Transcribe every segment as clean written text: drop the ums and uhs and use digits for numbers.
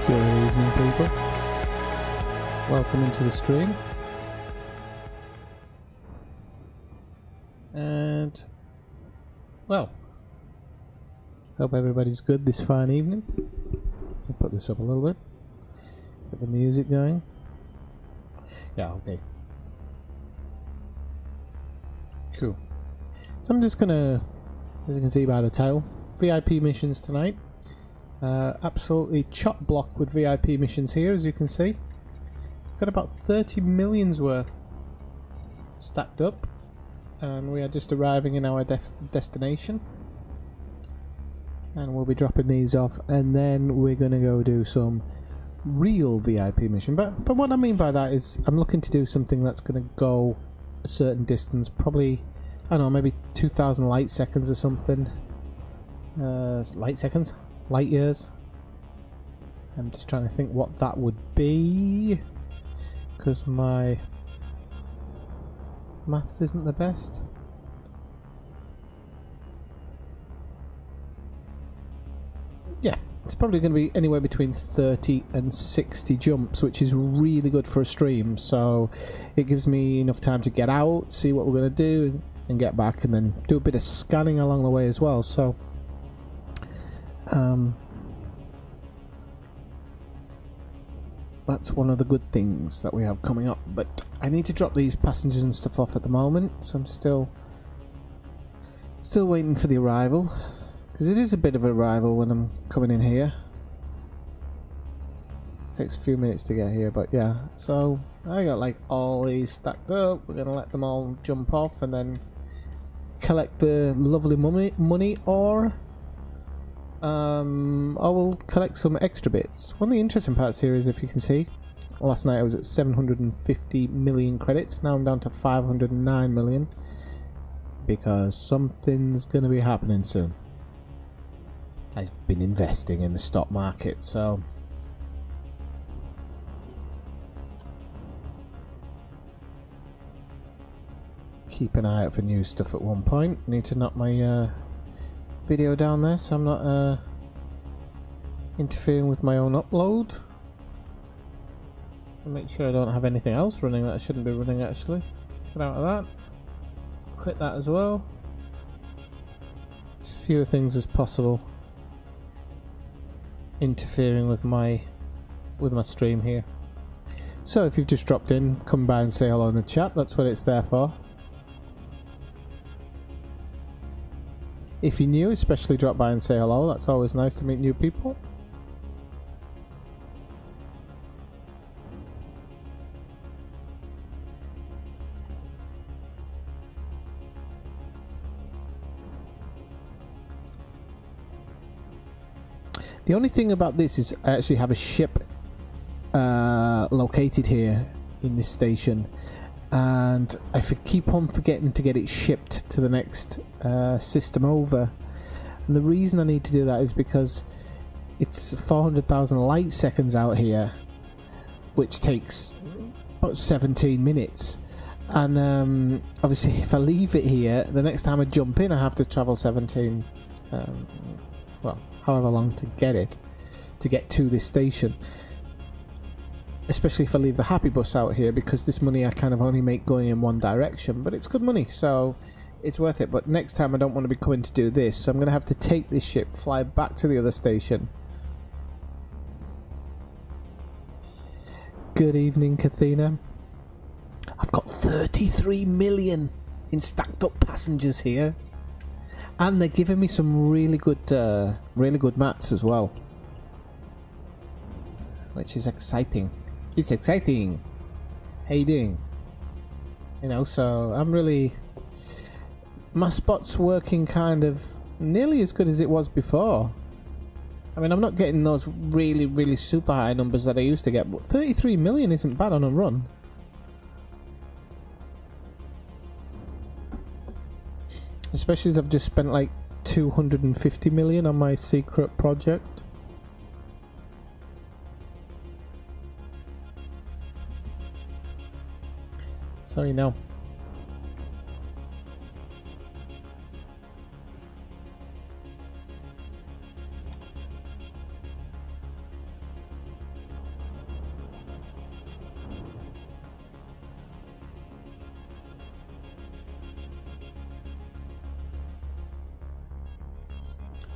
Good evening, people. Welcome into the stream. And, well, hope everybody's good this fine evening. I'll put this up a little bit. Get the music going. Yeah, okay. Cool. So I'm just gonna, as you can see by the title, VIP missions tonight. Absolutely chock-block with VIP missions here, as you can see. Got about 30 million's worth stacked up, and we are just arriving in our destination. And we'll be dropping these off, and then we're going to go do some real VIP mission. But what I mean by that is I'm looking to do something that's going to go a certain distance, probably, I don't know, maybe 2,000 light seconds or something. Light seconds? Light years. I'm just trying to think what that would be, because my maths isn't the best. Yeah, it's probably going to be anywhere between 30 and 60 jumps, which is really good for a stream, so it gives me enough time to get out, see what we're going to do, and get back, and then do a bit of scanning along the way as well. So that's one of the good things that we have coming up. But I need to drop these passengers and stuff off at the moment, so I'm still waiting for the arrival, because it is a bit of an arrival when I'm coming in here. Takes a few minutes to get here, but yeah. So I got like all these stacked up. We're gonna let them all jump off and then collect the lovely money, or I will collect some extra bits. One of the interesting parts here is, if you can see, last night I was at 750 million credits. Now I'm down to 509 million, because something's going to be happening soon. I've been investing in the stock market, so keep an eye out for new stuff at one point. Need to knock my video down there so I'm not interfering with my own upload. And make sure I don't have anything else running that I shouldn't be running, actually. Get out of that. Quit that as well. As fewer things as possible interfering with my stream here. So if you've just dropped in, come by and say hello in the chat. That's what it's there for. If you're new, especially drop by and say hello. That's always nice to meet new people. The only thing about this is I actually have a ship located here in this station, and I keep on forgetting to get it shipped to the next system over. And the reason I need to do that is because it's 400,000 light seconds out here, which takes about 17 minutes. And obviously if I leave it here, the next time I jump in I have to travel 17, well, however long to get to this station. Especially if I leave the happy bus out here, because this money I kind of only make going in one direction, but it's good money, so it's worth it. But next time I don't want to be coming to do this, so I'm going to have to take this ship, fly back to the other station. Good evening, Kathina. I've got 33 million in stacked up passengers here, and they're giving me some really good mats as well, which is exciting. It's exciting. How you doing? You know, so I'm really... my spot's working kind of nearly as good as it was before. I mean, I'm not getting those really super high numbers that I used to get, but 33 million isn't bad on a run. Especially as I've just spent like 250 million on my secret project. Sorry, no.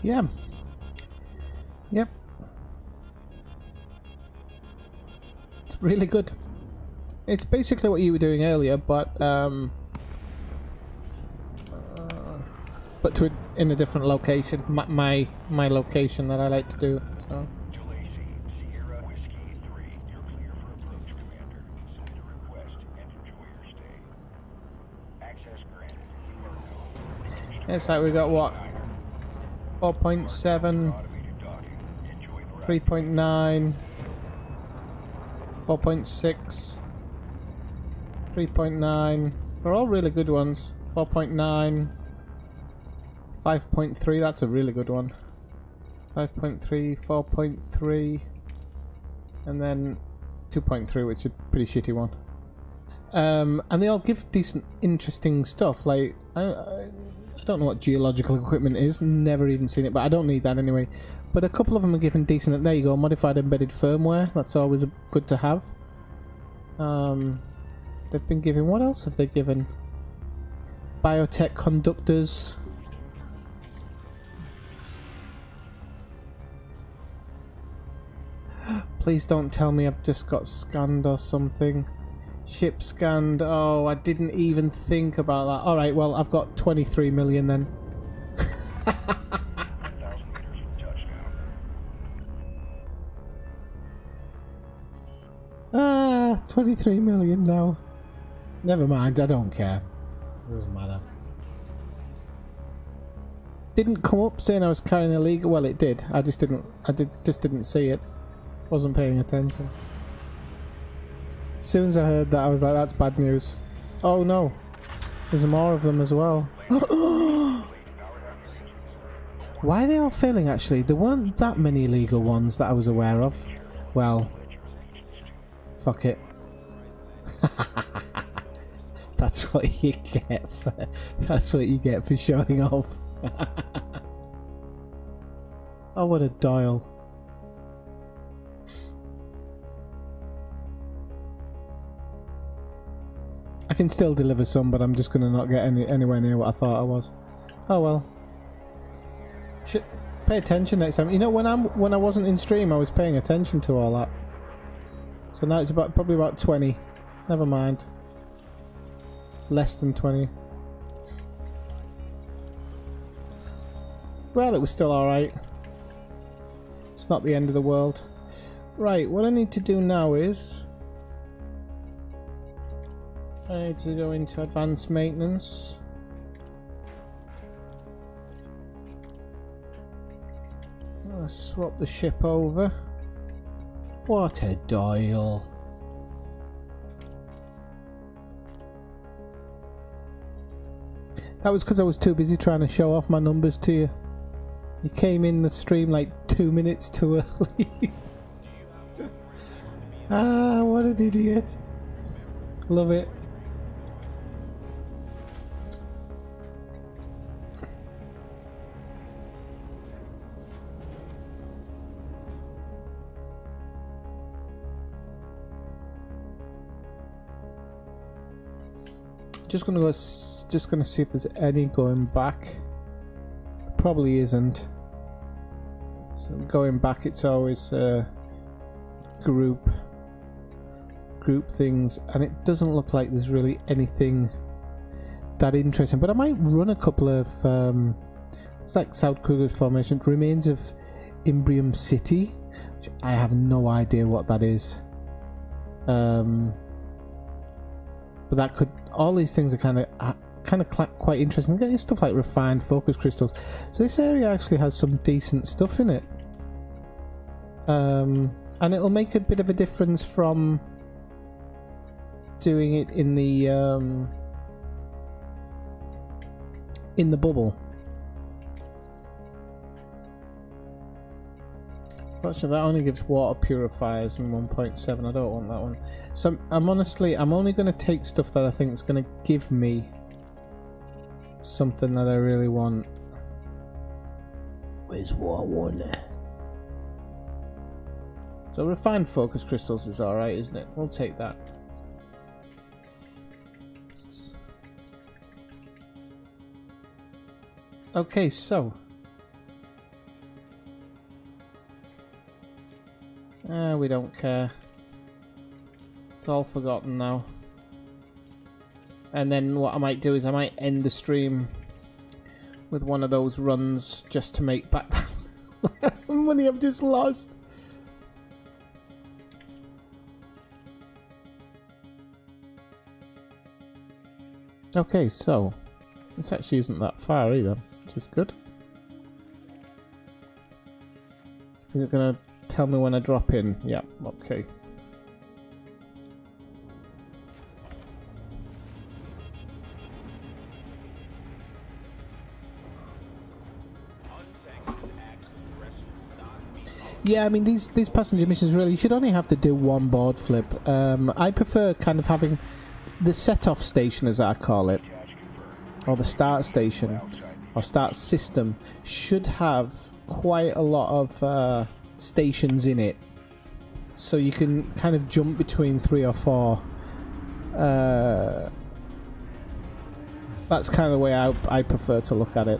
yeah. Yep. It's really good. It's basically what you were doing earlier, but in a different location. My location that I like to do. So. It's like we got what? 4.7, 3.9, 4.6, 3.9. They're all really good ones. 4.9, 5.3, that's a really good one. 5.3, 4.3, and then 2.3, which is a pretty shitty one. And they all give decent, interesting stuff. Like, I don't know what geological equipment is, never even seen it, but I don't need that anyway. But a couple of them are given decent. There you go, modified embedded firmware. That's always good to have. They've been given, what else have they given? Biotech conductors. Please don't tell me I've just got scanned or something. Ship scanned. Oh, I didn't even think about that. Alright, well, I've got 23 million then. 23 million now. Never mind, I don't care. It doesn't matter. Didn't come up saying I was carrying illegal. Well, it did. I just didn't see it. Wasn't paying attention. As soon as I heard that, I was like, that's bad news. Oh no, there's more of them as well. Why are they all failing actually? There weren't that many illegal ones that I was aware of. Well, fuck it. That's what you get for showing off. Oh, what a dial. I can still deliver some, but I'm just going to not get anywhere near what I thought I was. Oh well. Should pay attention next time. You know, when I wasn't in stream, I was paying attention to all that. So now it's probably about 20. Never mind. Less than 20. Well, it was still alright. It's not the end of the world. Right, what I need to do now is I need to go into advanced maintenance. I'll swap the ship over. What a dial. That was because I was too busy trying to show off my numbers to you. You came in the stream like 2 minutes too early. Ah, what an idiot. Love it. Just gonna see if there's any going back. Probably isn't. So going back, it's always group things, and it doesn't look like there's really anything that interesting. But I might run a couple of it's like South Kruger's formation, remains of Imbrium City, which I have no idea what that is. But that could, all these things are kind of quite interesting. Get stuff like refined focus crystals. So this area actually has some decent stuff in it, and it'll make a bit of a difference from doing it in the bubble. So that only gives water purifiers and 1.7. I don't want that one. So I'm only going to take stuff that I think is going to give me something that I really want. Where's what I want? So refined focus crystals is alright, isn't it? We'll take that. Okay, so We don't care. It's all forgotten now. And then what I might do is I might end the stream with one of those runs just to make back the money I've just lost. Okay, so this actually isn't that far either, which is good. Is it gonna tell me when I drop in? Yeah, okay. Yeah, I mean these passenger missions really, you should only have to do one board flip. I prefer kind of having the set-off station, as I call it, or the start station, or start system, should have quite a lot of stations in it, so you can kind of jump between 3 or 4. That's kind of the way I prefer to look at it.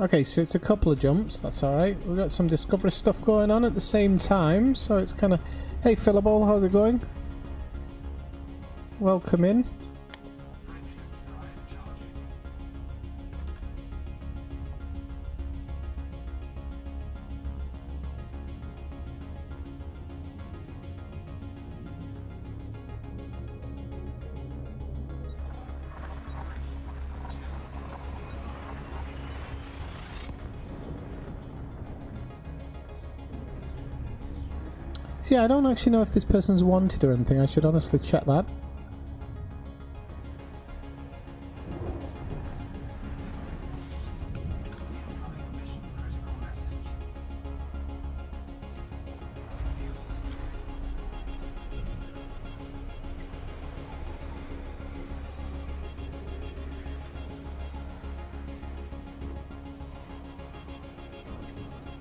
Okay, so it's a couple of jumps, that's alright. We've got some Discovery stuff going on at the same time, so it's kind of... Hey Philibol, how's it going? Welcome in. So yeah, I don't actually know if this person's wanted or anything. I should honestly check that.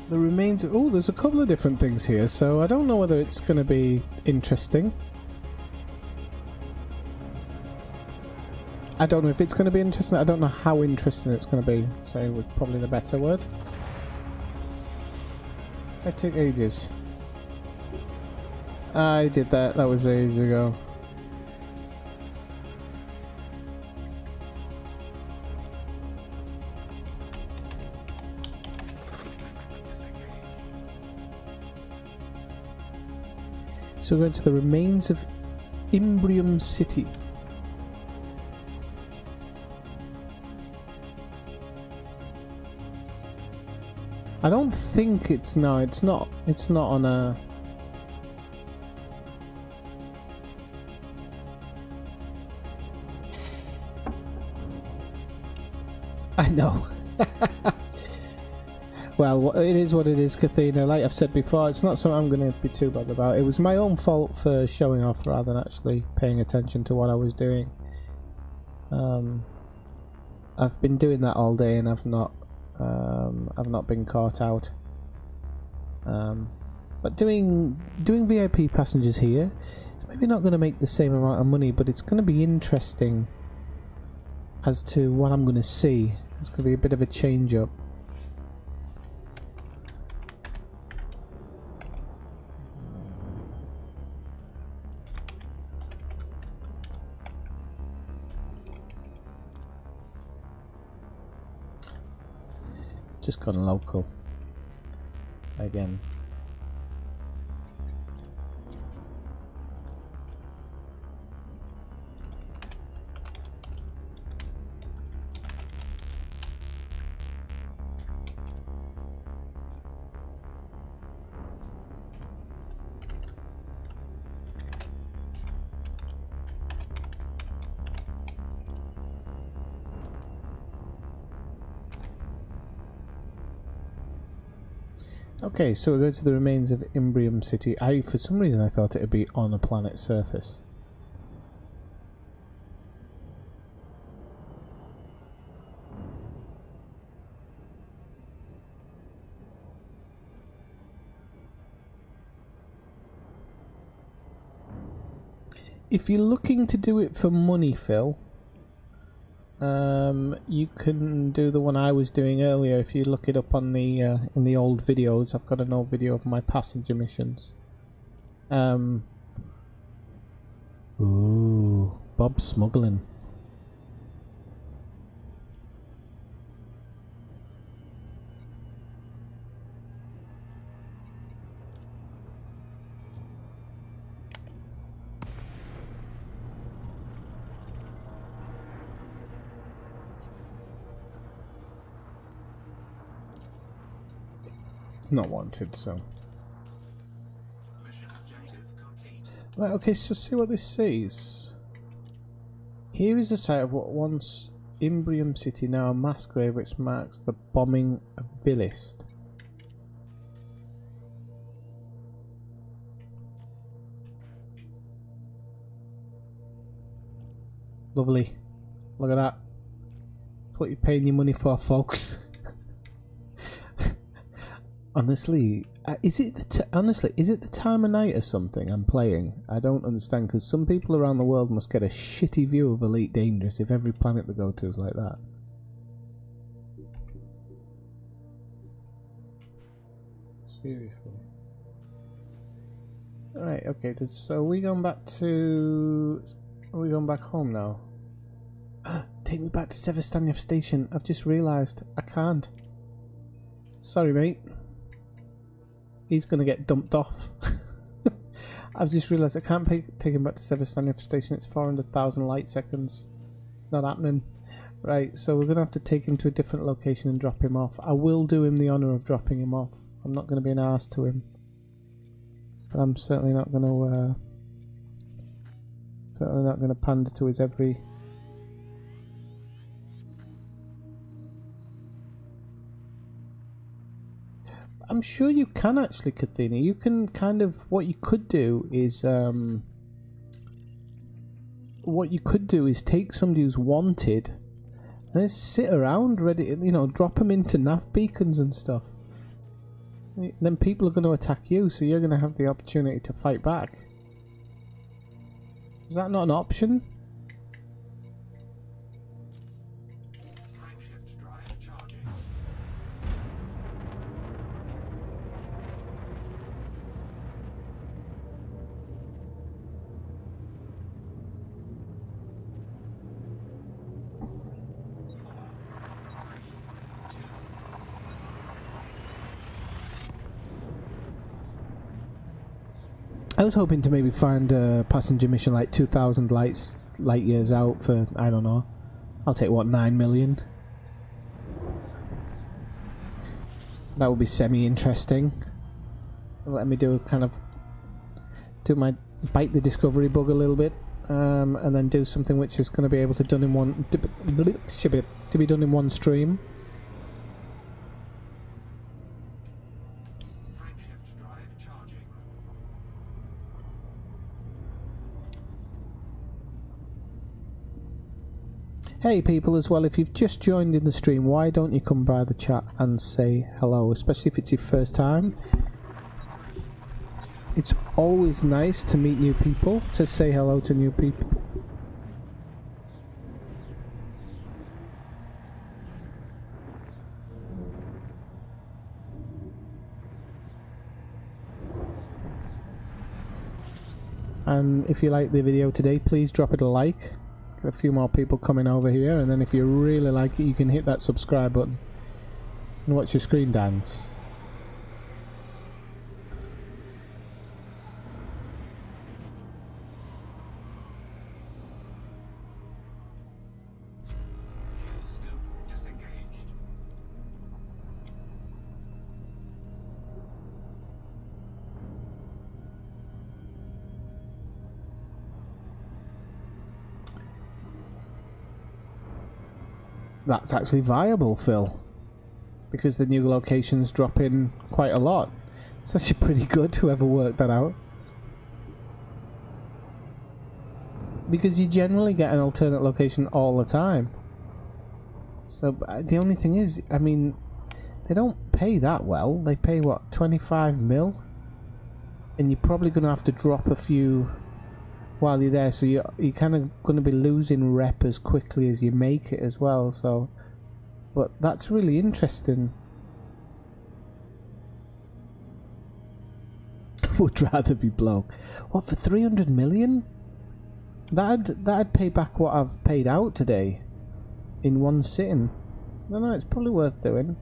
The remains of... Oh, there's a couple of different things here, so I don't know whether it's going to be interesting. I don't know if it's going to be interesting. I don't know how interesting it's going to be. So was probably the better word. I take ages. I did that. That was ages ago. So we're going to the remains of Imbrium City. I don't think it's... No, it's not. It's not on a... I know. Well, it is what it is, Kathina. Like I've said before, it's not something I'm going to be too bothered about. It was my own fault for showing off rather than actually paying attention to what I was doing. I've been doing that all day and I've not been caught out. But doing VIP passengers here, it's maybe not going to make the same amount of money, but it's going to be interesting as to what I'm going to see. It's going to be a bit of a change up. Just gone local again. Okay, so we're going to the remains of Imbrium City. For some reason I thought it would be on a planet's surface. If you're looking to do it for money, Phil, you can do the one I was doing earlier. If you look it up on the in the old videos, I've got an old video of my passenger missions. Ooh, Bob's smuggling. It's not wanted, so. Right, okay, so see what this says. Here is a site of what once Imbrium City, now a mass grave which marks the bombing of Vilist. Lovely. Look at that. That's what you're paying your money for, folks. Honestly, is it the time of night or something I'm playing? I don't understand, because some people around the world must get a shitty view of Elite Dangerous if every planet they go to is like that. Seriously. Alright, okay, so are we going back to... Are we going back home now? Take me back to Sevastanya Station. I've just realised I can't. Sorry, mate. He's going to get dumped off. I've just realised I can't take him back to Sevastanya Station. It's 400,000 light seconds. Not happening. Right, so we're going to have to take him to a different location and drop him off. I will do him the honour of dropping him off. I'm not going to be an arse to him. But I'm certainly not going to... certainly not going to pander to his every... I'm sure you can actually, Kathina. You can kind of... What you could do is... what you could do is take somebody who's wanted and just sit around ready, you know, drop them into nav beacons and stuff. Then people are going to attack you, so you're going to have the opportunity to fight back. Is that not an option? I was hoping to maybe find a passenger mission like 2,000 light years out for, I don't know, I'll take what, 9 million? That would be semi-interesting. Let me do kind of, bite the discovery bug a little bit, and then do something which is going to be able to done in one, to be done in one stream. Hey people as well, if you've just joined in the stream, why don't you come by the chat and say hello, especially if it's your first time. It's always nice to meet new people, to say hello to new people. And if you like the video today, please drop it a like. Get a few more people coming over here, and then if you really like it, you can hit that subscribe button and watch your screen dance. That's actually viable, Phil. because the new locations drop in quite a lot. It's actually pretty good, whoever worked that out. Because you generally get an alternate location all the time. So the only thing is, I mean, they don't pay that well. They pay what, 25 mil? And you're probably going to have to drop a few while you're there, so you're kind of going to be losing rep as quickly as you make it as well. So, but that's really interesting. Would rather be blown. What, for 300 million? That'd pay back what I've paid out today in one sitting. I don't know, it's probably worth doing.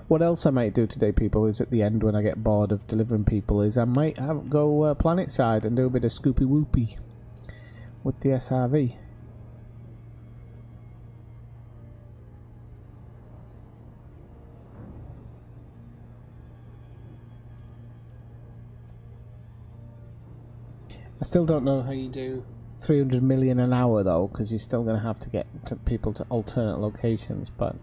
What else I might do today, people, is at the end when I get bored of delivering people, is I might go planet side and do a bit of scoopy whoopy with the SRV. I still don't know how you do 300 million an hour though, because you're still going to have to get people to alternate locations, but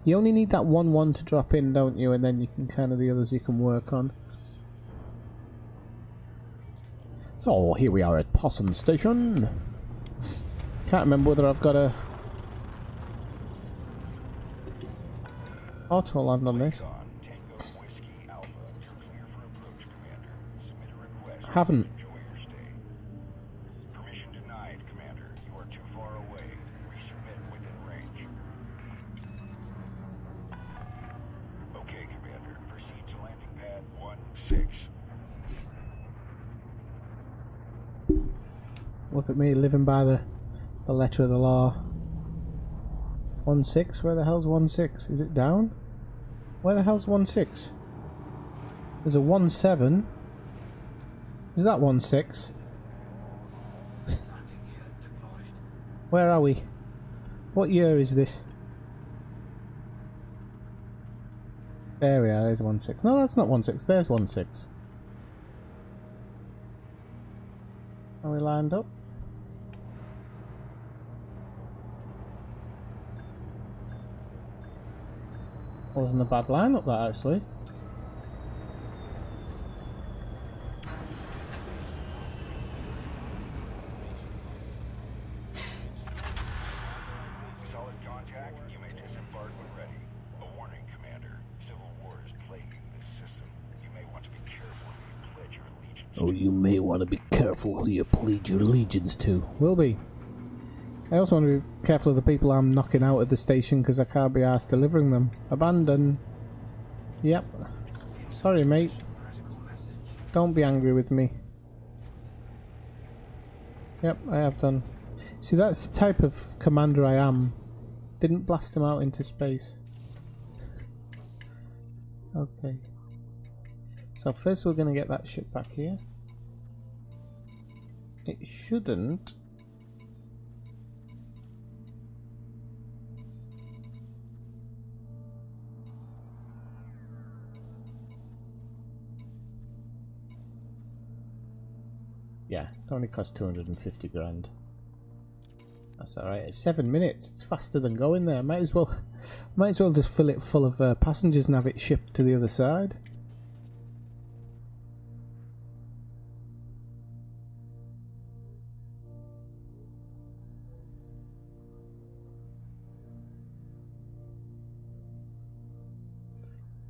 you only need that 1-1 to drop in, don't you? And then you can kind of, the others you can work on. So here we are at Possum Station. Can't remember whether I've got a auto land on this. Haven't. Look at me living by the letter of the law. 1-6? Where the hell's 1-6? Is it down? Where the hell's 1-6? There's a 1-7. Is that 1-6? Where are we? What year is this? There we are, there's 1-6. No, that's not 1-6, there's 1-6. Are we lined up? Wasn't a bad lineup that actually. Solid contact. You may disembark when ready. A warning, Commander. Civil war is plaguing this system. You may want to be careful who you pledge your allegiance to. Oh, you may want to be careful who you pledge your allegiance to. Will be. I also want to be careful of the people I'm knocking out at the station because I can't be asked delivering them. Abandon. Yep. Sorry, mate. Don't be angry with me. Yep, I have done. See, that's the type of commander I am. Didn't blast him out into space. Okay. So first we're going to get that ship back here. It shouldn't. Yeah, it only cost 250 grand. That's alright. It's 7 minutes. It's faster than going there. Might as well just fill it full of passengers and have it shipped to the other side.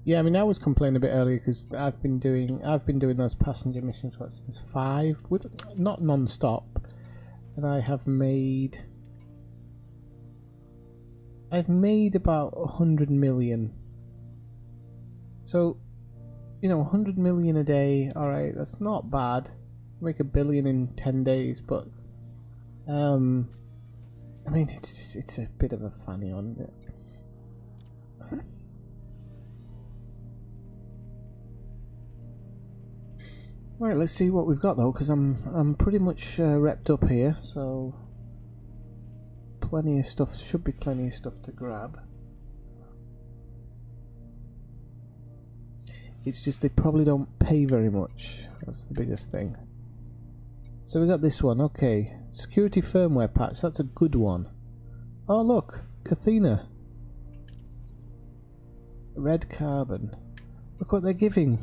Yeah, I mean, I was complaining a bit earlier because I've been doing those passenger missions. What's this, 5 with not non-stop, and I've made about 100 million. So, you know, 100 million a day. All right, that's not bad. Make $1 billion in 10 days, but I mean, it's a bit of a funny one, isn't it? Right, let's see what we've got though, because I'm pretty much repped up here, so plenty of stuff, should be plenty of stuff to grab. It's just they probably don't pay very much. That's the biggest thing. So we got this one, okay. Security firmware patch, that's a good one. Oh look, Cathena. Red carbon. Look what they're giving.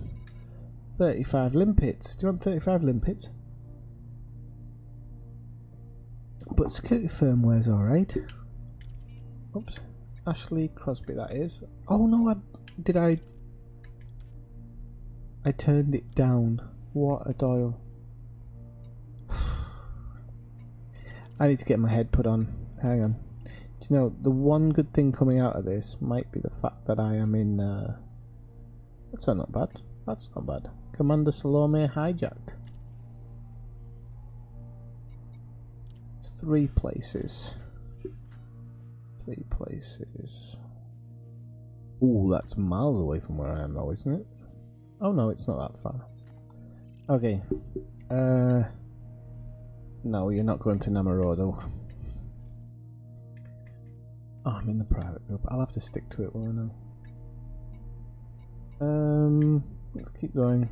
35 limpets. Do you want 35 limpets? But security firmware's alright. Oops. Ashley Crosby, that is. Oh no, I turned it down. What a dial. I need to get my head put on. Hang on. Do you know, the one good thing coming out of this might be the fact that I am in... That's not bad. That's not bad. Commander Salome hijacked. It's 3 places. 3 places. Ooh, that's miles away from where I am though, isn't it? Oh no, it's not that far. Okay. No, you're not going to Namaro though. Oh, I'm in the private group. I'll have to stick to it, won't I? Let's keep going.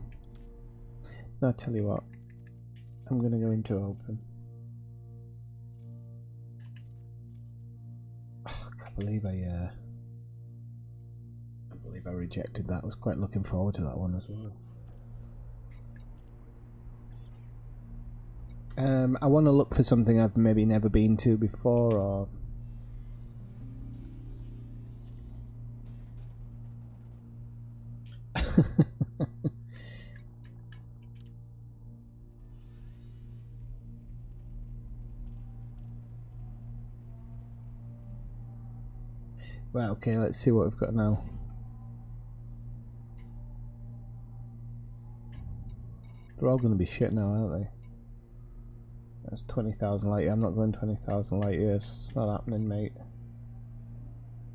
No, I tell you what. I'm gonna go into open. Oh, I can't believe I rejected that. I was quite looking forward to that one as well. I want to look for something I've maybe never been to before, or right, okay, let's see what we've got now. They're all going to be shit now, aren't they? That's 20,000 light years. I'm not going 20,000 light years. It's not happening, mate.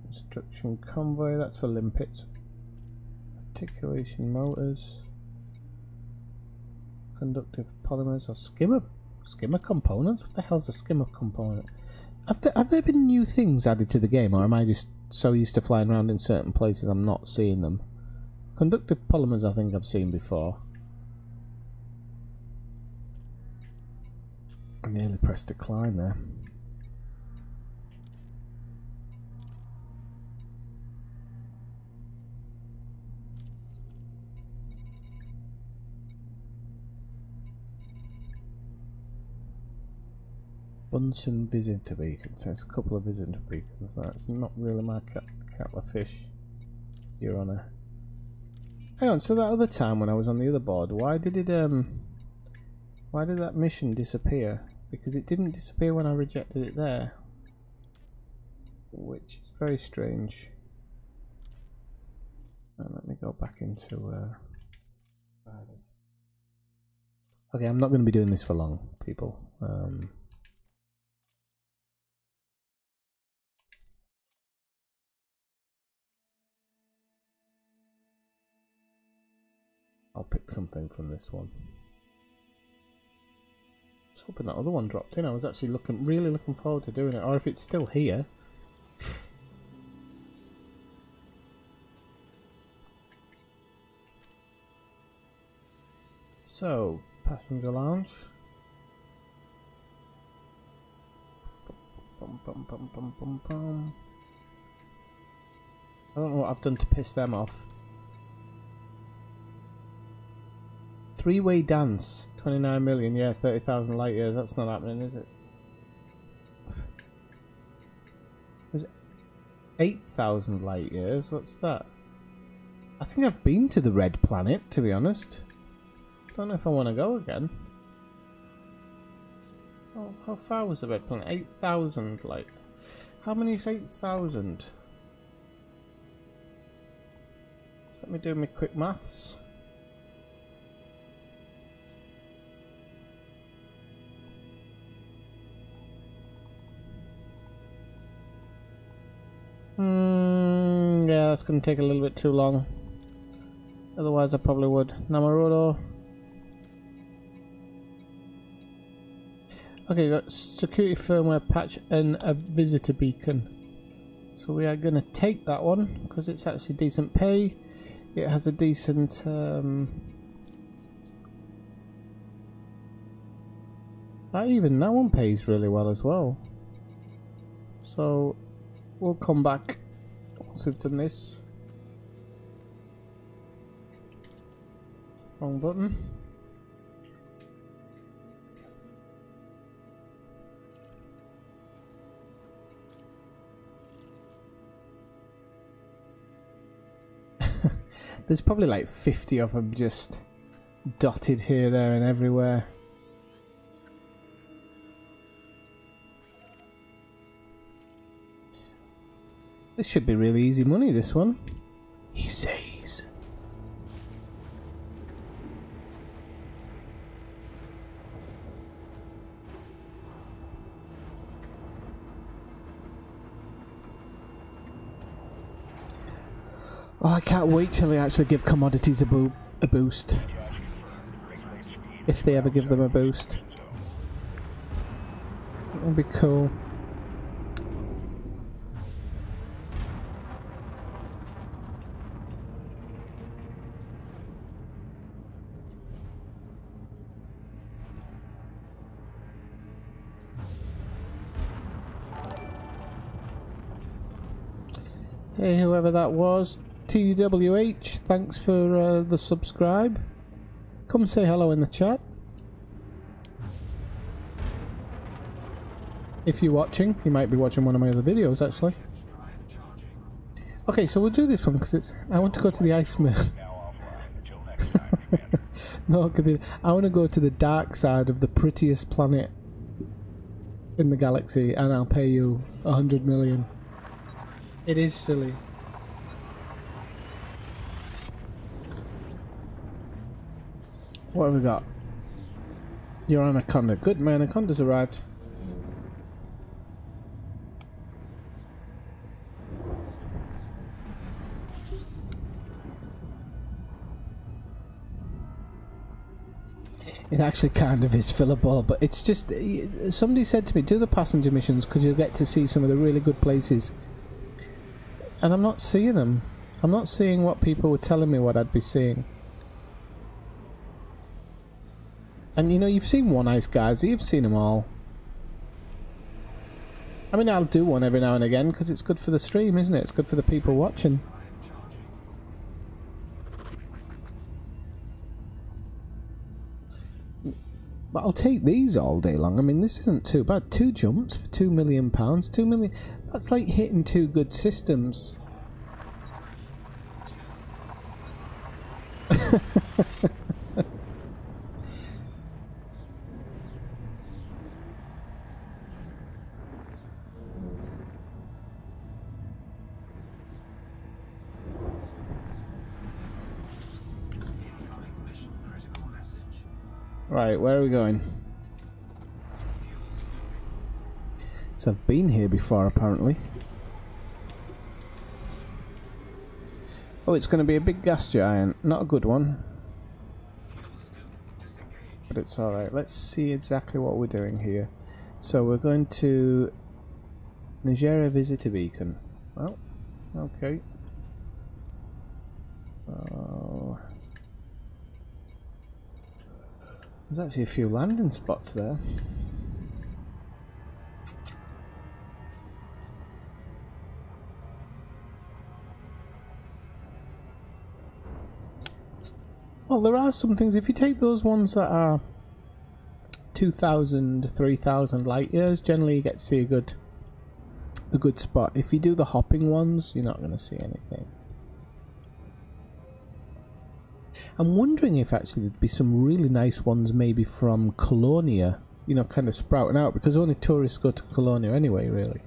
Construction convoy, that's for limpets. Articulation motors. Conductive polymers or skimmer components? What the hell's a skimmer component? Have there been new things added to the game, or am I just so used to flying around in certain places I'm not seeing them? Conductive polymers I think I've seen before. I nearly pressed decline there. Bunsen visitor beacon. There's a couple of visitor beacons. That's not really my kettle of fish, Your Honour. Hang on, so that other time when I was on the other board, why did that mission disappear? Because it didn't disappear when I rejected it there, which is very strange. And let me go back into okay, I'm not going to be doing this for long, people. I'll pick something from this one. I was hoping that other one dropped in. I was actually really looking forward to doing it, or if it's still here. So, passenger lounge. Bum, bum, bum, bum, bum, bum. I don't know what I've done to piss them off. 3-way dance, 29 million, yeah, 30,000 light years. That's not happening, is it? Is it 8,000 light years? What's that? I think I've been to the red planet, to be honest. Don't know if I want to go again. Oh, how far was the red planet? 8,000 light. How many is 8,000? Let me do my quick maths. Yeah, that's going to take a little bit too long. Otherwise I probably would. Namarodo. Okay, got security firmware patch and a visitor beacon. So we are going to take that one because it's actually decent pay. It has a decent even that one pays really well as well. So we'll come back once we've done this. Wrong button. There's probably like 50 of them just dotted here, there and everywhere. This should be really easy money, this one. He says. Oh, I can't wait till they actually give commodities a boost. If they ever give them a boost. That would be cool. Hey, whoever that was, TWH, thanks for the subscribe. Come say hello in the chat. If you're watching, you might be watching one of my other videos actually. Okay, so we'll do this one because it's. I want to go to the ice mill. No, I want to go to the dark side of the prettiest planet in the galaxy, and I'll pay you 100 million. It is silly. What have we got? Your anaconda. Good, my anaconda's arrived. It actually kind of is fillable, but it's just... Somebody said to me, do the passenger missions because you'll get to see some of the really good places. And I'm not seeing them. I'm not seeing what people were telling me what I'd be seeing. And you know, you've seen One Ice Guys, you've seen them all. I mean, I'll do one every now and again because it's good for the stream, isn't it? It's good for the people watching. But I'll take these all day long. I mean, this isn't too bad. 2 jumps for £2 million. 2 million. That's like hitting 2 good systems. Right, where are we going? So I've been here before, apparently. Oh, it's going to be a big gas giant. Not a good one. But it's alright. Let's see exactly what we're doing here. So we're going to Nigeria Visitor Beacon. Well, okay. Oh. There's actually a few landing spots there. Well, there are some things. If you take those ones that are 2,000, 3,000 light years, generally you get to see a good spot. If you do the hopping ones, you're not going to see anything. I'm wondering if actually there'd be some really nice ones maybe from Colonia, you know, kind of sprouting out, because only tourists go to Colonia anyway, really.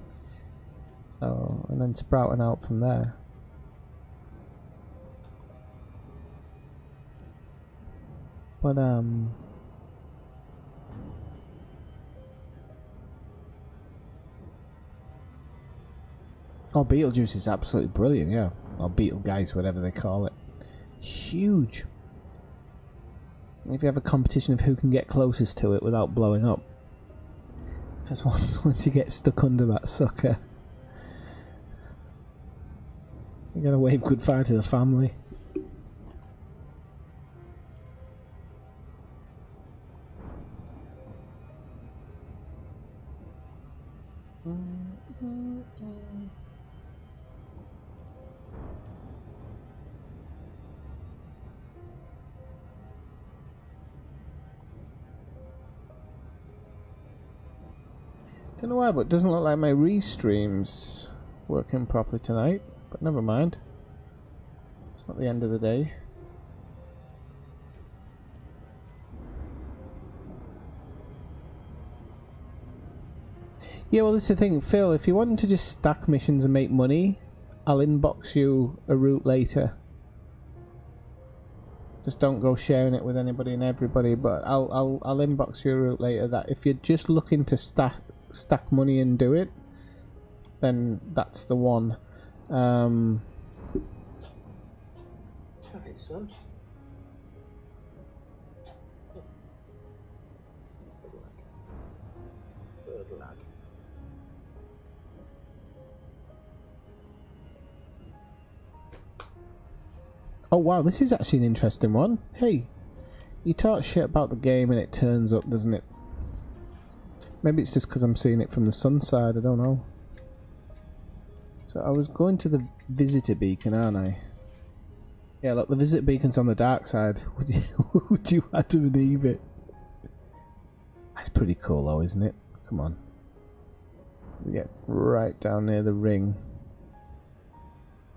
So, and then sprouting out from there. But, oh, Beetlejuice is absolutely brilliant, yeah. Or Beetlegeist, whatever they call it. Huge. If you have a competition of who can get closest to it without blowing up. Because once you get stuck under that sucker, you gotta wave goodbye to the family. Don't know why, but it doesn't look like my restream's working properly tonight. But never mind. It's not the end of the day. Yeah, well, this is the thing, Phil. If you want to just stack missions and make money, I'll inbox you a route later. Just don't go sharing it with anybody and everybody. But I'll inbox you a route later. That if you're just looking to stack money and do it, then that's the one. Alright, son. Good lad. Oh wow, this is actually an interesting one. Hey, you talk shit about the game and it turns up, doesn't it? Maybe it's just because I'm seeing it from the sun side, I don't know. So I was going to the visitor beacon, aren't I? Yeah, look, the visitor beacon's on the dark side. Would you have to believe it? That's pretty cool though, isn't it? Come on. We get right down near the ring.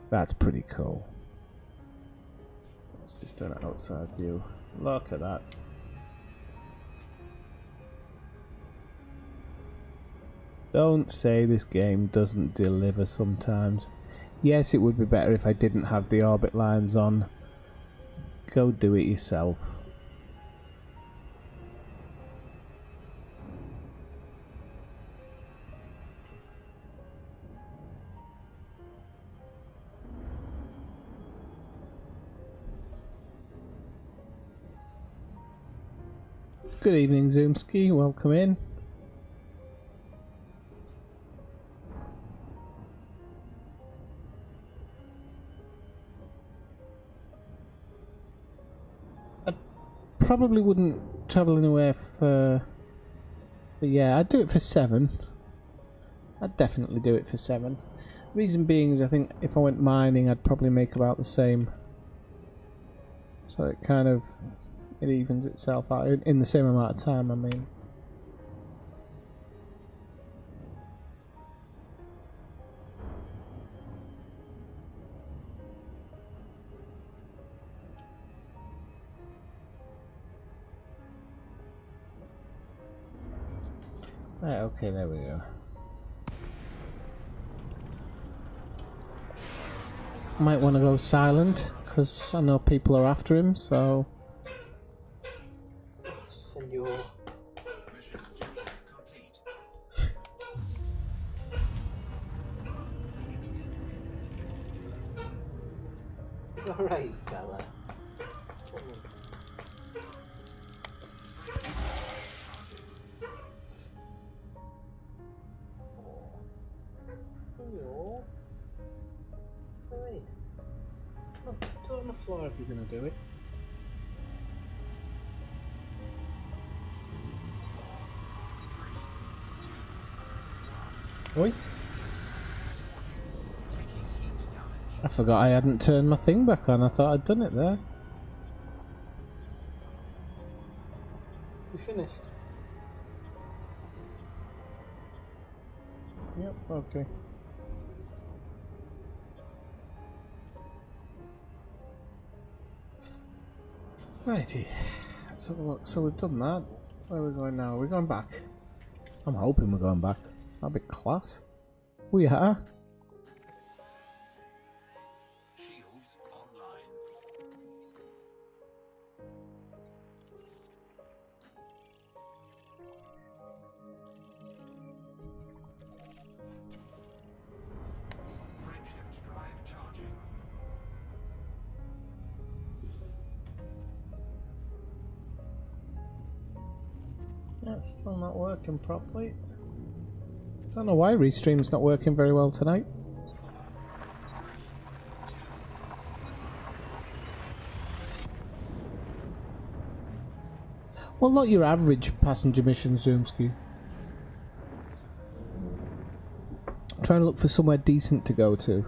That's pretty cool. Let's just do an outside view. Look at that. Don't say this game doesn't deliver sometimes. Yes, it would be better if I didn't have the orbit lines on. Go do it yourself. Good evening, Zoomski. Welcome in. Probably wouldn't travel anywhere for yeah, I'd do it for 7. I'd definitely do it for 7. Reason being is I think if I went mining I'd probably make about the same. So it kind of it evens itself out in the same amount of time, I mean. Right, okay, there we go. Might want to go silent, because I know people are after him, so... Senor. Mission complete. Alright, fella. Do it on the floor if you're going to do it. Oi. I forgot I hadn't turned my thing back on. I thought I'd done it there. You finished? Yep, okay. Righty, let's have a look. So we've done that. Where are we going now? We're going back. I'm hoping we're going back. That'd be class. We are. Shields online. Frameshift drive charging. That's still not working properly. Don't know why Restream's not working very well tonight. Well, not your average passenger mission, Zoomski. I'm trying to look for somewhere decent to go to.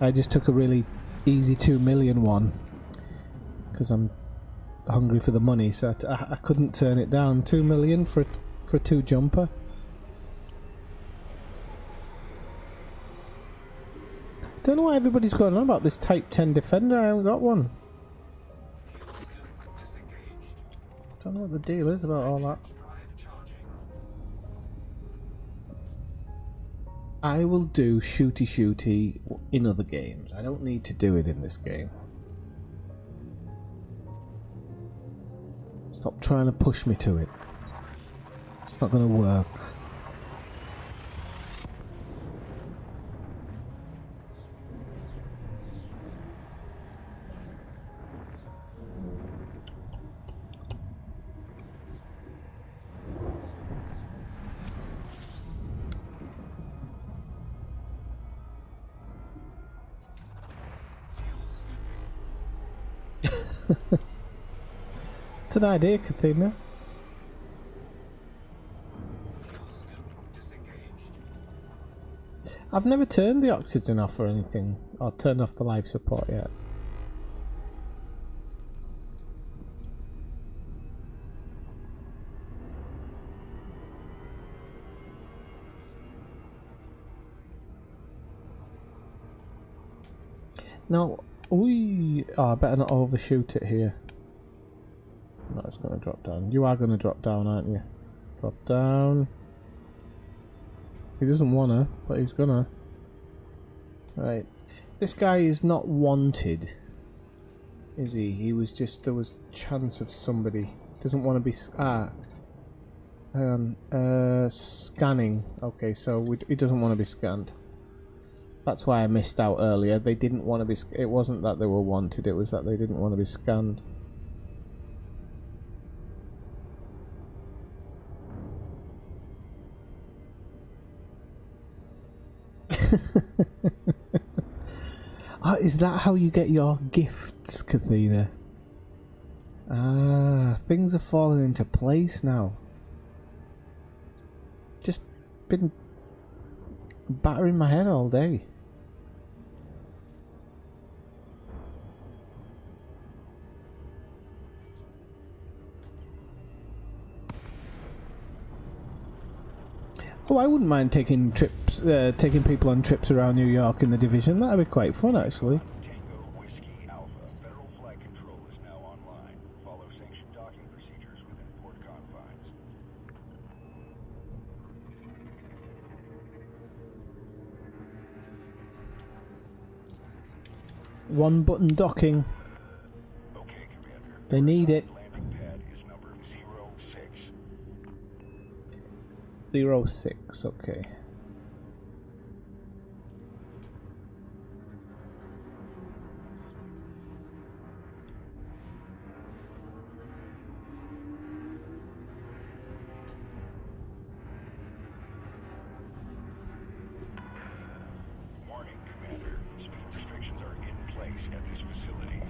I just took a really easy 2 million one because I'm hungry for the money, so I couldn't turn it down. 2 million for a 2 jumper. Don't know why everybody's going on about this Type 10 Defender. I haven't got one. Don't know what the deal is about all that. I will do shooty in other games. I don't need to do it in this game. Stop trying to push me to it. It's not going to work. It's an idea, Kathina. I've never turned the oxygen off or anything, or turned off the life support yet. No, oh, I better not overshoot it here. No, it's going to drop down. You are going to drop down, aren't you? Drop down. He doesn't want to, but he's gonna. Right. This guy is not wanted, is he? He was just, there was chance of somebody. Doesn't want to be... hang on. Scanning. Okay, so he doesn't want to be scanned. That's why I missed out earlier. They didn't want to be... It wasn't that they were wanted, it was that they didn't want to be scanned. Oh, is that how you get your gifts, Kathina? Ah, things are falling into place now. Just been battering my head all day. Oh, I wouldn't mind taking trips, taking people on trips around New York in the Division. That'd be quite fun, actually. Tango Whiskey Alpha. Federal flight control is now online. Follow sanctioned docking procedures within port confines. One button docking. Okay, Commander. They need it. Landing pad is number 06. 06, okay. Warning, Commander. Speed restrictions are in place at this facility.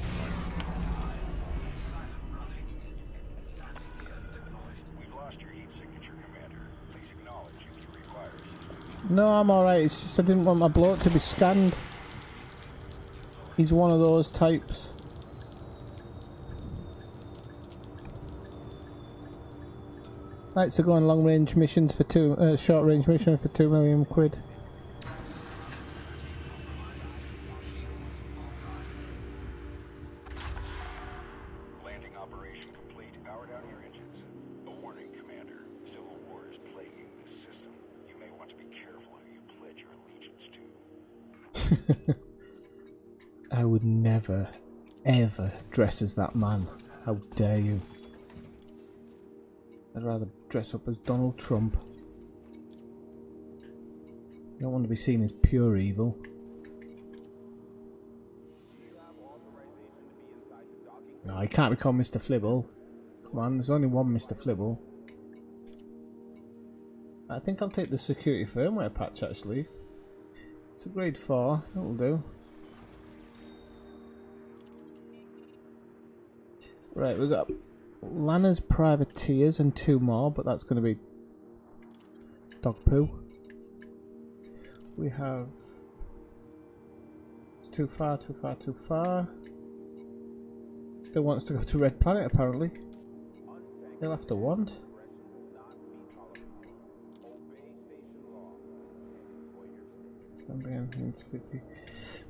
We've lost your heat signature, Commander. Please acknowledge if you require assistance. No, I'm alright. It's just I didn't want my bloke to be scanned. He's one of those types. Likes to go on long range missions for short range mission for 2 million quid. Landing operation complete. Power down your engines. A warning, Commander. Civil war is plaguing this system. You may want to be careful who you pledge your allegiance to. I would never, ever dress as that man. How dare you? I'd rather dress up as Donald Trump. You don't want to be seen as pure evil. No, he can't be called Mr. Flibble. Come on, there's only one Mr. Flibble. I think I'll take the security firmware patch actually. It's a grade 4, that'll do. Right, we've got Lana's Privateers and 2 more, but that's going to be dog poo. We have... It's too far, too far, too far. Still wants to go to Red Planet apparently. He'll have to want.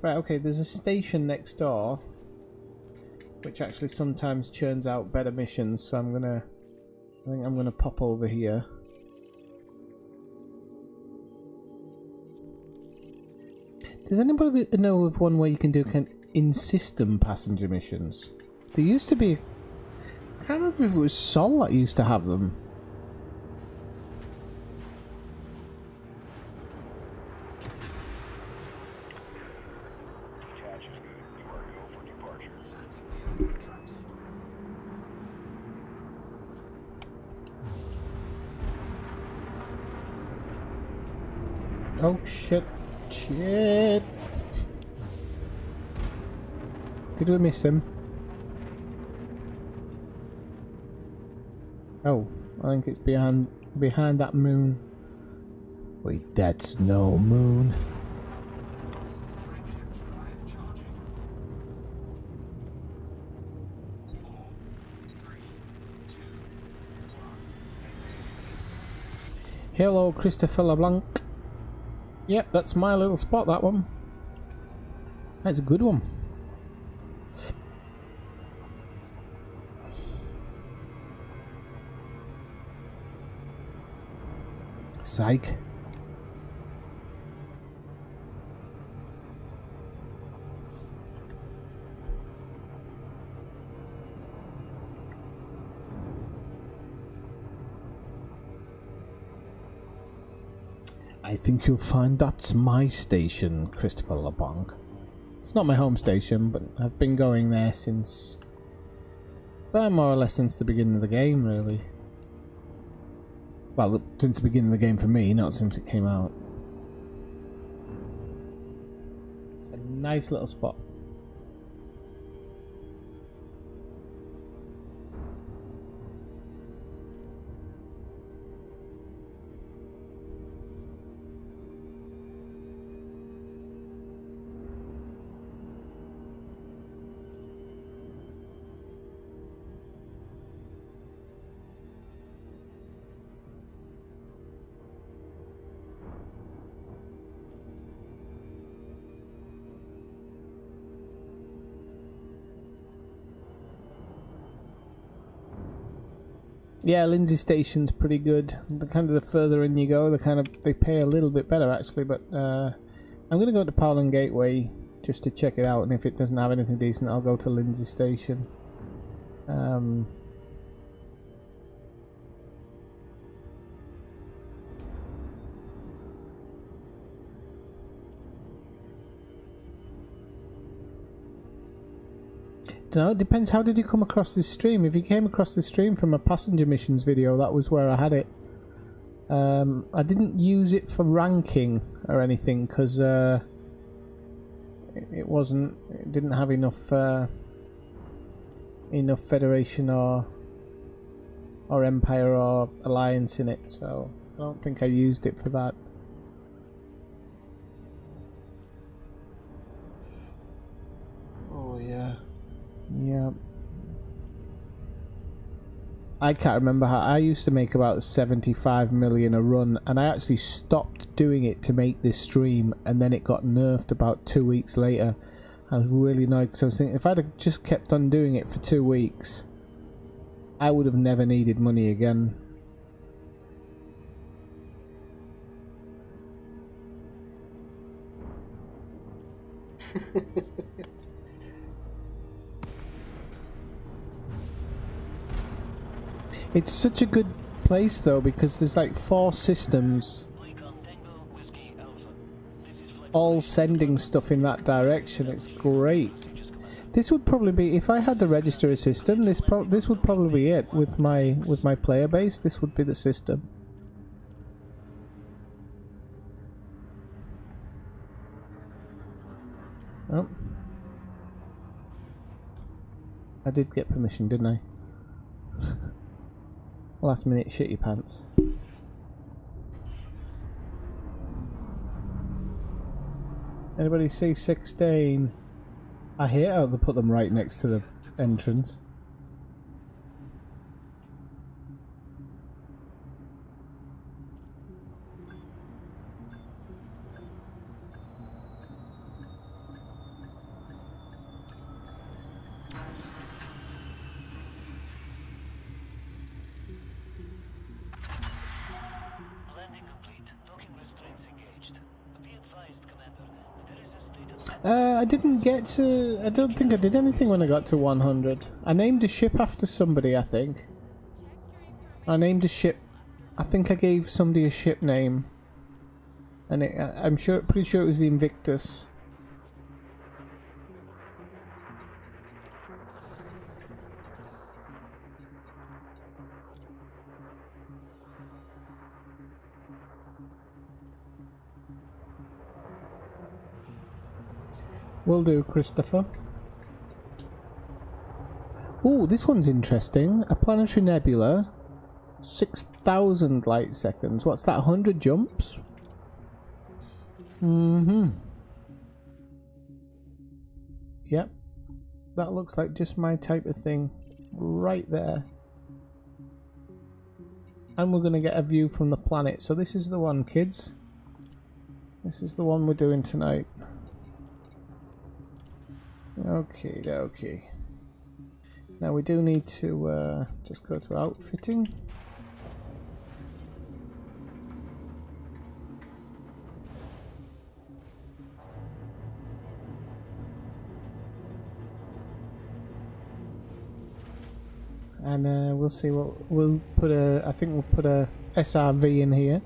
Right, okay, there's a station next door which actually sometimes churns out better missions, so I think I'm gonna pop over here. Does anybody know of one where you can do in-system passenger missions? There used to be, I can't remember if it was Sol that used to have them. Oh shit. Shit. Did we miss him? Oh, I think it's behind that moon. Wait, that's no moon. Hello, Christopher LeBlanc. Yep, that's my little spot, that one. That's a good one. Psych. I think you'll find that's my station, Christopher LeBlanc. It's not my home station, but I've been going there since... well, more or less since the beginning of the game, really. Well, since the beginning of the game for me, not since it came out. It's a nice little spot. Yeah, Lindsay Station's pretty good. The further in you go, they pay a little bit better actually. But I'm gonna go to Powland Gateway just to check it out, and if it doesn't have anything decent, I'll go to Lindsay Station. No, it depends. How did you come across this stream? If you came across this stream from a passenger missions video, that was where I had it. I didn't use it for ranking or anything because it didn't have enough Federation or Empire or Alliance in it, so I don't think I used it for that. Oh yeah. Yeah. I can't remember how I used to make about 75 million a run, and I actually stopped doing it to make this stream, and then it got nerfed about 2 weeks later. I was really annoyed because I was thinking if I'd have just kept on doing it for 2 weeks, I would have never needed money again. It's such a good place though, because there's like 4 systems all sending stuff in that direction. It's great. This would probably be, if I had to register a system, this would probably be it with my player base. This would be the system. Oh, I did get permission, didn't I? Last minute shit your pants. Anybody see 16? I hate how they put them right next to the entrance. I didn't get to... I don't think I did anything when I got to 100. I named a ship after somebody, I think. I named a ship... I think I gave somebody a ship name. And I'm pretty sure it was the Invictus. Will do, Christopher. Oh, this one's interesting. A planetary nebula. 6,000 light seconds. What's that, 100 jumps? Yep. That looks like just my type of thing. Right there. And we're going to get a view from the planet. So this is the one, kids. This is the one we're doing tonight. Okay, okay. Now we do need to just go to outfitting. And we'll see what we'll put a. I think we'll put a SRV in here.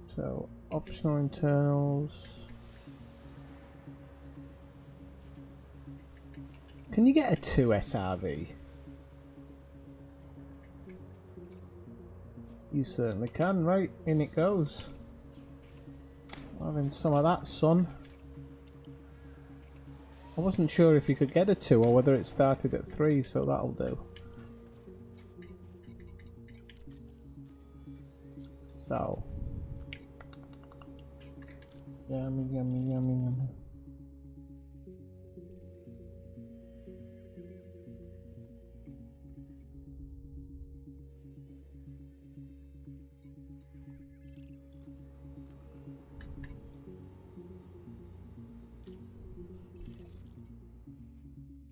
So optional internals. Can you get a 2 SRV? You certainly can. Right, in it goes. Having some of that, son. I wasn't sure if you could get a 2 or whether it started at 3, so that'll do. So. Yummy, yummy, yummy, yummy.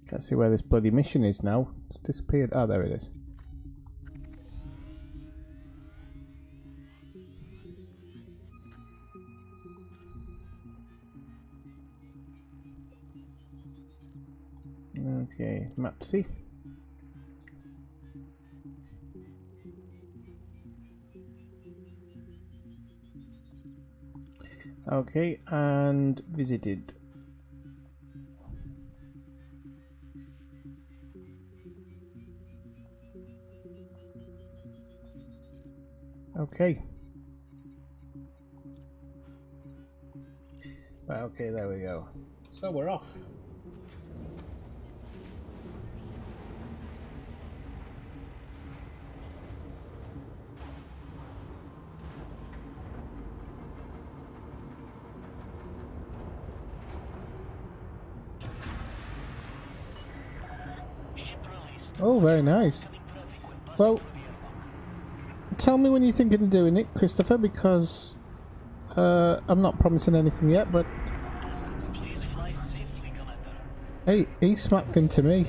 Can't see where this bloody mission is now. It's disappeared. Oh, there it is. Okay, Mapsy. Okay, and visited. Okay. Right, okay, there we go. So we're off. Oh, very nice. Well, tell me when you're thinking of doing it, Christopher, because I'm not promising anything yet, but... Hey, he smacked into me.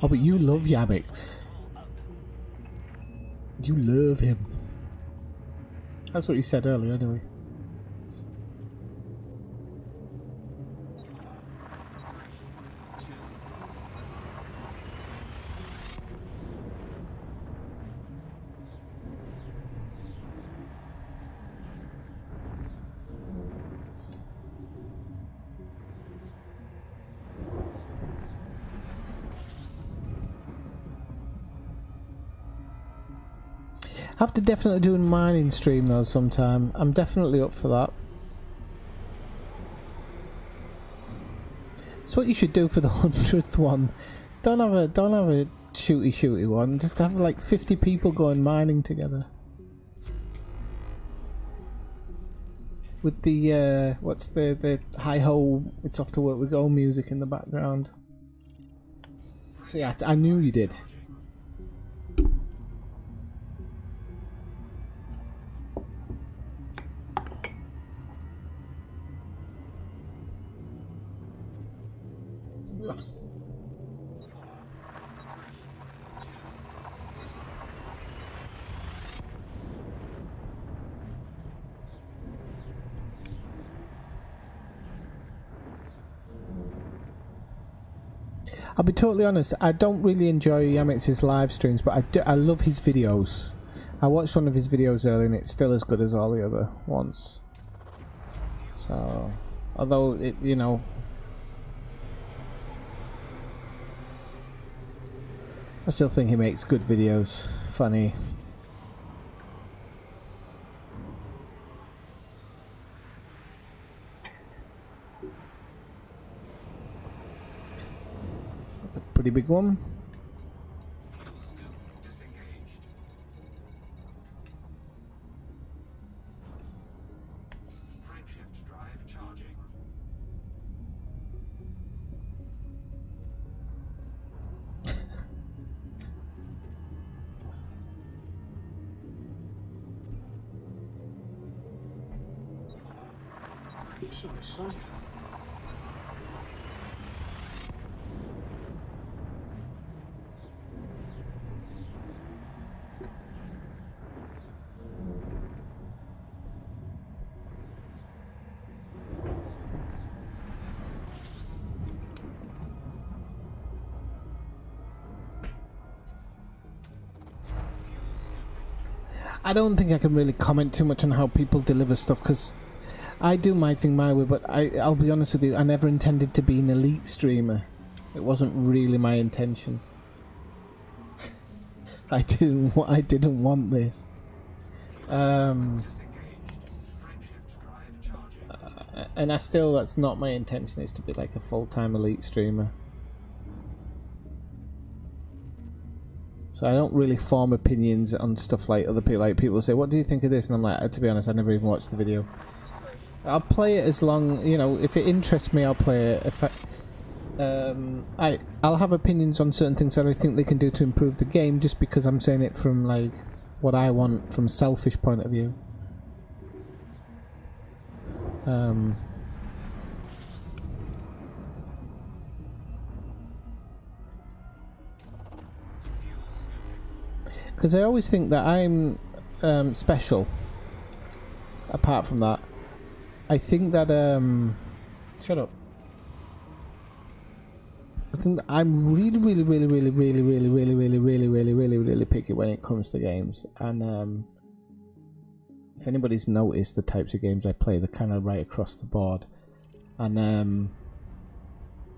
Oh, but you love Yamix. You love him. That's what you said earlier, anyway. I have to definitely do a mining stream though sometime. I'm definitely up for that. It's what you should do for the 100th one. Don't have a shooty one. Just have like 50 people going mining together. with the what's the hi ho, it's off to work we go music in the background. See, I knew you did. I'll be totally honest, I don't really enjoy Yamix's live streams, but I love his videos. I watched one of his videos earlier and it's still as good as all the other ones. So, although, it, you know, I still think he makes good videos, funny. That's a pretty big one. Sorry, son. I don't think I can really comment too much on how people deliver stuff because I do my thing my way, but I'll be honest with you, I never intended to be an elite streamer. It wasn't really my intention. I didn't want this. And that's not my intention, is to be like a full-time elite streamer. So I don't really form opinions on stuff like other people. Like people say, "What do you think of this?" And I'm like, to be honest, I never even watched the video. I'll play it as long, you know, if it interests me, I'll play it. If I'll have opinions on certain things that I think they can do to improve the game, just because I'm saying it from like what I want from a selfish point of view. Because I always think that I'm special. Apart from that, I think that shut up. I think that I'm really picky when it comes to games, and if anybody's noticed the types of games I play, they're kind of right across the board. And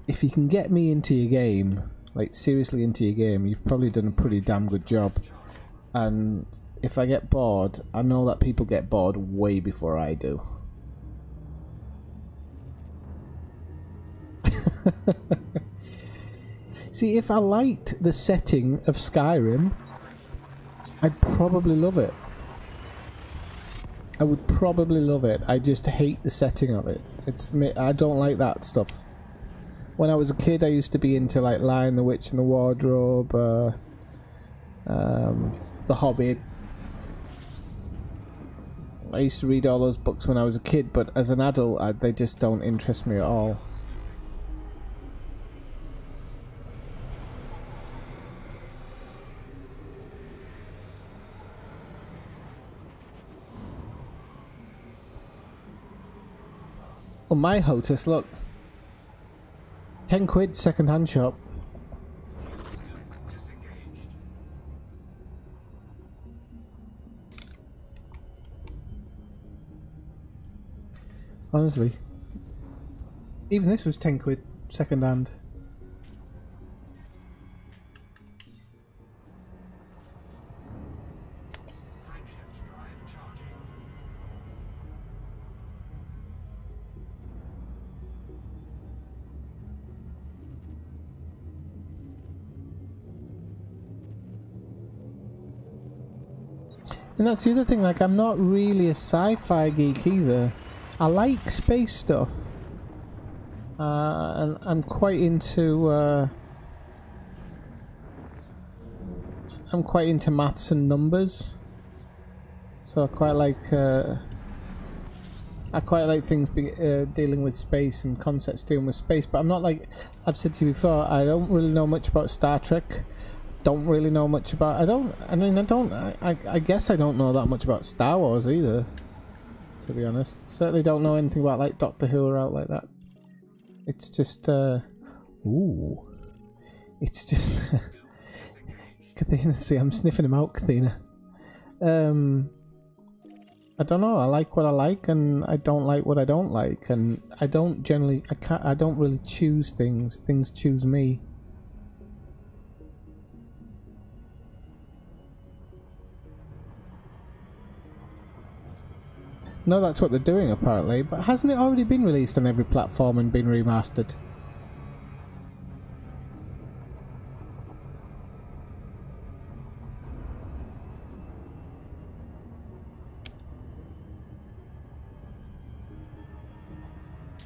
if you can get me into your game, like seriously into your game, you've probably done a pretty damn good job. And if I get bored, I know that people get bored way before I do. See, if I liked the setting of Skyrim, I'd probably love it. I would probably love it. I just hate the setting of it. I don't like that stuff. When I was a kid, I used to be into like Lion, the Witch and the Wardrobe, The Hobbit. I used to read all those books when I was a kid, but as an adult, they just don't interest me at all. Oh, my HOTUS, look. 10 quid, second-hand shop. Honestly. Even this was 10 quid, second-hand. And that's the other thing, like, I'm not really a sci-fi geek either. I like space stuff. And I'm quite into maths and numbers. So I quite like things dealing with space and concepts dealing with space. But I'm not like I've said to you before. I don't really know much about Star Trek. Don't really know much about. I guess I don't know that much about Star Wars either. To be honest, certainly don't know anything about like Doctor Who or out like that. It's just ooh. It's just Kathina, see, I'm sniffing him out, Kathina. I don't know, I like what I like and I don't like what I don't like, and I don't generally I don't really choose things. Things choose me. No, that's what they're doing apparently, but hasn't it already been released on every platform and been remastered?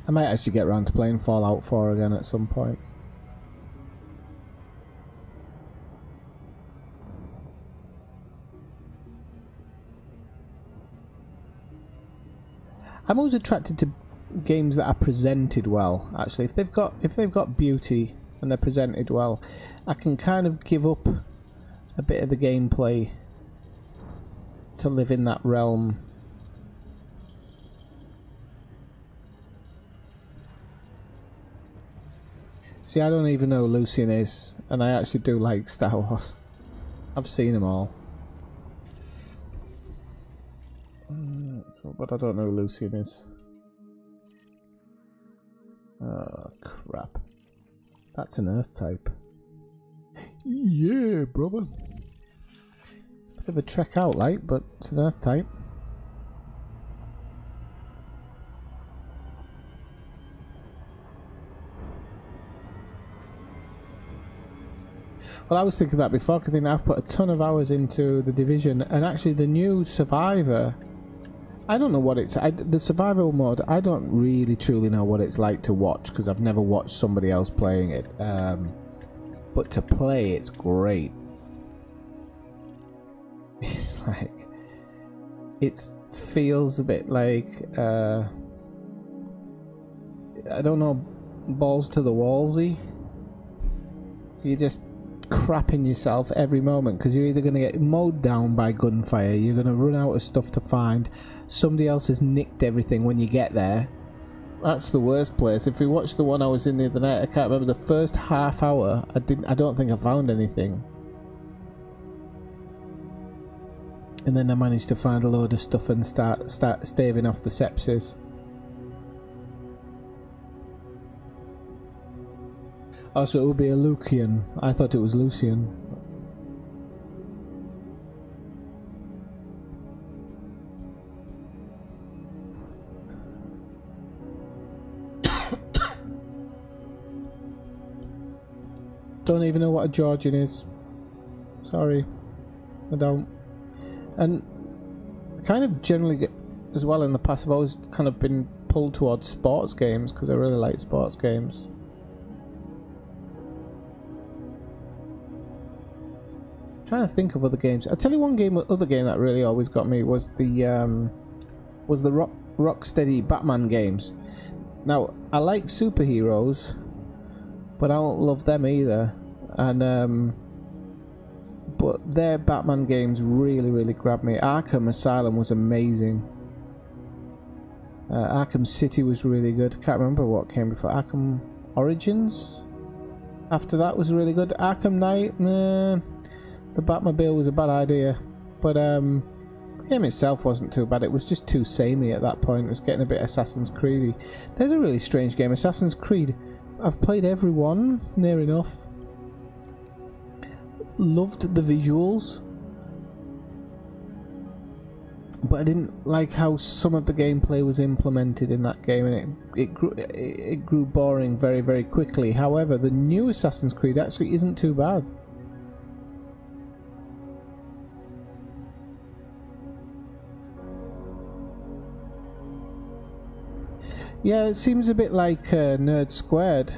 I might actually get around to playing Fallout 4 again at some point. I'm always attracted to games that are presented well. Actually, if they've got beauty and they're presented well, I can kind of give up a bit of the gameplay to live in that realm. See, I don't even know who Lucian is, and I actually do like Star Wars. I've seen them all. But I don't know who Lucian is. Oh, crap. That's an Earth type. Yeah, brother. Bit of a trek out, like, but it's an Earth type. Well, I was thinking that before, because I've put a ton of hours into The Division, and actually the new Survivor, I don't know what it's... the survival mode, I don't really truly know what it's like to watch, because I've never watched somebody else playing it. But to play, it's great. It's like... it feels a bit like... I don't know, balls to the wallsy. You just crapping yourself every moment because you're either going to get mowed down by gunfire, you're going to run out of stuff to find, somebody else has nicked everything when you get there. That's the worst place. If you watch the one I was in the other night, I can't remember, the first half hour I don't think I found anything, and then I managed to find a load of stuff and start staving off the sepsis. Oh, so it would be a Lucian. I thought it was Lucian. Don't even know what a Georgian is. Sorry. I don't. And kind of generally get, as well in the past, I've always kind of been pulled towards sports games because I really like sports games. Trying to think of other games. I'll tell you one other game that really always got me was the Rocksteady Batman games. Now, I like superheroes, but I don't love them either. And but their Batman games really grabbed me. Arkham Asylum was amazing. Arkham City was really good. Can't remember what came before. Arkham Origins after that was really good. Arkham Knight, the Batmobile was a bad idea, but the game itself wasn't too bad. It was just too samey at that point. It was getting a bit Assassin's Creedy. There's a really strange game, Assassin's Creed. I've played every one, near enough. Loved the visuals, but I didn't like how some of the gameplay was implemented in that game, and it grew boring very quickly. However, the new Assassin's Creed actually isn't too bad. Yeah, it seems a bit like Nerd Squared.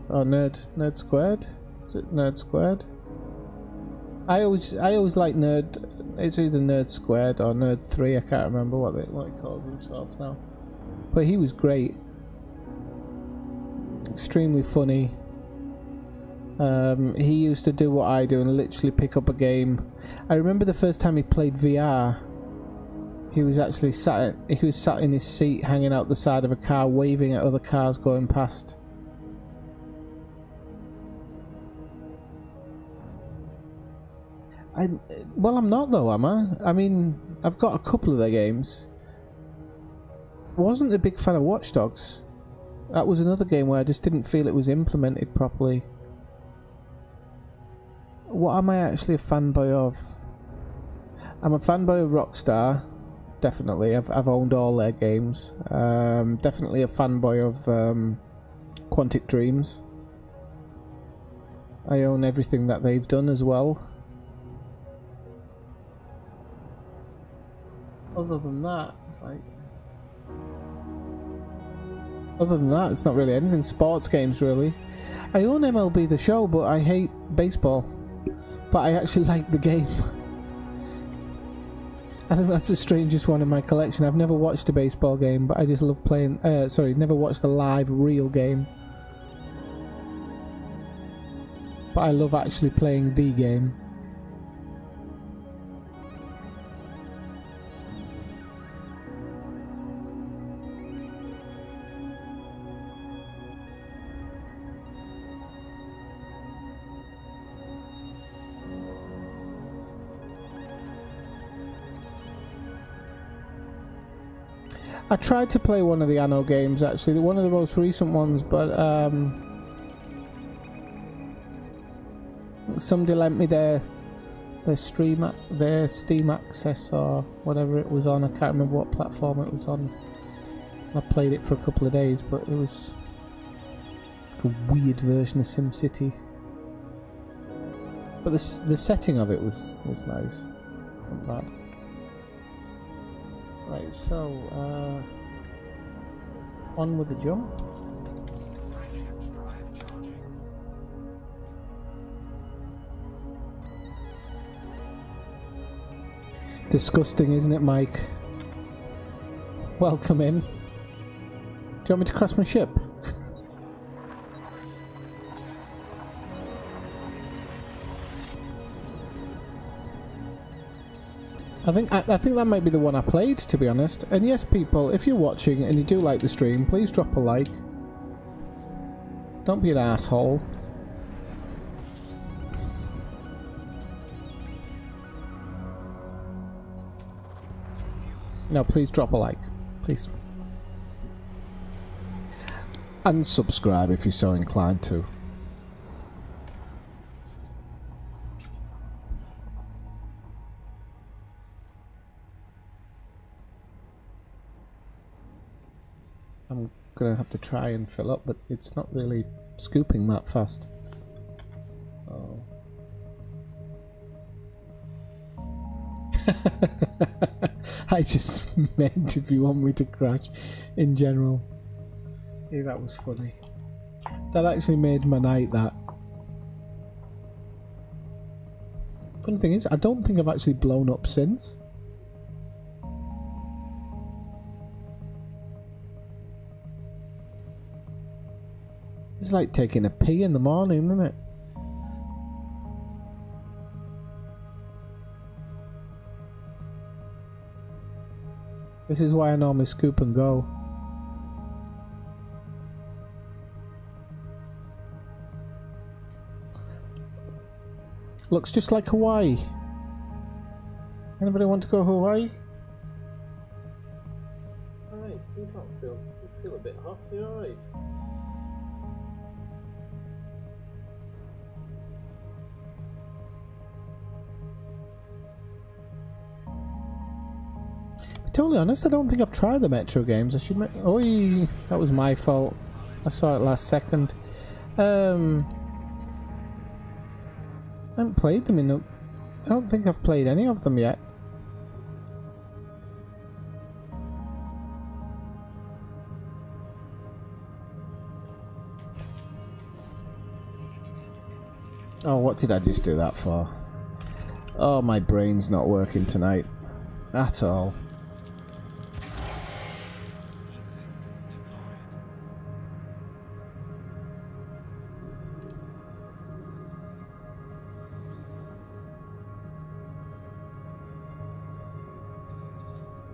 Or Nerd Squared? Is it Nerd Squared? I always like Nerd. It's either Nerd Squared or Nerd 3. I can't remember what he calls himself now. But he was great. Extremely funny. He used to do what I do and literally pick up a game. I remember the first time he played VR. He was actually sat in his seat, hanging out the side of a car, waving at other cars going past. Well, I'm not though, am I? I mean, I've got a couple of their games. Wasn't a big fan of Watch Dogs. That was another game where I just didn't feel it was implemented properly. What am I actually a fanboy of? I'm a fanboy of Rockstar. Definitely. I've owned all their games. Definitely a fanboy of Quantic Dreams. I own everything that they've done as well. Other than that, it's not really anything. Sports games, really. I own MLB The Show, but I hate baseball. But I actually like the game. I think that's the strangest one in my collection. I've never watched a baseball game, but I just love playing... never watched a live, real game. But I love actually playing the game. I tried to play one of the Anno games, actually, one of the most recent ones, but somebody lent me their Steam access or whatever it was on. I can't remember what platform it was on. I played it for a couple of days, but it was like a weird version of SimCity. But the setting of it was nice, not bad. Right, so on with the jump. Disgusting, isn't it, Mike? Welcome in. Do you want me to cross my ship? I think that might be the one I played, to be honest. And yes, people, if you're watching and you do like the stream, please drop a like. Don't be an asshole. No, please drop a like, please. And subscribe if you're so inclined to. I'm gonna have to try and fill up, but it's not really scooping that fast. Oh. I just meant if you want me to crash in general. Yeah, that was funny. That actually made my night, that. Funny thing is, I don't think I've actually blown up since. It's like taking a pee in the morning, isn't it? This is why I normally scoop and go. Looks just like Hawaii. Anybody want to go Hawaii? Alright, you feel a bit hot, you alright? Totally honest, I don't think I've tried the Metro games. I should make... Oi! That was my fault. I saw it last second. I haven't played them in a... I don't think I've played any of them yet. Oh, what did I just do that for? Oh, my brain's not working tonight. At all.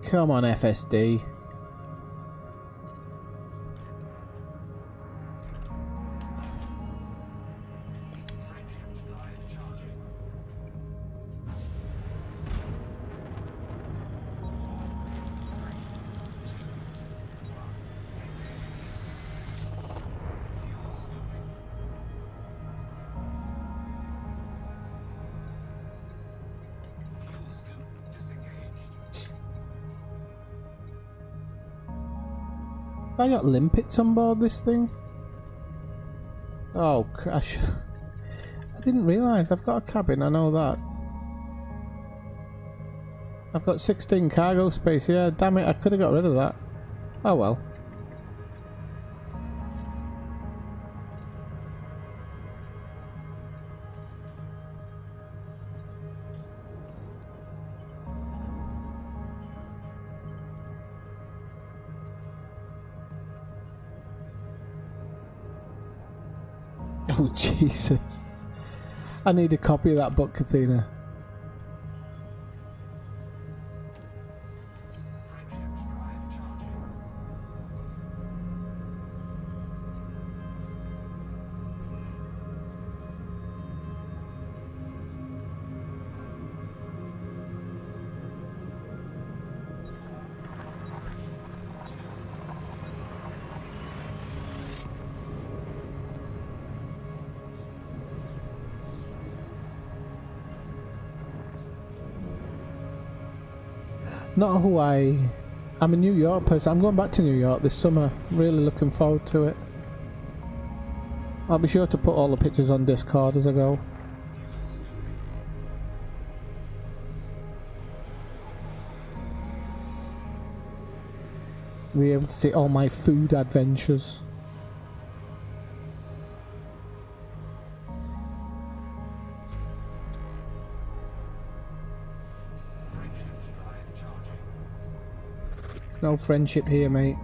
Come on, FSD. I got limpets on board this thing. Oh, crash. I didn't realise I've got a cabin, I know that. I've got 16 cargo space, yeah, damn it, I could have got rid of that. Oh well. Oh Jesus. I need a copy of that book, Kathina. Not who I'm a New York person. I'm going back to New York this summer. Really looking forward to it. I'll be sure to put all the pictures on Discord as I go. Be able to see all my food adventures. There's no friendship here, mate.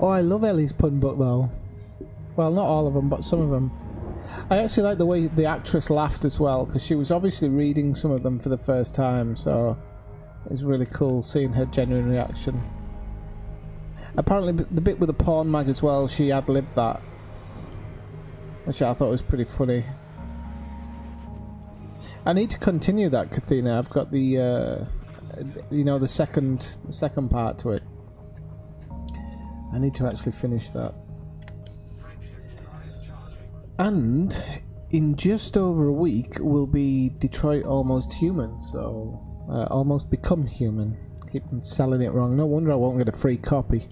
Oh, I love Ellie's pun book though. Well, not all of them, but some of them. I actually like the way the actress laughed as well, because she was obviously reading some of them for the first time, so it was really cool seeing her genuine reaction. Apparently the bit with the porn mag as well, she ad-libbed that, which I thought was pretty funny. I need to continue that, Kathina. I've got the you know, the second part to it. I need to actually finish that. And in just over a week will be Detroit Almost Human, so Almost Become Human. Keep selling it wrong. No wonder I won't get a free copy.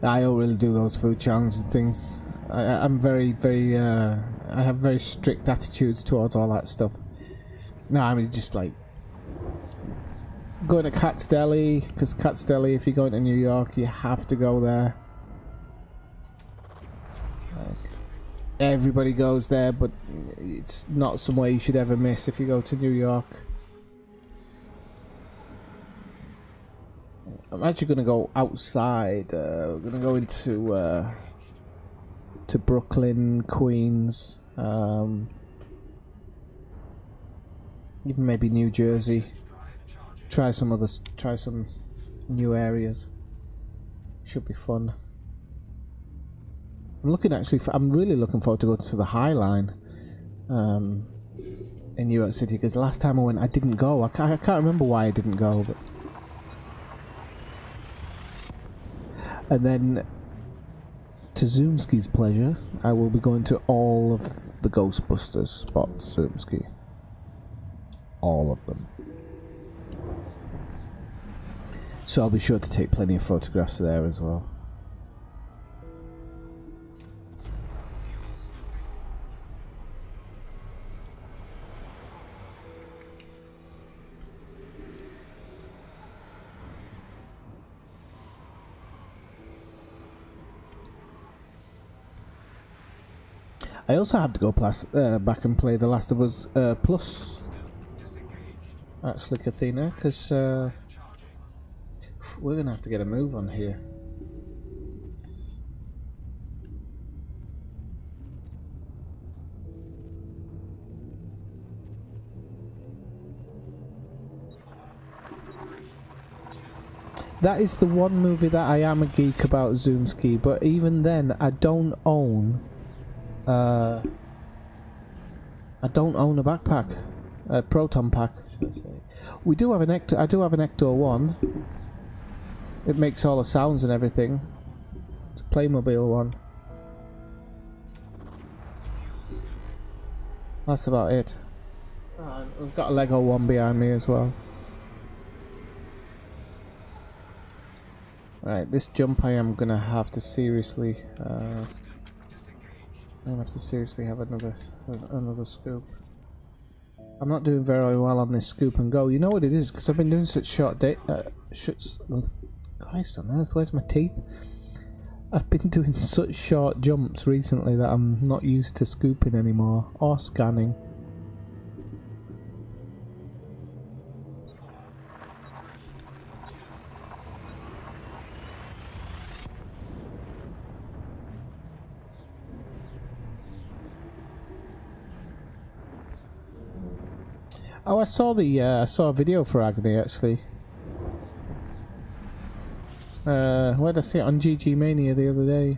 I don't really do those food challenges and things. I'm very, I have very strict attitudes towards all that stuff. No, I mean just like going to Cat's Deli, because Cat's Deli, if you're going to New York, you have to go there. Like, everybody goes there, but it's not somewhere you should ever miss if you go to New York. I'm actually going to go outside. We're going to go into to Brooklyn, Queens, even maybe New Jersey. Try some new areas. Should be fun. I'm really looking forward to going to the High Line in New York City, because the last time I went I didn't go. I can't remember why I didn't go, but and then to Zoomski's pleasure, I will be going to all of the Ghostbusters spots, Zoomski. All of them. So I'll be sure to take plenty of photographs there as well. I also have to go back and play The Last of Us Plus, actually, Kathina, because we're going to have to get a move on here. That is the one movie that I am a geek about, Zoomski, but even then, I don't own a backpack, a proton pack, should I say. We do have an Ecto. I do have an Ecto 1. It makes all the sounds and everything. It's a Playmobil one. That's about it. We've got a Lego one behind me as well. Right, this jump I am gonna have to seriously. I'm gonna have to seriously have another scoop. I'm not doing very well on this scoop and go. You know what it is? Because I've been doing such short Christ on earth, where's my teeth? I've been doing such short jumps recently that I'm not used to scooping anymore or scanning. Oh, I saw a video for Agony actually. Where did I see it? On GG Mania the other day.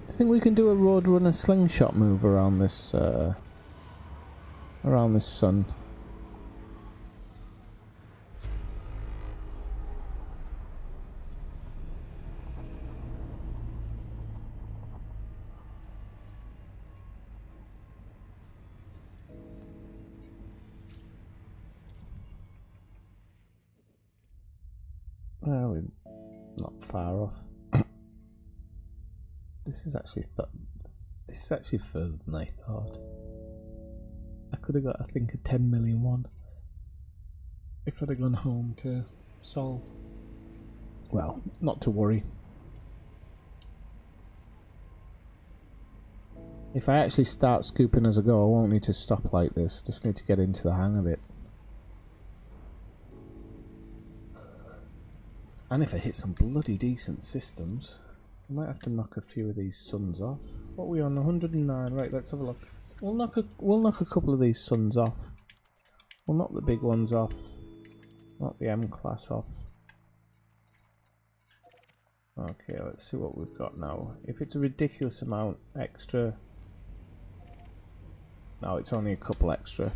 I think we can do a Roadrunner slingshot move around this sun. Oh, we're not far off. This is actually further than I thought. I could have got, I think, a 10 million one if I'd have gone home to Seoul. Well, not to worry. If I actually start scooping as I go, I won't need to stop like this. Just need to get into the hang of it. And if I hit some bloody decent systems, I might have to knock a few of these suns off. What are we on? 109. Right, let's have a look. We'll knock a couple of these suns off. We'll knock the big ones off. Knock the M class off. Okay, let's see what we've got now. If it's a ridiculous amount extra. No, it's only a couple extra.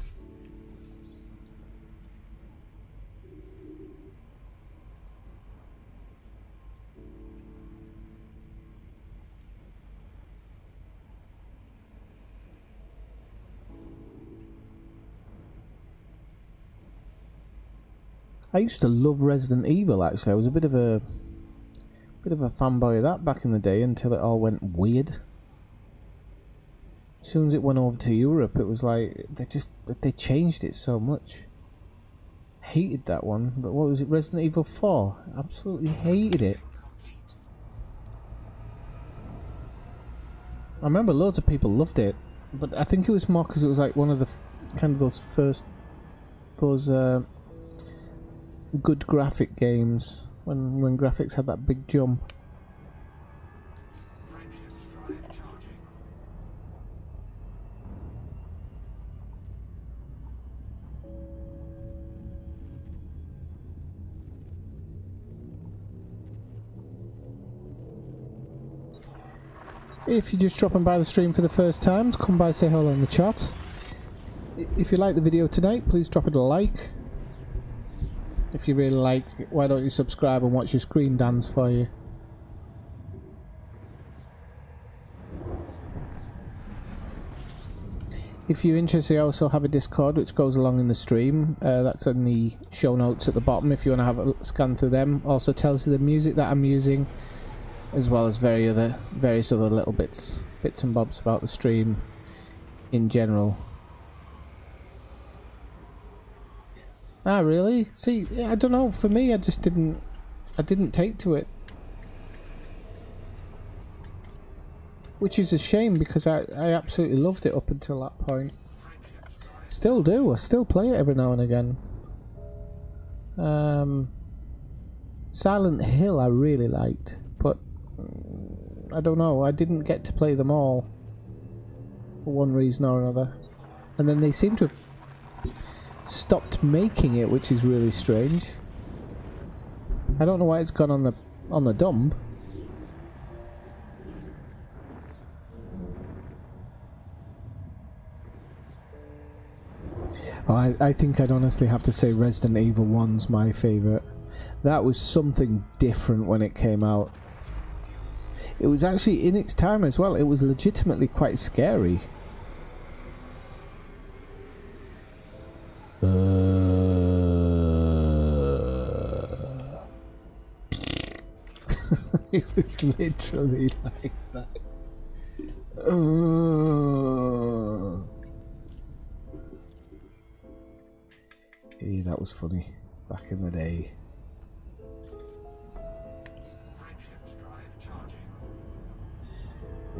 I used to love Resident Evil actually. I was a bit of a fanboy of that back in the day until it all went weird. As soon as it went over to Europe, it was like they changed it so much. Hated that one, but what was it? Resident Evil 4? Absolutely hated it. I remember loads of people loved it, but I think it was more because it was like one of the kind of those first good graphic games when graphics had that big jump. If you're just dropping by the stream for the first time, come by, say hello in the chat. If you like the video tonight, please drop it a like. If you really like it, why don't you subscribe and watch your screen dance for you? If you're interested, I also have a Discord which goes along in the stream. That's in the show notes at the bottom if you want to have a scan through them. Also tells you the music that I'm using, as well as various other little bits and bobs about the stream in general. Ah, really? See, I don't know. For me, I didn't take to it. Which is a shame because I absolutely loved it up until that point. Still do. I still play it every now and again. Silent Hill I really liked, but I don't know. I didn't get to play them all for one reason or another. And then they seem to have stopped making it, which is really strange. I don't know why it's gone on the dump. Oh, I think I'd honestly have to say Resident Evil 1's my favourite. That was something different when it came out. It was actually, in its time as well, it was legitimately quite scary. It was literally like that. Yeah, that was funny back in the day.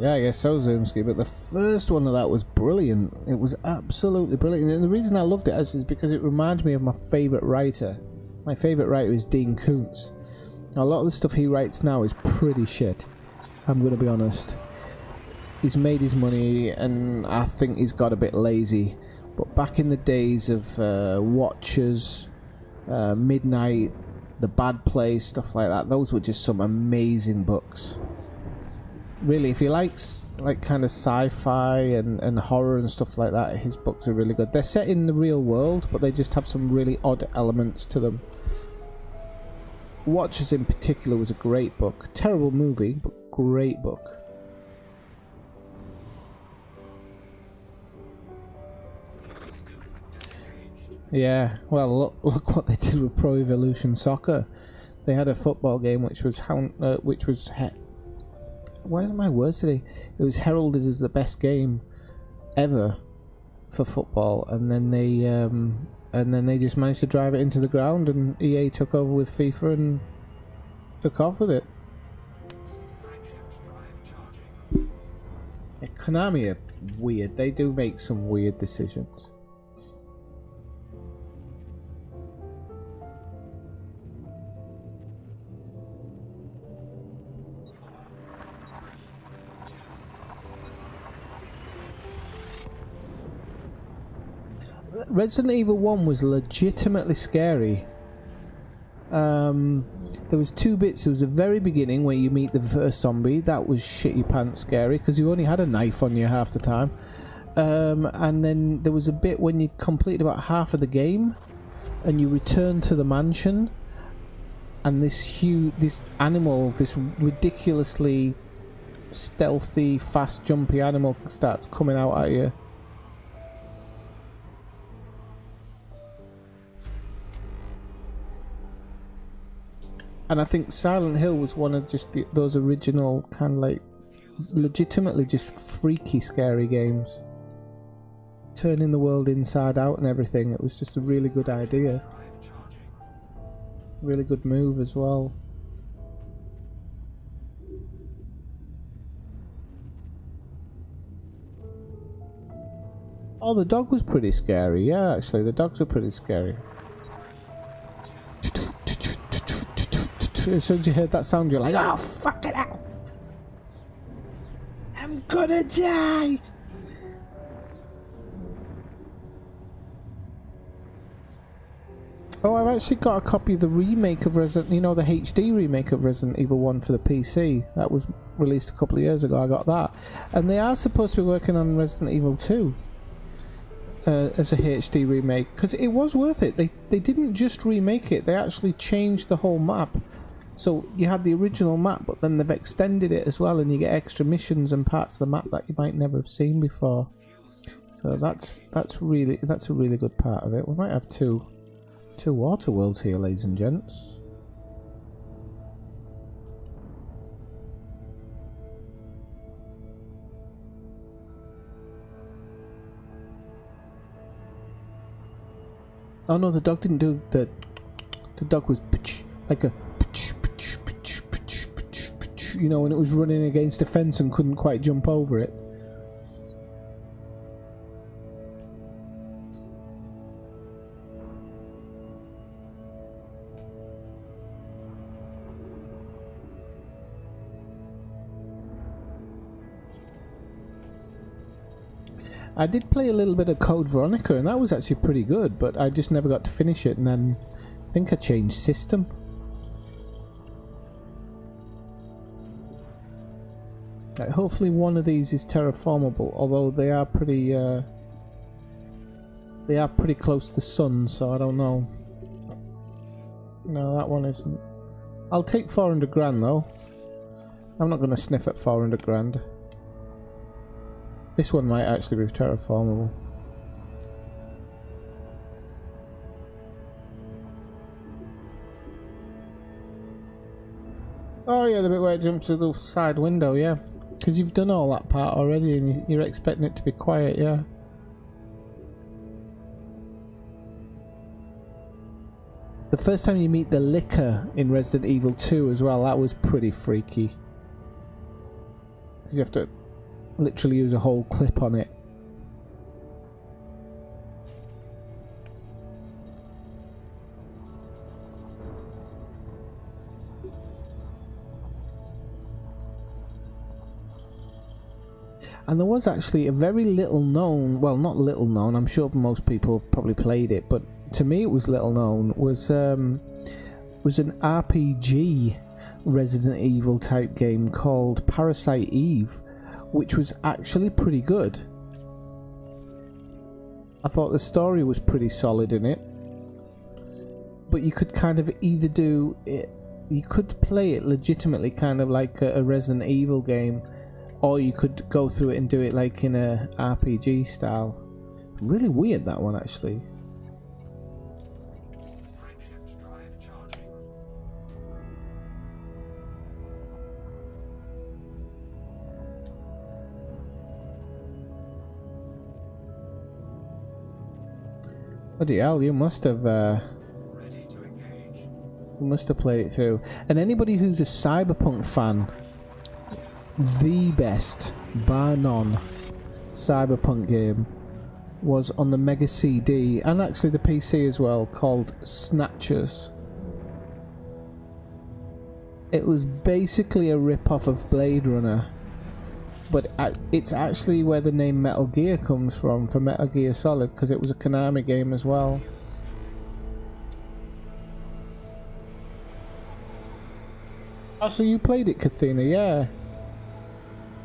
Yeah, I guess so, Zoomski, but the first one of that was brilliant. It was absolutely brilliant, and the reason I loved it is because it reminded me of my favourite writer. My favourite writer is Dean Koontz. Now, a lot of the stuff he writes now is pretty shit, I'm going to be honest. He's made his money, and I think he's got a bit lazy. But back in the days of Watchers, Midnight, The Bad Place, stuff like that, those were just some amazing books. Really, if you like kind of sci-fi and horror and stuff like that, his books are really good. They're set in the real world, but they just have some really odd elements to them. Watchers in particular was a great book. Terrible movie, but great book. Yeah, well, look what they did with Pro Evolution Soccer. They had a football game which was why isn't my words today? It was heralded as the best game ever for football, and then they just managed to drive it into the ground, and EA took over with FIFA and took off with it. Yeah, Konami are weird. They do make some weird decisions. Resident Evil 1 was legitimately scary. There was two bits. There was the very beginning where you meet the first zombie. That was shitty pants scary because you only had a knife on you half the time. And then there was a bit when you'd completed about half of the game and you return to the mansion, and this animal, this ridiculously stealthy, fast jumpy animal starts coming out at you. And I think Silent Hill was one of just those original kind of like legitimately just freaky scary games. Turning the world inside out and everything. It was just a really good idea. Really good move as well. Oh, the dog was pretty scary. Yeah, actually, the dogs were pretty scary. As soon as you heard that sound, you're like, oh, fuck it out! I'm gonna die! Oh, I've actually got a copy of the remake of Resident... You know, the HD remake of Resident Evil 1 for the PC. That was released a couple of years ago. I got that. And they are supposed to be working on Resident Evil 2. as a HD remake, because it was worth it. They didn't just remake it, they actually changed the whole map. So you had the original map, but then they've extended it as well, and you get extra missions and parts of the map that you might never have seen before. So that's a really good part of it. We might have two water worlds here, ladies and gents. Oh no, the dog didn't do the dog was like a, you know, when it was running against a fence and couldn't quite jump over it. I did play a little bit of Code Veronica, and that was actually pretty good, but I just never got to finish it, and then I think I changed system. Right, hopefully one of these is terraformable, although they are pretty close to the sun, so I don't know. No, that one isn't. I'll take 400 grand though. I'm not going to sniff at 400 grand. This one might actually be terraformable. Oh yeah, the bit where it jumps to the side window, yeah. Because you've done all that part already and you're expecting it to be quiet, yeah. The first time you meet the Licker in Resident Evil 2 as well, that was pretty freaky. Because you have to literally use a whole clip on it. And there was actually a very little known, well not little known, I'm sure most people have probably played it, but to me it was little known, was an RPG Resident Evil type game called Parasite Eve, which was actually pretty good. I thought the story was pretty solid in it, but you could kind of either do it, you could play it legitimately kind of like a Resident Evil game, or you could go through it and do it like in a RPG style. Really weird, that one actually. Bloody hell, you must have played it through. And anybody who's a Cyberpunk fan, the best, bar none, Cyberpunk game was on the Mega CD and actually the PC as well, called Snatchers. It was basically a rip-off of Blade Runner, but it's actually where the name Metal Gear comes from, for Metal Gear Solid, because it was a Konami game as well. Oh, so you played it, Kathina? Yeah.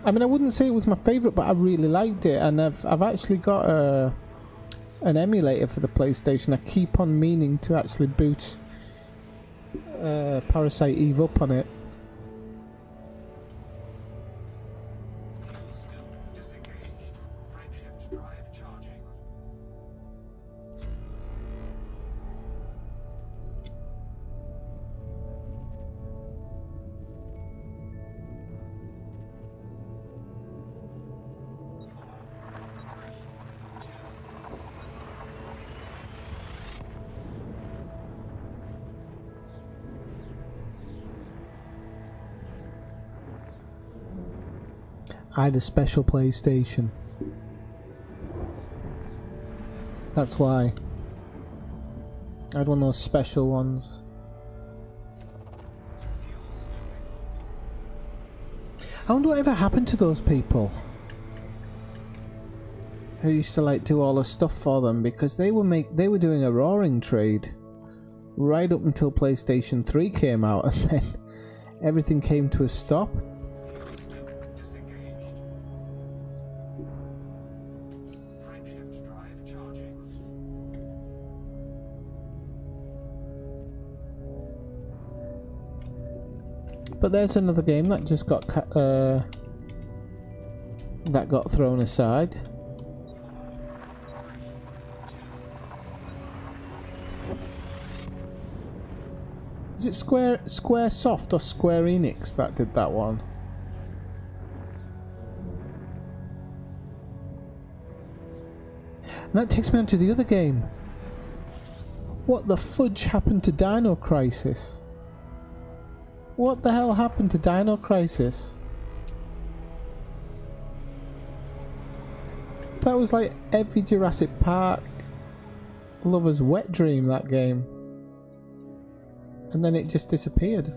I mean, I wouldn't say it was my favourite, but I really liked it, and I've actually got an emulator for the PlayStation. I keep on meaning to actually boot Parasite Eve up on it. I had a special PlayStation. That's why. I had one of those special ones. I wonder whatever happened to those people who used to like do all the stuff for them, because they were doing a roaring trade right up until PlayStation 3 came out, and then everything came to a stop. But there's another game that just got that got thrown aside. Is it Square Soft or Square Enix that did that one? And that takes me on to the other game. What the fudge happened to Dino Crisis? What the hell happened to Dino Crisis? That was like every Jurassic Park lover's wet dream, that game. And then it just disappeared.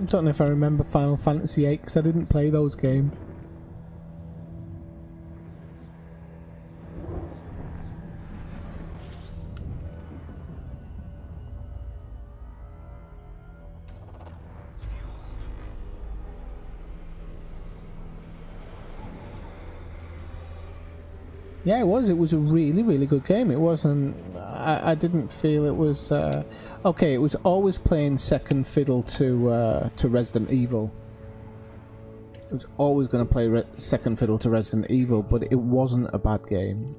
Don't know if I remember Final Fantasy VIII because I didn't play those games. Yeah, it was. It was a really, really good game. It wasn't. I didn't feel it was. Okay, it was always playing second fiddle to Resident Evil. It was always going to play second fiddle to Resident Evil, but it wasn't a bad game.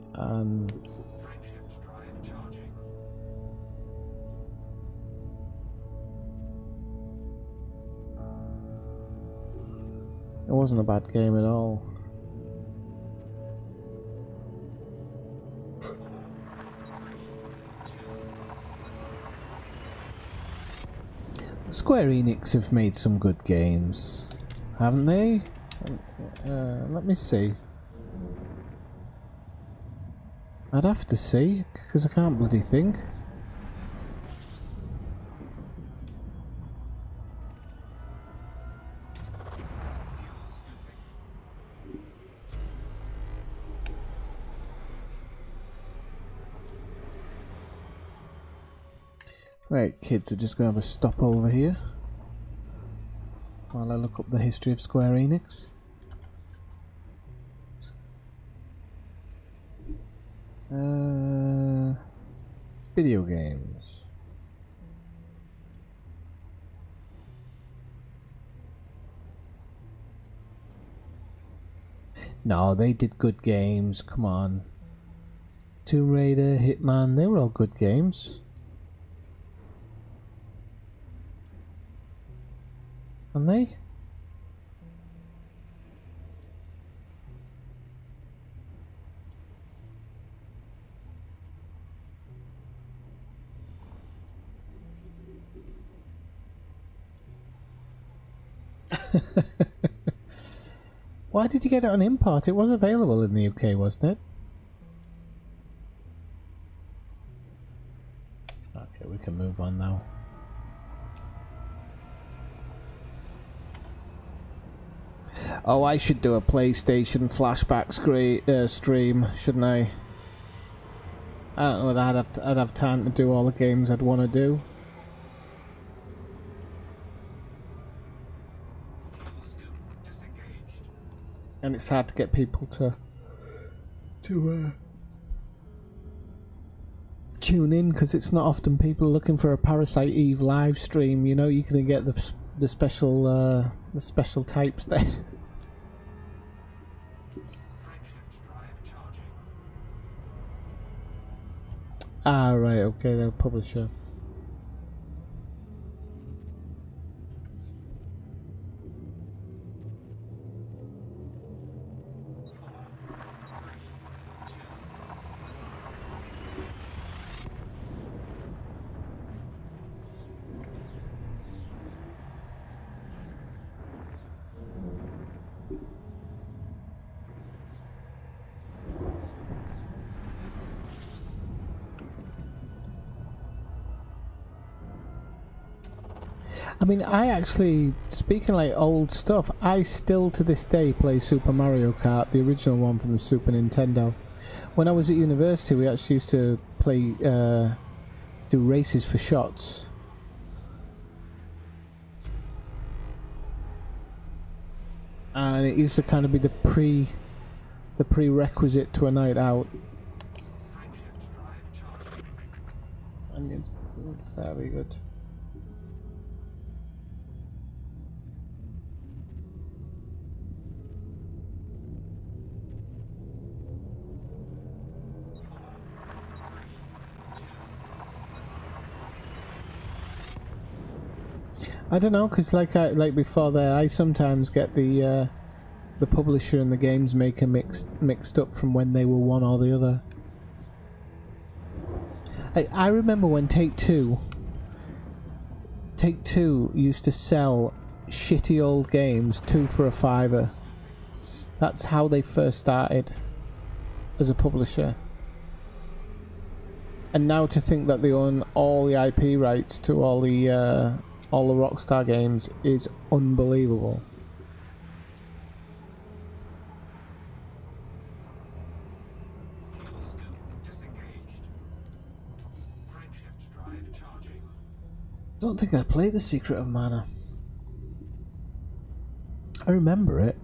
It wasn't a bad game at all. Square Enix have made some good games, haven't they? Let me see. I'd have to see, because I can't bloody think. Right, kids are just going to have a stop over here while I look up the history of Square Enix. Video games. No, they did good games, come on. Tomb Raider, Hitman, they were all good games. And they? Why did you get it on import? It was available in the UK, wasn't it? Okay, we can move on now. Oh, I should do a PlayStation flashback stream, shouldn't I? I don't know whether I'd have time to do all the games I'd want to do. And it's hard to get people to tune in, because it's not often people looking for a Parasite Eve live stream. You know, you can get the special types there. Ah, right, okay, they'll publisher. I mean, I actually, speaking like old stuff, I still to this day play Super Mario Kart, the original one from the Super Nintendo. When I was at university, we actually used to play, do races for shots. And it used to kind of be the prerequisite to a night out. And it's fairly good. I don't know, because like before there, I sometimes get the publisher and the games maker mixed up from when they were one or the other. I remember when Take-Two used to sell shitty old games 2 for a $5. That's how they first started as a publisher. And now to think that they own all the IP rights to all the Rockstar games is unbelievable. I don't think I played The Secret of Mana. I remember it.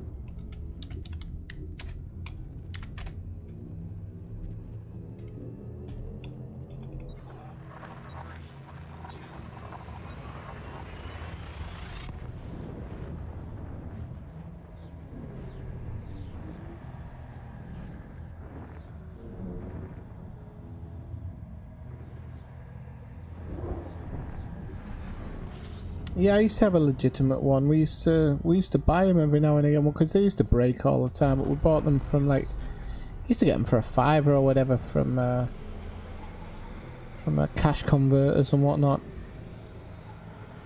Yeah, I used to have a legitimate one. We used to buy them every now and again because they used to break all the time. But we bought them from used to get them for a $5 or whatever from cash converters and whatnot.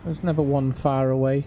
There was never one far away.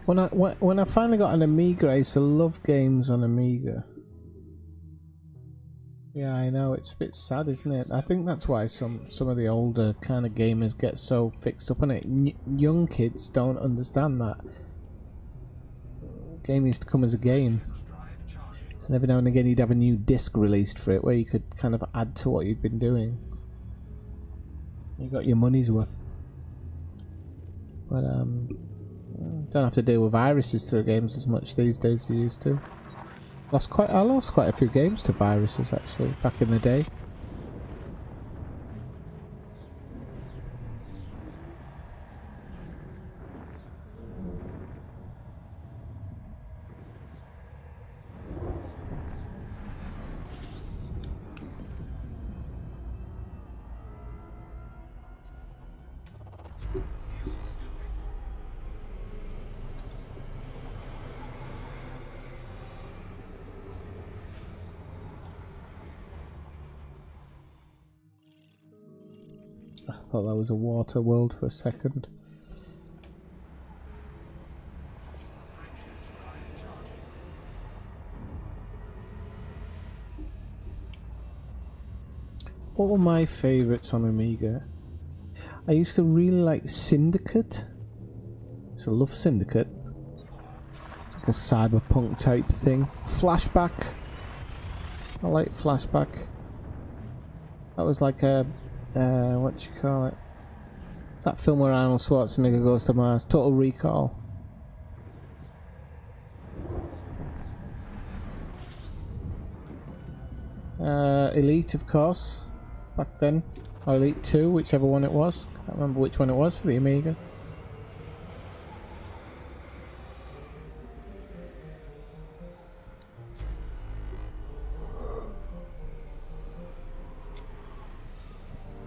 When I finally got an Amiga, I used to love games on Amiga. Yeah, I know, it's a bit sad, isn't it? I think that's why some of the older kind of gamers get so fixed up on it. Young kids don't understand that. Game used to come as a game. And every now and again you'd have a new disc released for it where you could kind of add to what you'd been doing. You got your money's worth. But don't have to deal with viruses through games as much these days as you used to. I lost quite a few games to viruses actually back in the day. I thought that was a water world for a second. What were my favourites on Amiga? I used to really like Syndicate. So I love Syndicate. It's like a cyberpunk type thing. Flashback. I like Flashback. That was like a what you call it? That film where Arnold Schwarzenegger goes to Mars. Total Recall. Elite, of course, back then. Or Elite 2, whichever one it was. Can't remember which one it was for the Amiga.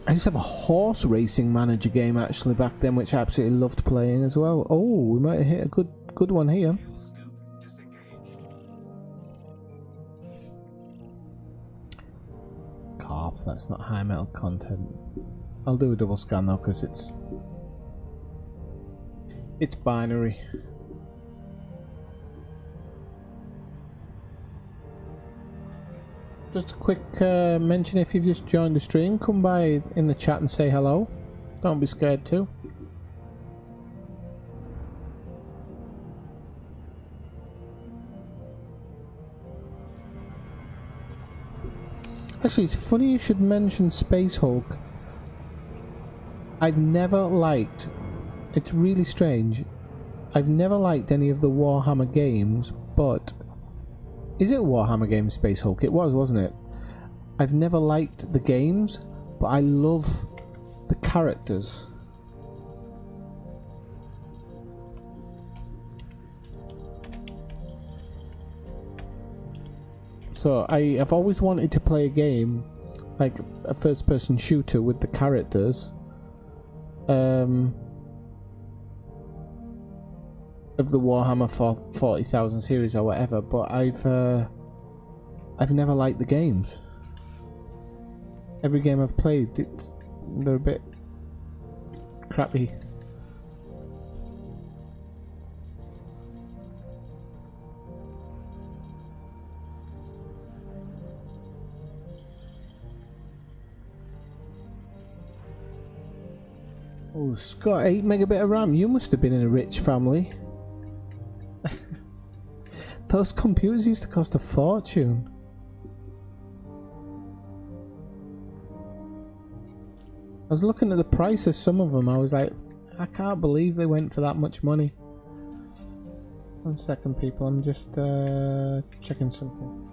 I used to have a horse racing manager game actually back then, which I absolutely loved playing as well. Oh, we might have hit a good one here. Cough, that's not high metal content. I'll do a double scan though, because it's binary. Just a quick mention, if you've just joined the stream, come by in the chat and say hello. Don't be scared to. Actually, it's funny you should mention Space Hulk. I've never liked... It's really strange. I've never liked any of the Warhammer games, but... Is it a Warhammer game, Space Hulk? It was, wasn't it? I've never liked the games, but I love the characters. So I've always wanted to play a game, like a first-person shooter with the characters. Of the Warhammer 40,000 series or whatever, but I've never liked the games. Every game I've played, they're a bit crappy. Oh, Scott, 8 megabit of RAM. You must have been in a rich family. Those computers used to cost a fortune. I was looking at the price of some of them. I was like, I can't believe they went for that much money. 1 second, people. I'm just checking something.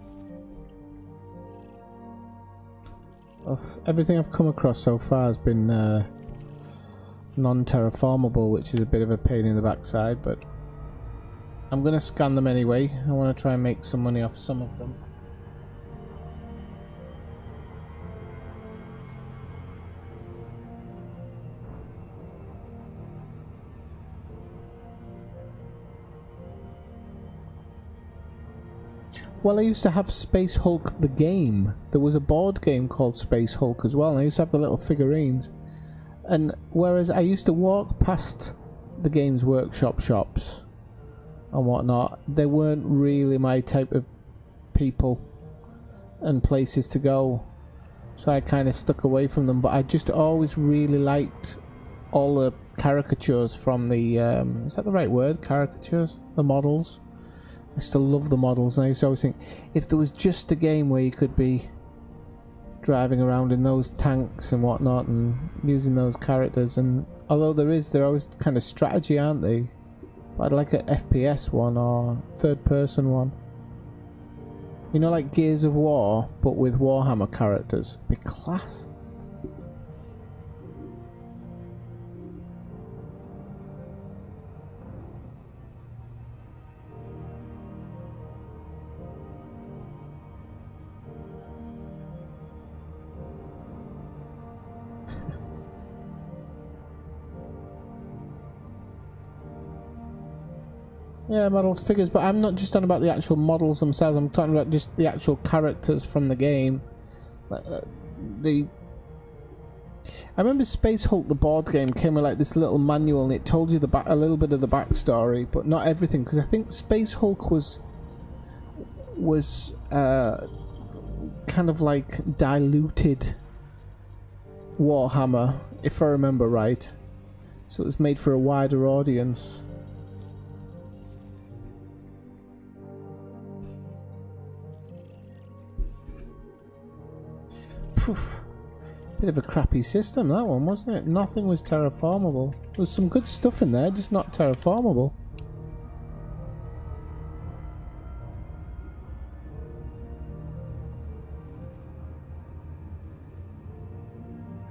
Oh, everything I've come across so far has been non-terraformable, which is a bit of a pain in the backside, but I'm going to scan them anyway. I want to try and make some money off some of them. Well, I used to have Space Hulk the game. There was a board game called Space Hulk as well, and I used to have the little figurines. And whereas I used to walk past the Games Workshop shops and whatnot, they weren't really my type of people and places to go, so I kind of stuck away from them. But I just always really liked all the caricatures from the is that the right word, caricatures, the models. I still love the models, and I used to always think, if there was just a game where you could be driving around in those tanks and whatnot and using those characters, and although they're always kind of strategy, aren't they? But I'd like a FPS one or third person one. You know, like Gears of War, but with Warhammer characters. Be class. Yeah, models, figures, but I'm not just talking about the actual models themselves. I'm talking about just the actual characters from the game. Like, I remember Space Hulk, the board game, came with like this little manual, and it told you a little bit of the backstory, but not everything. Because I think Space Hulk was kind of like diluted Warhammer, if I remember right. So it was made for a wider audience. Bit of a crappy system, that one, wasn't it? Nothing was terraformable. There was some good stuff in there, just not terraformable.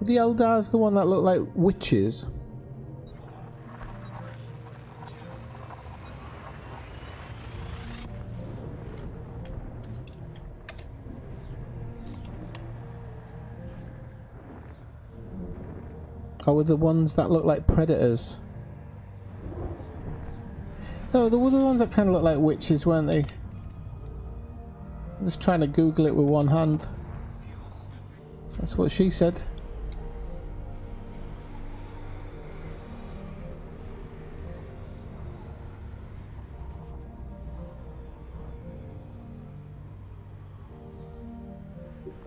Were the Eldars the one that looked like witches? Or were the ones that look like predators? No, there were the ones that kind of looked like witches, weren't they? I'm just trying to Google it with one hand. That's what she said.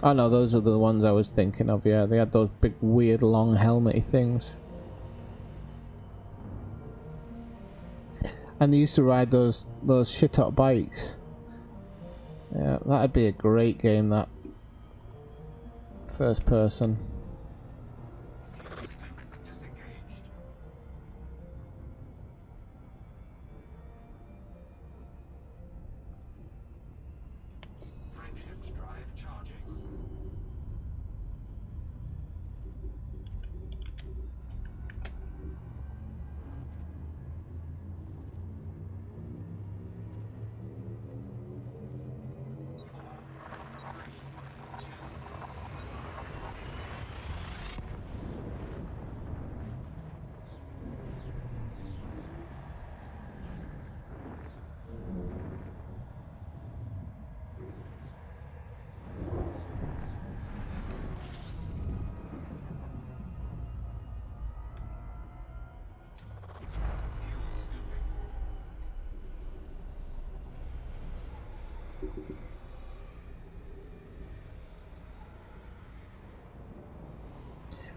Oh no, those are the ones I was thinking of, yeah. They had those big, weird, long, helmety things. And they used to ride those shit-hot bikes. Yeah, that'd be a great game, that. First person.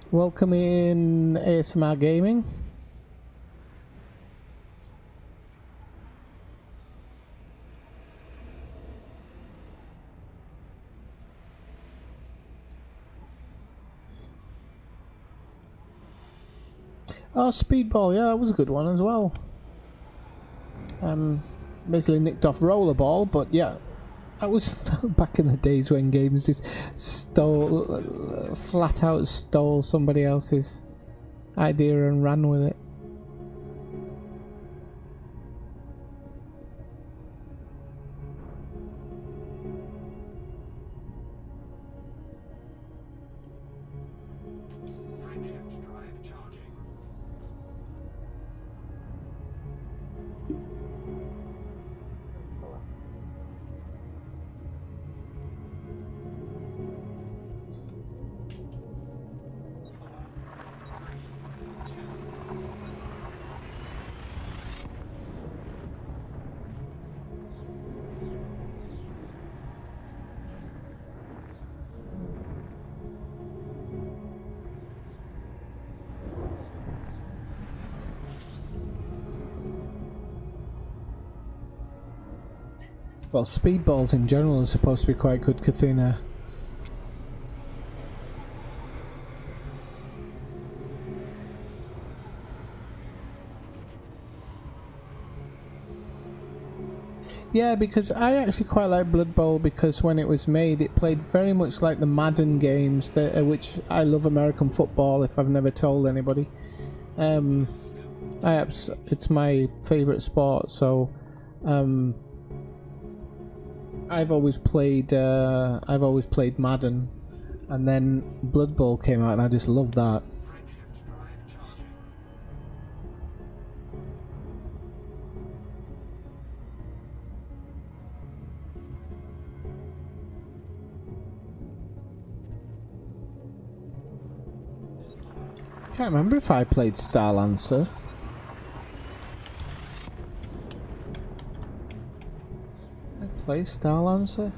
Welcome in ASMR Gaming. Oh, Speedball, yeah, that was a good one as well. Basically nicked off Rollerball, but yeah, that was back in the days when games just flat out stole somebody else's idea and ran with it. Well, speedballs in general are supposed to be quite good, Kathina. Yeah, because I actually quite like Blood Bowl because when it was made, it played very much like the Madden games, which I love American football, if I've never told anybody. It's my favourite sport, so I've always played Madden, and then Blood Bowl came out and I just love that. Can't remember if I played Star Lancer. Did I play Star Lancer?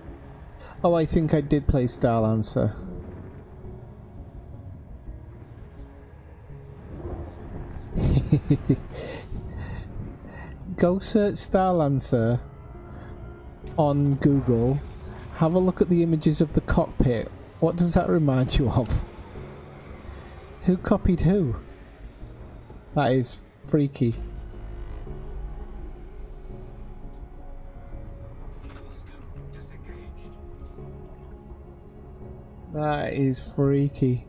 Oh, I think I did play Star Lancer. Go search Star Lancer on Google. Have a look at the images of the cockpit. What does that remind you of? Who copied who? That is freaky. That is freaky.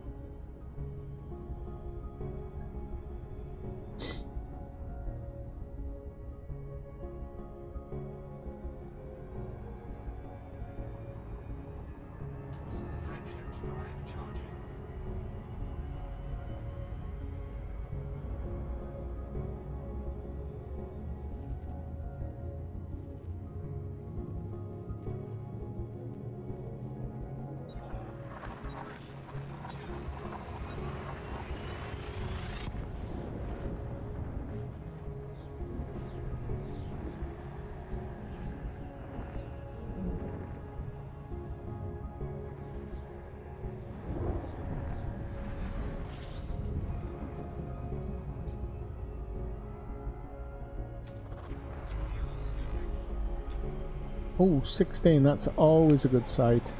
Oh, 16, that's always a good sight.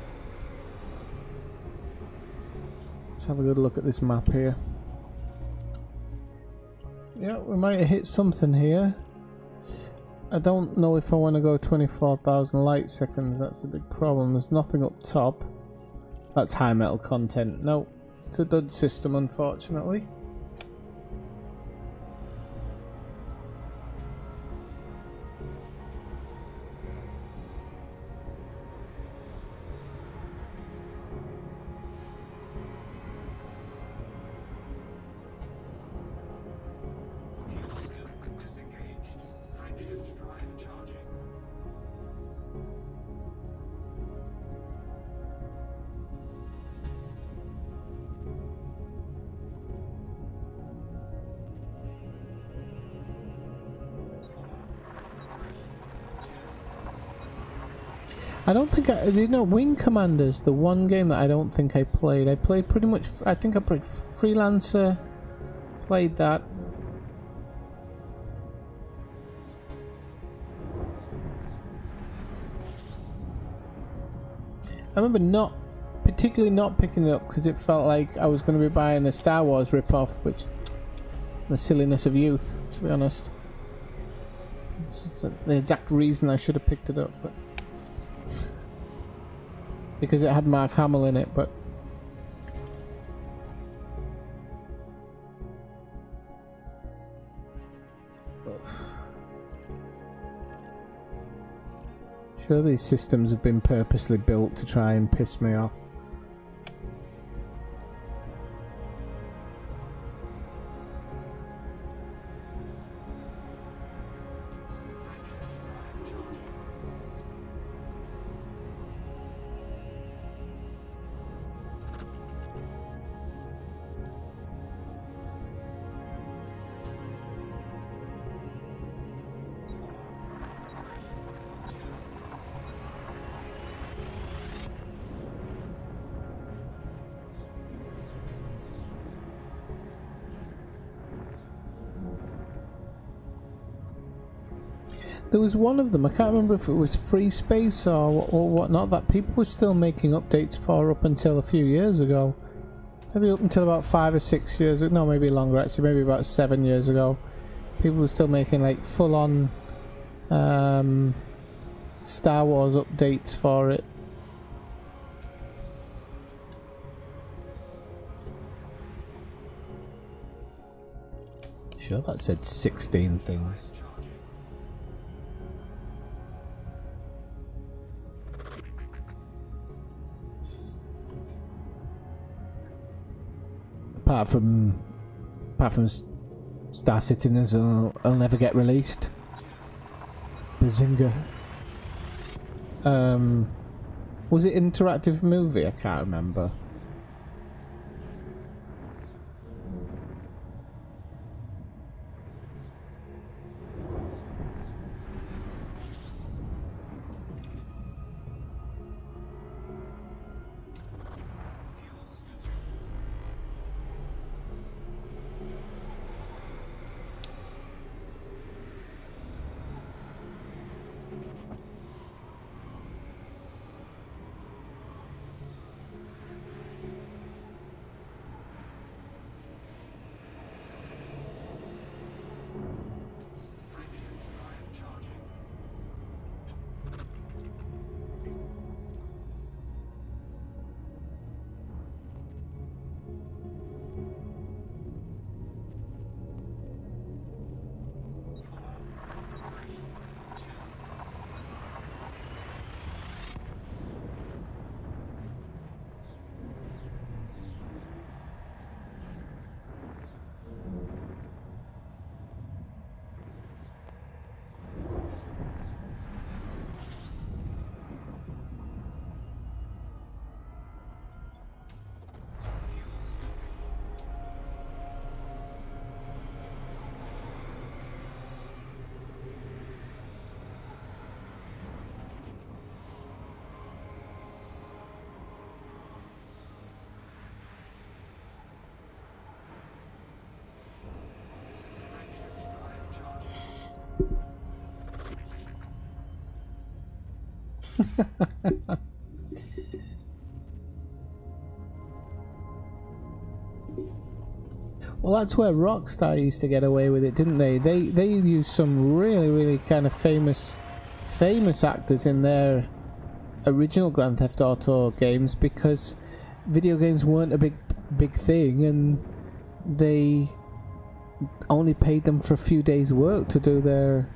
Let's have a good look at this map here. Yeah, we might have hit something here. I don't know if I want to go 24,000 light seconds, that's a big problem. There's nothing up top. That's high metal content. No, it's a dud system, unfortunately. I don't think Wing Commander's the one game that I don't think I played. I played pretty much, I think I played Freelancer, played that. I remember particularly not picking it up because it felt like I was going to be buying a Star Wars rip-off, which, the silliness of youth, to be honest. It's the exact reason I should have picked it up, but because it had Mark Hamill in it, but sure these systems have been purposely built to try and piss me off. There was one of them, I can't remember if it was Free Space or whatnot, that people were still making updates for up until a few years ago. Maybe up until about 5 or 6 years, no, maybe longer actually, maybe about 7 years ago. People were still making like full-on Star Wars updates for it. Sure, that said 16 things. Apart from Star Citizens, will never get released. Bazinga. Was it interactive movie? I can't remember. Well, that's where Rockstar used to get away with it, didn't they? They used some really kind of famous actors in their original Grand Theft Auto games because video games weren't a big thing, and they only paid them for a few days' work to do their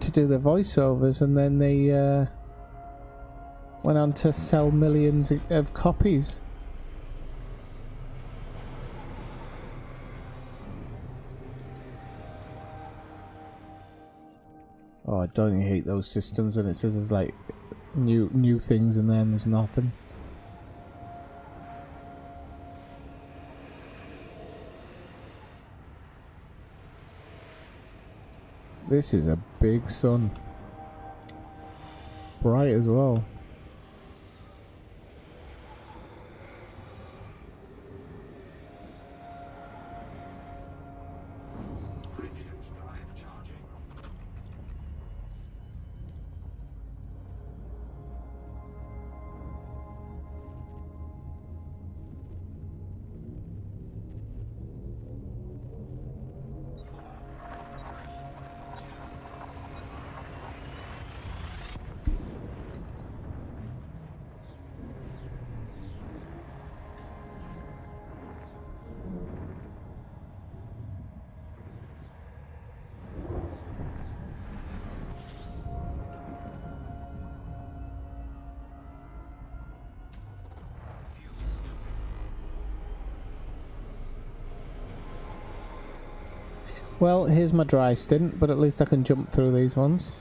voiceovers, and then they went on to sell millions of copies. Oh, don't you hate those systems when it says there's like new things and then there's nothing. This is a big sun. Bright as well. Well, here's my dry stint, but at least I can jump through these ones.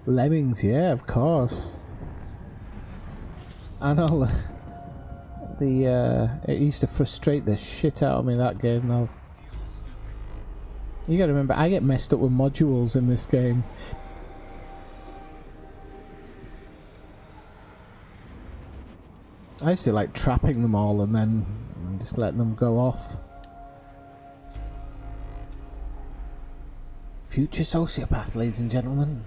Lemmings, yeah, of course. I know it used to frustrate the shit out of me, that game though. You gotta remember, I get messed up with modules in this game. I used to like trapping them all and then just letting them go off. Future sociopath, ladies and gentlemen.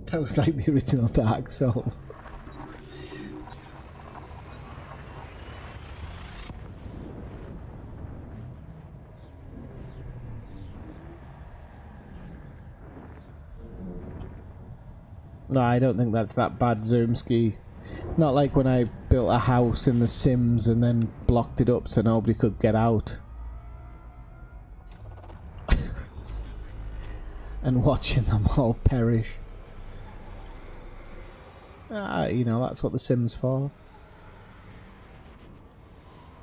That was like the original Dark Souls. No, I don't think that's that bad, Zoomski. Not like when I built a house in The Sims and then blocked it up so nobody could get out. And watching them all perish. You know, that's what The Sims for.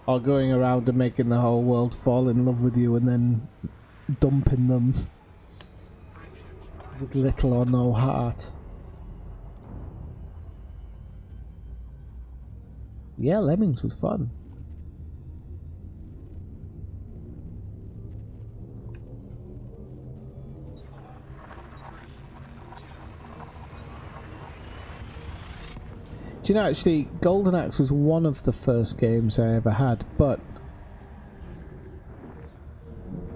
Or going around and making the whole world fall in love with you and then dumping them. with little or no heart. Yeah, Lemmings was fun. Do you know, actually, Golden Axe was one of the first games I ever had, but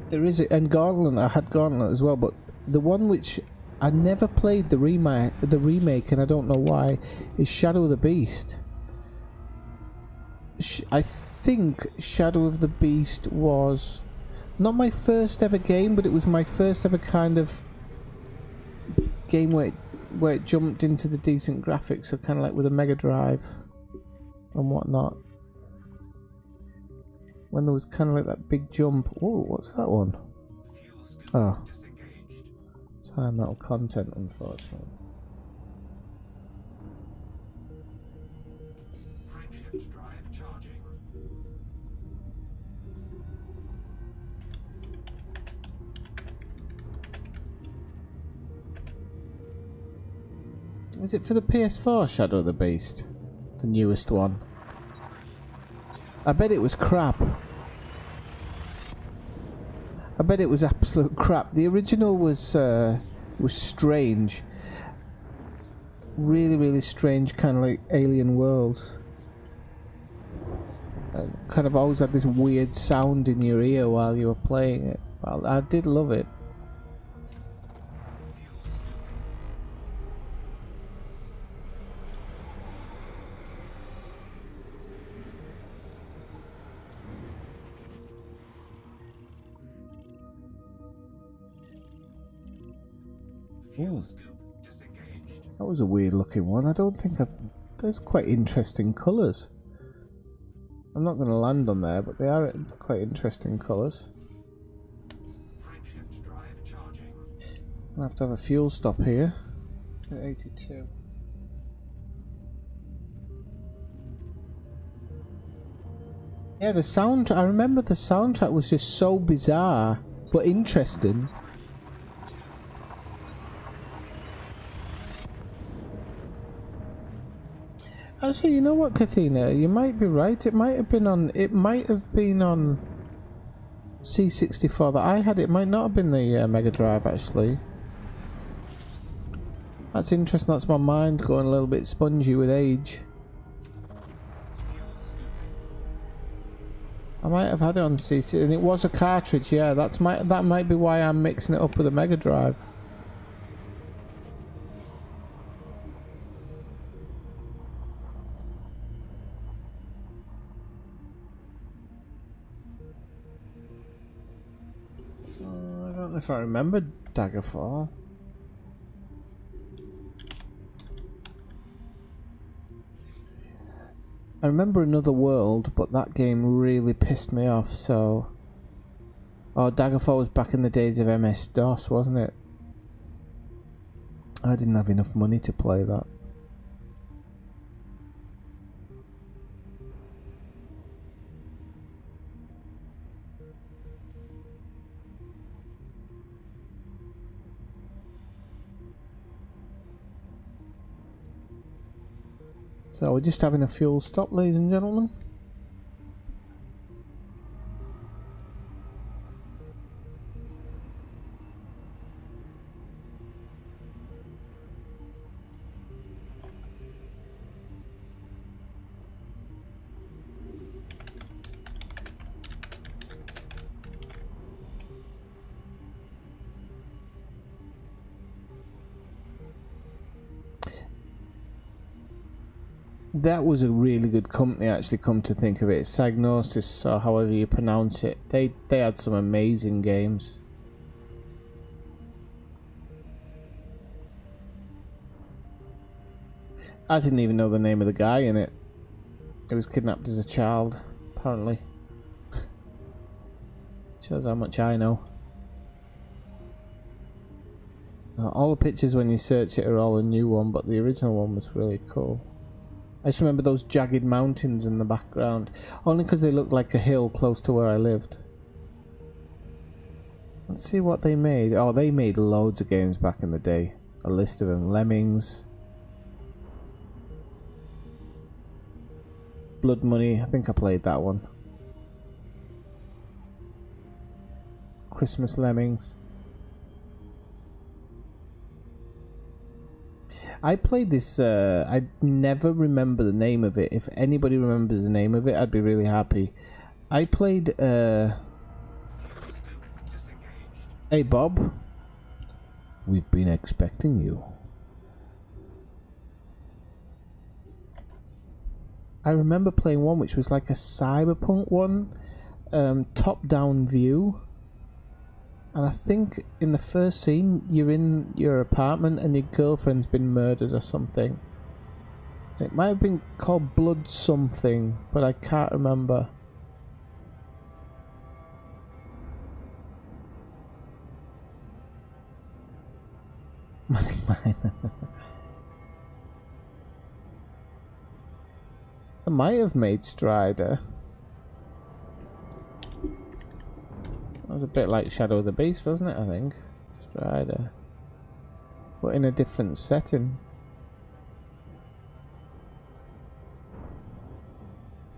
there is, and Gauntlet, I had Gauntlet as well, but the one which I never played the remake, and I don't know why, is Shadow of the Beast. I think Shadow of the Beast was not my first ever game, but it was my first ever kind of game where it jumped into the decent graphics, so kind of like with a Mega Drive and whatnot. When there was kind of like that big jump. Oh, what's that one? Oh, it's high metal content, unfortunately. Is it for the PS4, Shadow of the Beast? The newest one? I bet it was crap. I bet it was absolute crap. The original was strange. Really, really strange, kind of like alien worlds. And kind of always had this weird sound in your ear while you were playing it. Well, I did love it. Ooh. That was a weird looking one. I don't think there's quite interesting colours. I'm not going to land on there, but they are quite interesting colours. I'll have to have a fuel stop here at 82. Yeah, the sound, I remember the soundtrack was just so bizarre but interesting. Actually, you know what, Kathina? You might be right. It might have been on. It might have been on C64 that I had. It might not have been the Mega Drive. Actually, that's interesting. That's my mind going a little bit spongy with age. I might have had it on CC, and it was a cartridge. Yeah, that might be why I'm mixing it up with a Mega Drive. I don't know if I remember Daggerfall. I remember Another World, but that game really pissed me off, so... Oh, Daggerfall was back in the days of MS-DOS, wasn't it? I didn't have enough money to play that. So we're just having a fuel stop, ladies and gentlemen. That was a really good company, actually, come to think of it. Psygnosis, or however you pronounce it. They had some amazing games. I didn't even know the name of the guy in it. He was kidnapped as a child, apparently. Shows how much I know. All the pictures when you search it are all a new one, but the original one was really cool. I just remember those jagged mountains in the background, only because they looked like a hill close to where I lived. Let's see what they made. Oh, they made loads of games back in the day. A list of them. Lemmings. Blood Money. I think I played that one. Christmas Lemmings. I played this, I never remember the name of it. If anybody remembers the name of it, I'd be really happy. I played, Hey Bob. We've been expecting you. I remember playing one which was like a cyberpunk one, top-down view. And I think in the first scene, you're in your apartment and your girlfriend's been murdered or something. It might have been called Blood something, but I can't remember. I might have made Strider. That was a bit like Shadow of the Beast, wasn't it, I think? Strider. But in a different setting.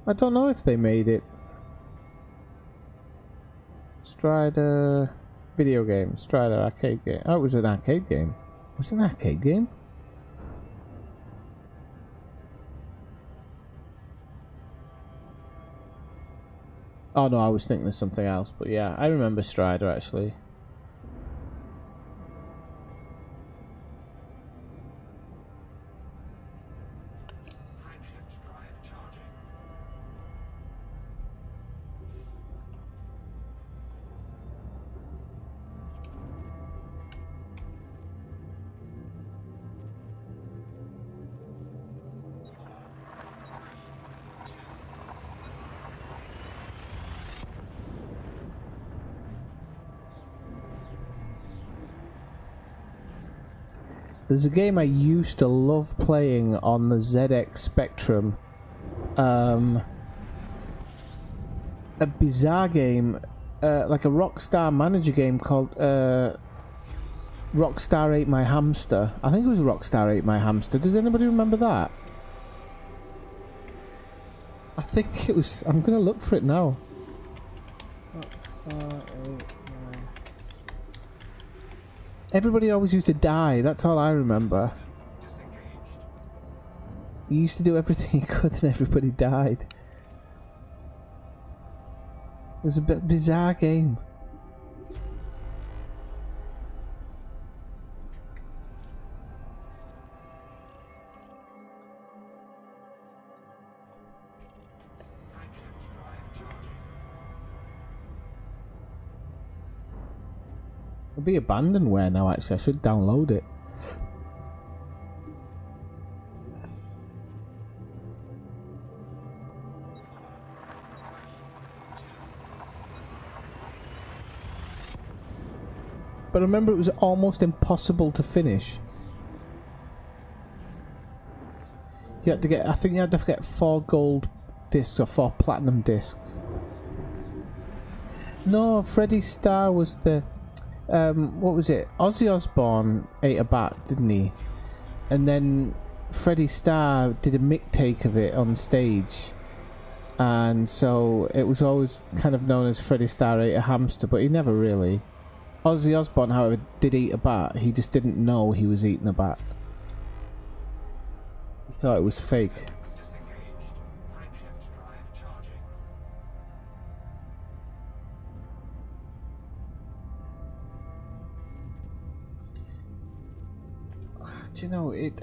I don't know if they made it. Strider... video game. Strider arcade game. Oh, it was an arcade game. Was it an arcade game? Oh no, I was thinking of something else, but yeah, I remember Strider actually. There's a game I used to love playing on the ZX Spectrum. A bizarre game, like a Rockstar manager game called Rockstar Ate My Hamster. I think it was Rockstar Ate My Hamster. Does anybody remember that? I think it was... I'm going to look for it now. Rockstar Ate... Everybody always used to die, that's all I remember. You used to do everything you could and everybody died. It was a bit bizarre game. It'll be abandonware now actually, I should download it. But I remember it was almost impossible to finish. You had to get, I think you had to get 4 gold discs or 4 platinum discs. No, Freddy Starr was the... what was it? Ozzy Osbourne ate a bat, didn't he? And then Freddie Starr did a mixtape of it on stage, and so it was always kind of known as Freddie Starr ate a hamster, but he never really. Ozzy Osbourne, however, did eat a bat. He just didn't know he was eating a bat. He thought it was fake. Do you know it?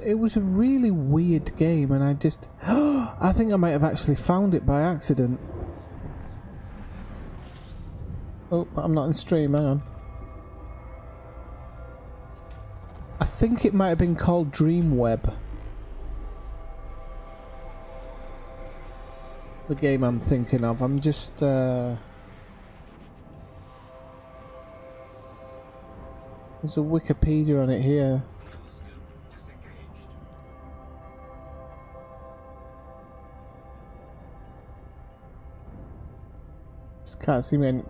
It was a really weird game, and I just I think I might have actually found it by accident. Oh, I'm not in stream. Hang on. I think it might have been called Dreamweb. The game I'm thinking of. I'm just There's a Wikipedia on it here. Just can't see me.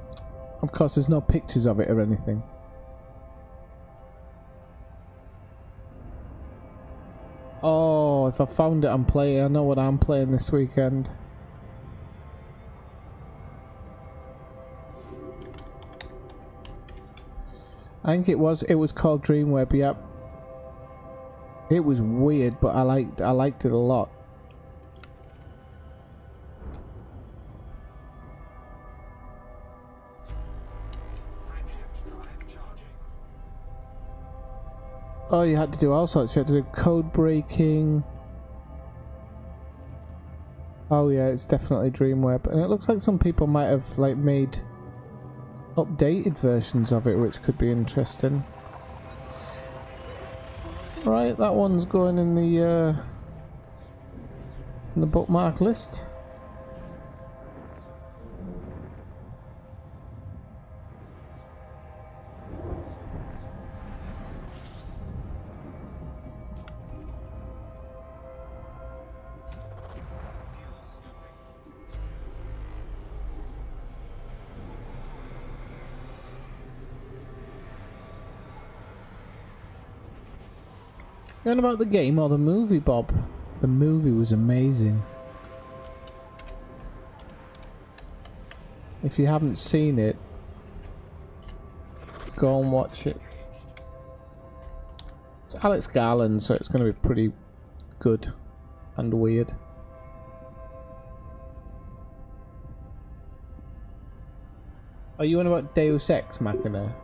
Of course, there's no pictures of it or anything. Oh, if I found it, I'm playing. I know what I'm playing this weekend. I think it was called Dreamweb. Yep. It was weird, but I liked it a lot. Oh, you had to do all sorts. You had to do code breaking. Oh yeah, it's definitely Dreamweb, and it looks like some people might have like made updated versions of it, which could be interesting. Right, that one's going in the bookmark list. And about the game or the movie, Bob? The movie was amazing. If you haven't seen it, go and watch it. It's Alex Garland, so it's going to be pretty good and weird. Are you on about Deus Ex Machina?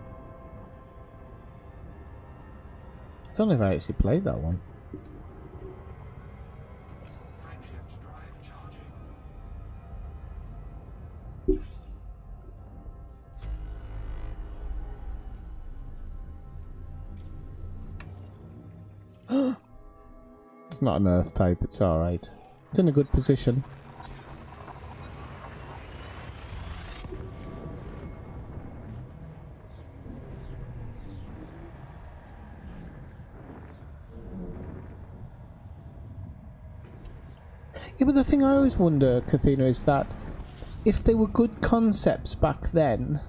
I don't know if I actually played that one. It's not an earth type, it's alright. It's in a good position. Yeah, but the thing I always wonder, Kathina, is that if they were good concepts back then,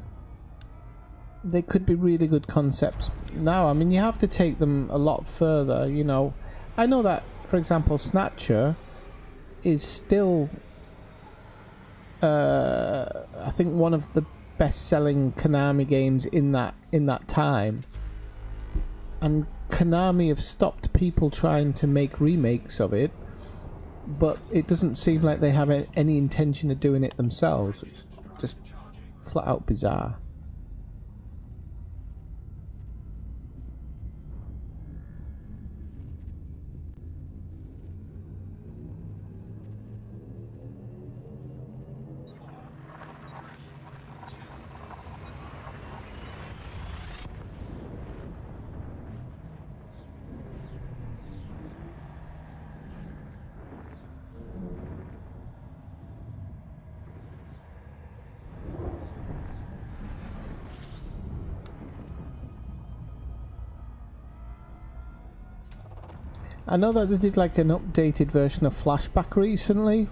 they could be really good concepts now. I mean, you have to take them a lot further, you know. I know that, for example, Snatcher is still, I think, one of the best-selling Konami games in that time. And Konami have stopped people trying to make remakes of it. But it doesn't seem like they have any intention of doing it themselves. It's just flat out bizarre. I know that they did like an updated version of Flashback recently,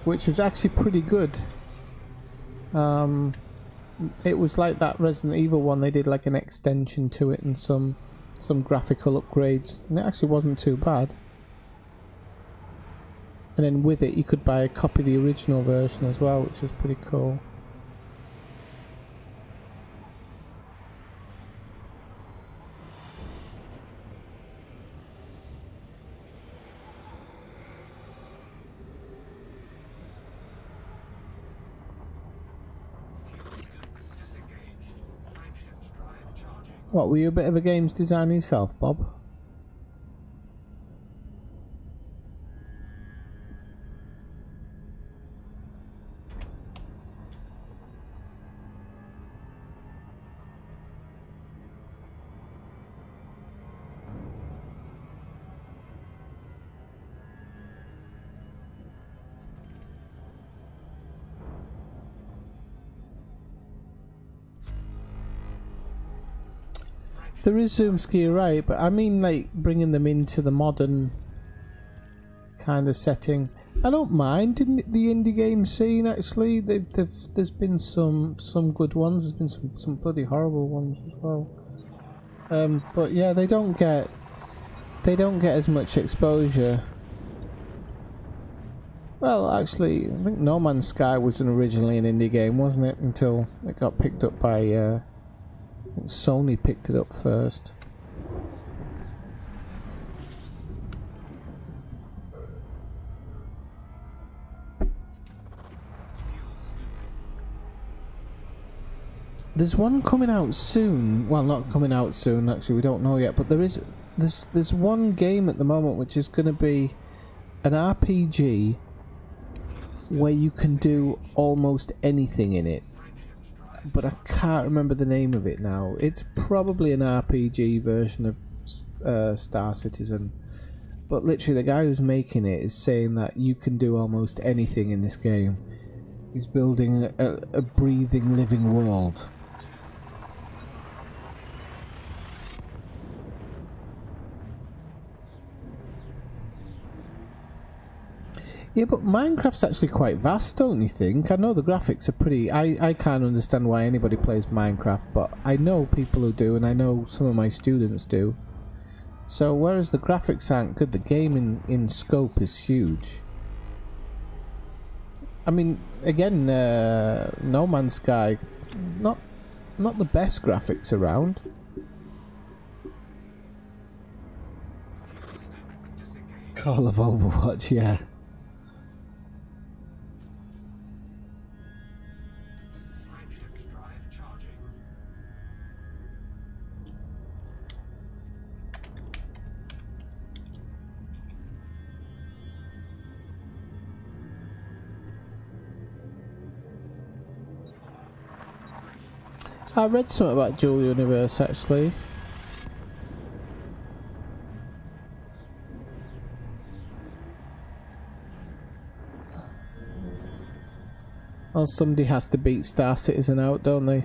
which was actually pretty good. It was like that Resident Evil one. They did like an extension to it and some graphical upgrades, and it actually wasn't too bad. And then with it, you could buy a copy of the original version as well, which was pretty cool. What, were you a bit of a games designer yourself, Bob? There is zoom skier, right? But I mean, like bringing them into the modern kind of setting. I don't mind in the indie game scene. Actually, there's been some good ones. There's been some bloody horrible ones as well. But yeah, they don't get as much exposure. Well, actually, I think No Man's Sky was originally an indie game, wasn't it? Until it got picked up by Sony picked it up first. There's one coming out soon. Well, not coming out soon. Actually, we don't know yet. But there's one game at the moment which is going to be an RPG where you can do almost anything in it. But I can't remember the name of it now. It's probably an RPG version of Star Citizen. But literally, the guy who's making it is saying that you can do almost anything in this game. He's building a breathing, living world. Yeah, but Minecraft's actually quite vast, don't you think? I know the graphics are pretty... I can't understand why anybody plays Minecraft, but I know people who do, and I know some of my students do. So, whereas the graphics aren't good, the game in scope is huge. I mean, again, No Man's Sky, not the best graphics around. Call of Overwatch, yeah. I read something about Dual Universe actually. Well, somebody has to beat Star Citizen out, don't they?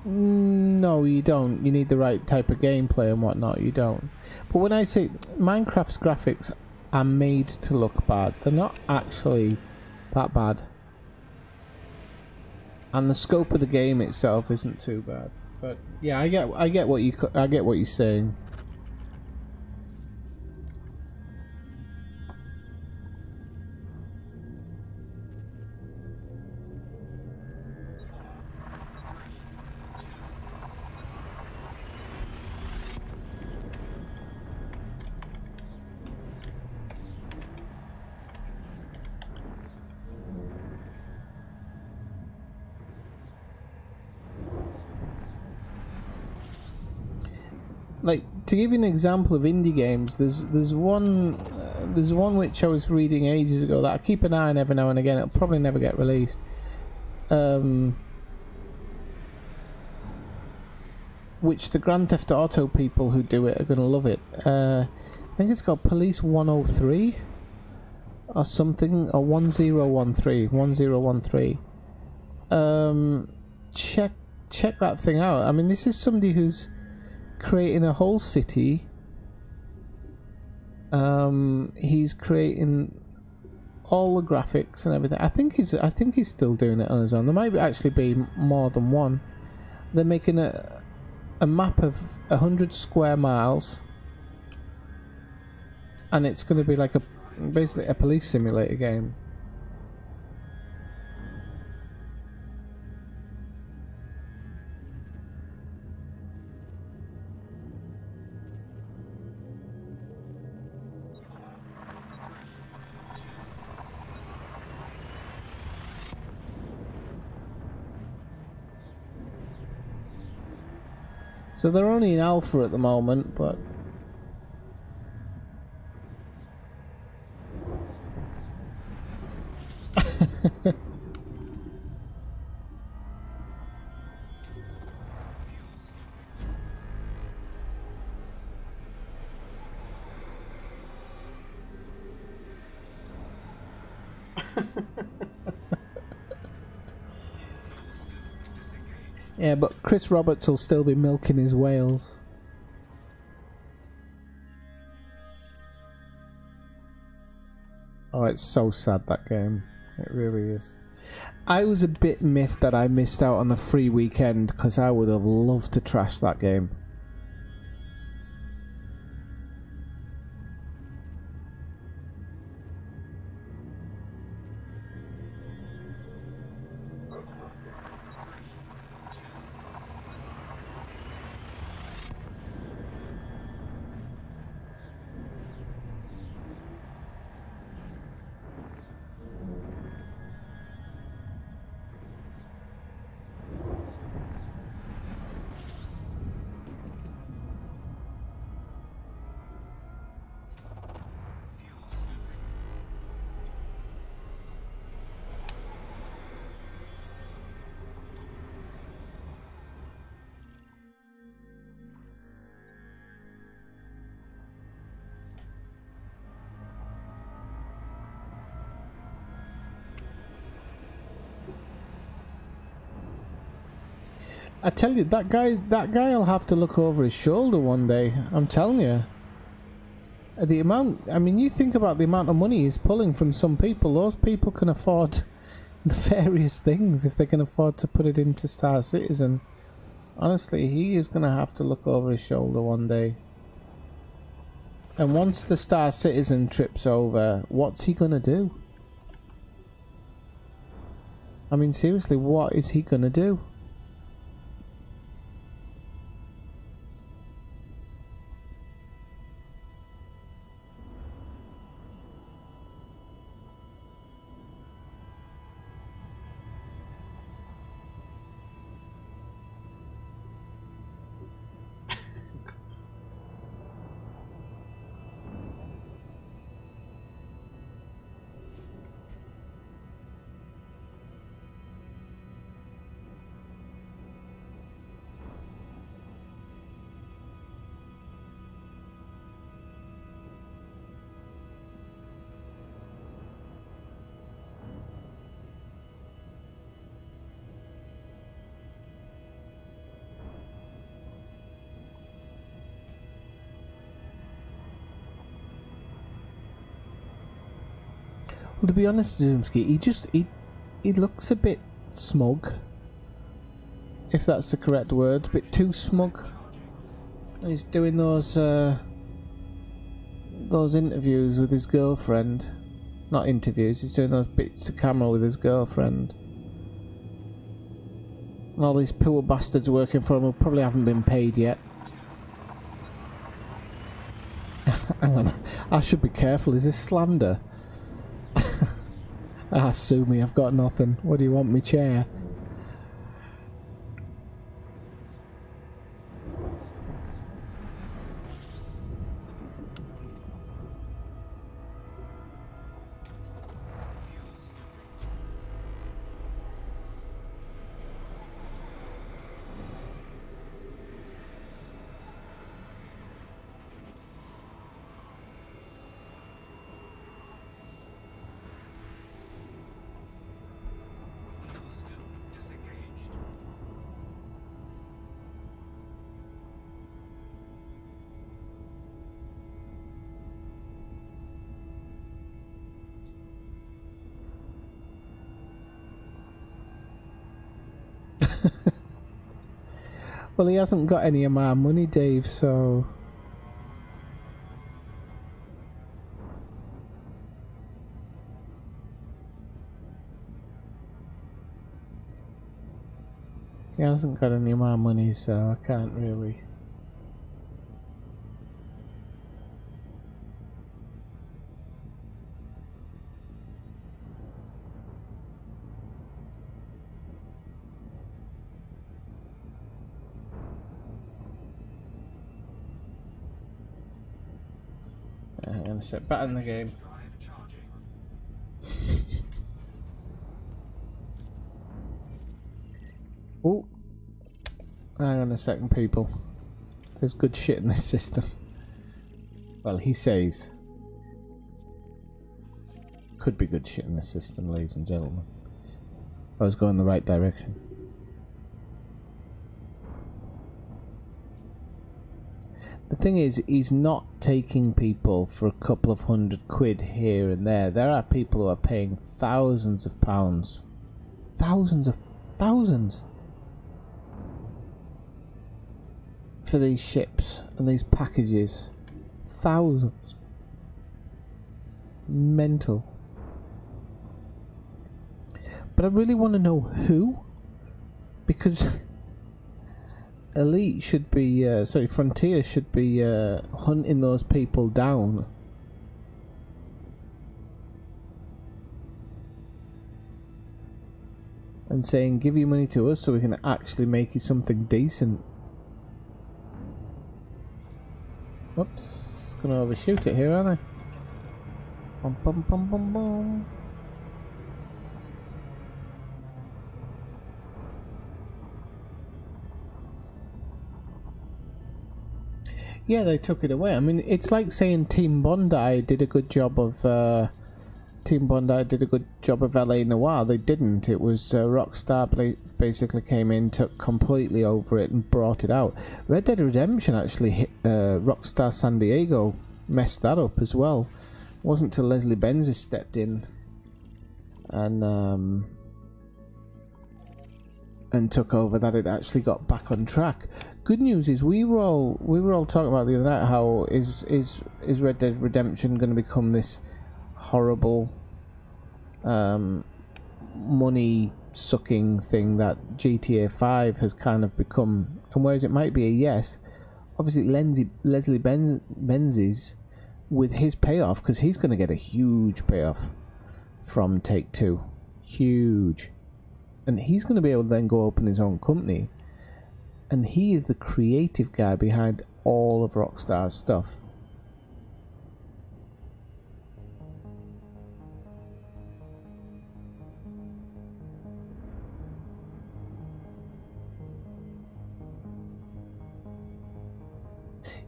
No, you don't. You need the right type of gameplay and whatnot. You don't. But when I say Minecraft's graphics are made to look bad, they're not actually that bad. And the scope of the game itself isn't too bad. But yeah, I get what you're saying. Like, to give you an example of indie games, there's one which I was reading ages ago that I keep an eye on every now and again. It'll probably never get released. Which the Grand Theft Auto people who do it are going to love it. I think it's called Police 103 or something, or 1013. Check that thing out. I mean, this is somebody who's creating a whole city. He's creating all the graphics and everything. I think he's still doing it on his own. There might actually be more than one. They're making a map of 100 square miles, and it's going to be like basically a police simulator game. So they're only in alpha at the moment, but Yeah, but Chris Roberts will still be milking his whales. Oh, it's so sad, that game. It really is. I was a bit miffed that I missed out on the free weekend, because I would have loved to trash that game. I tell you, that guy'll have to look over his shoulder one day. I'm telling you. The amount, I mean, you think about the amount of money he's pulling from some people. Those people can afford nefarious things if they can afford to put it into Star Citizen. Honestly, he is going to have to look over his shoulder one day. And once the Star Citizen trips over, what's he going to do? I mean, seriously, what is he going to do? Well, to be honest, Zoomski, he looks a bit smug, if that's the correct word. A bit too smug. He's doing those interviews with his girlfriend. Not interviews. He's doing those bits to camera with his girlfriend. And all these poor bastards working for him who probably haven't been paid yet. Hang on, I should be careful. Is this slander? Ah, sue me, I've got nothing. What do you want, me chair? Well, he hasn't got any of my money, Dave, so... He hasn't got any of my money, so I can't really... I'm gonna set back in the game. Oh, hang on a second, people. There's good shit in this system. Well, he says. could be good shit in this system, ladies and gentlemen. I was going the right direction. The thing is, he's not taking people for a couple of £100 here and there. There are people who are paying thousands of pounds. Thousands for these ships and these packages. Thousands. Mental. But I really want to know who, because Elite should be, sorry, Frontier should be hunting those people down. And saying, give your money to us so we can actually make you something decent. Oops, gonna overshoot it here, aren't I? Bum bum bum bum bum. Yeah, they took it away. I mean, it's like saying Team Bondi did a good job of LA Noire. They didn't. It was Rockstar basically came in, took completely over it, and brought it out. Red Dead Redemption actually hit Rockstar San Diego, messed that up as well. It wasn't till Leslie Benzies stepped in and took over that it actually got back on track. Good news is we were all talking about the other night how is Red Dead Redemption going to become this horrible money sucking thing that GTA 5 has kind of become, and whereas it might be a yes, obviously Leslie Benzies with his payoff, because he's going to get a huge payoff from Take-Two, huge, and he's going to be able to then go open his own company, and he is the creative guy behind all of Rockstar's stuff.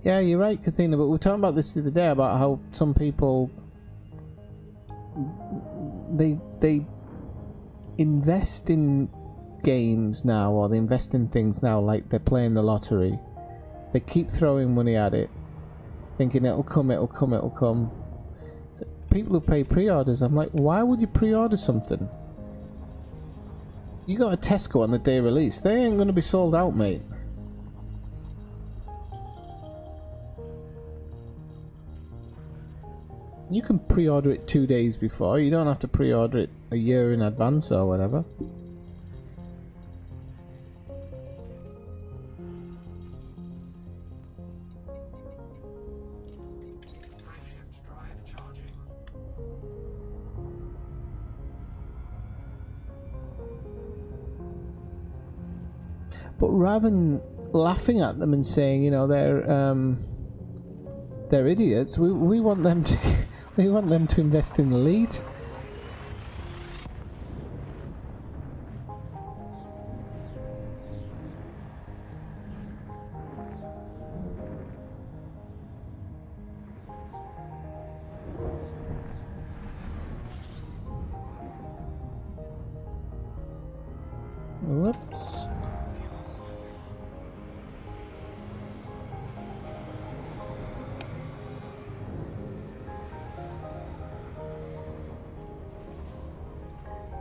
Yeah, you're right, Kathina, but we were talking about this the other day about how some people they invest in games now, or they invest in things now like they're playing the lottery. They keep throwing money at it, thinking it'll come. So people who pay pre-orders, I'm like, why would you pre-order something? You got a Tesco on the day of release, they ain't going to be sold out, mate. You can pre-order it 2 days before. You don't have to pre-order it a year in advance or whatever. But rather than laughing at them and saying, you know, they're idiots, we want them to we want them to invest in Elite. Whoops.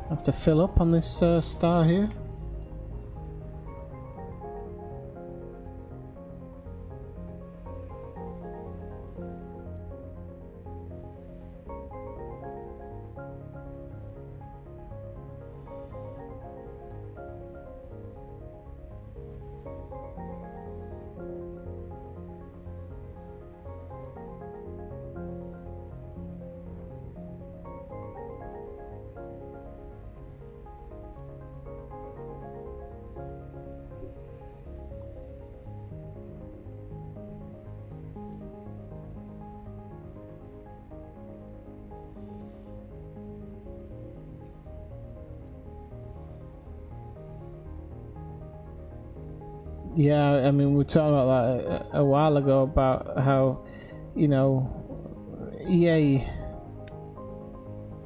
Have to fill up on this star here. Yeah, I mean, we were talking about that a while ago, about how, you know, EA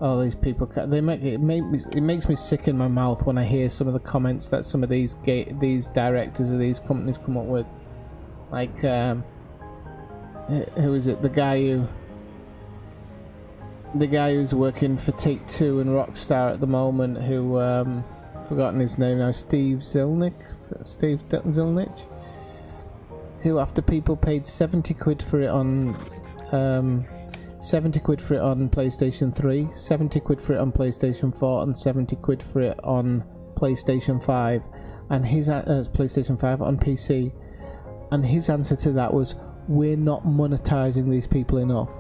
Oh, these people! They make it makes me sick in my mouth when I hear some of the comments that some of these directors of these companies come up with. Like, who is it? The guy who's working for Take-Two and Rockstar at the moment, who forgotten his name now, Steve Zilnich, who after people paid 70 quid for it on 70 quid for it on PlayStation 3, 70 quid for it on PlayStation 4, and 70 quid for it on PlayStation 5, and his PlayStation 5 on PC, and his answer to that was, "We're not monetizing these people enough."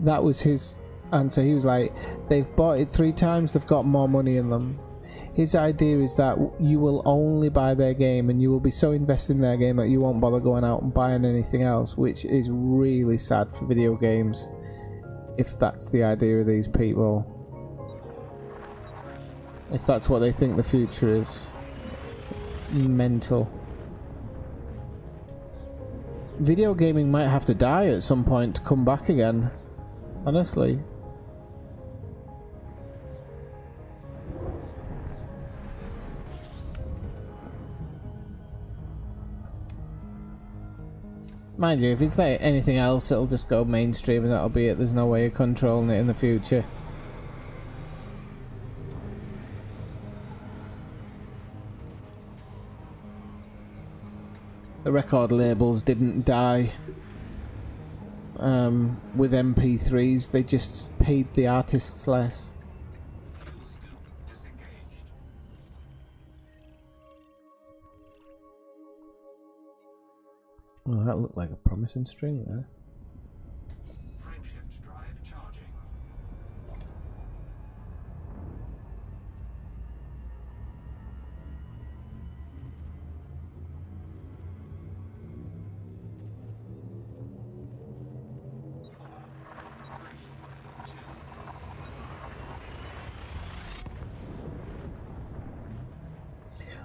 That was his answer. He was like, "They've bought it 3 times, they've got more money in them." His idea is that you will only buy their game and you will be so invested in their game that you won't bother going out and buying anything else, which is really sad for video games, if that's the idea of these people. If that's what they think the future is. Mental. Video gaming might have to die at some point to come back again. Honestly. Mind you, if it's like anything else, it'll just go mainstream and that'll be it. There's no way of controlling it in the future. The record labels didn't die with MP3s, they just paid the artists less. Oh, that looked like a promising string there. Frameshift drive charging.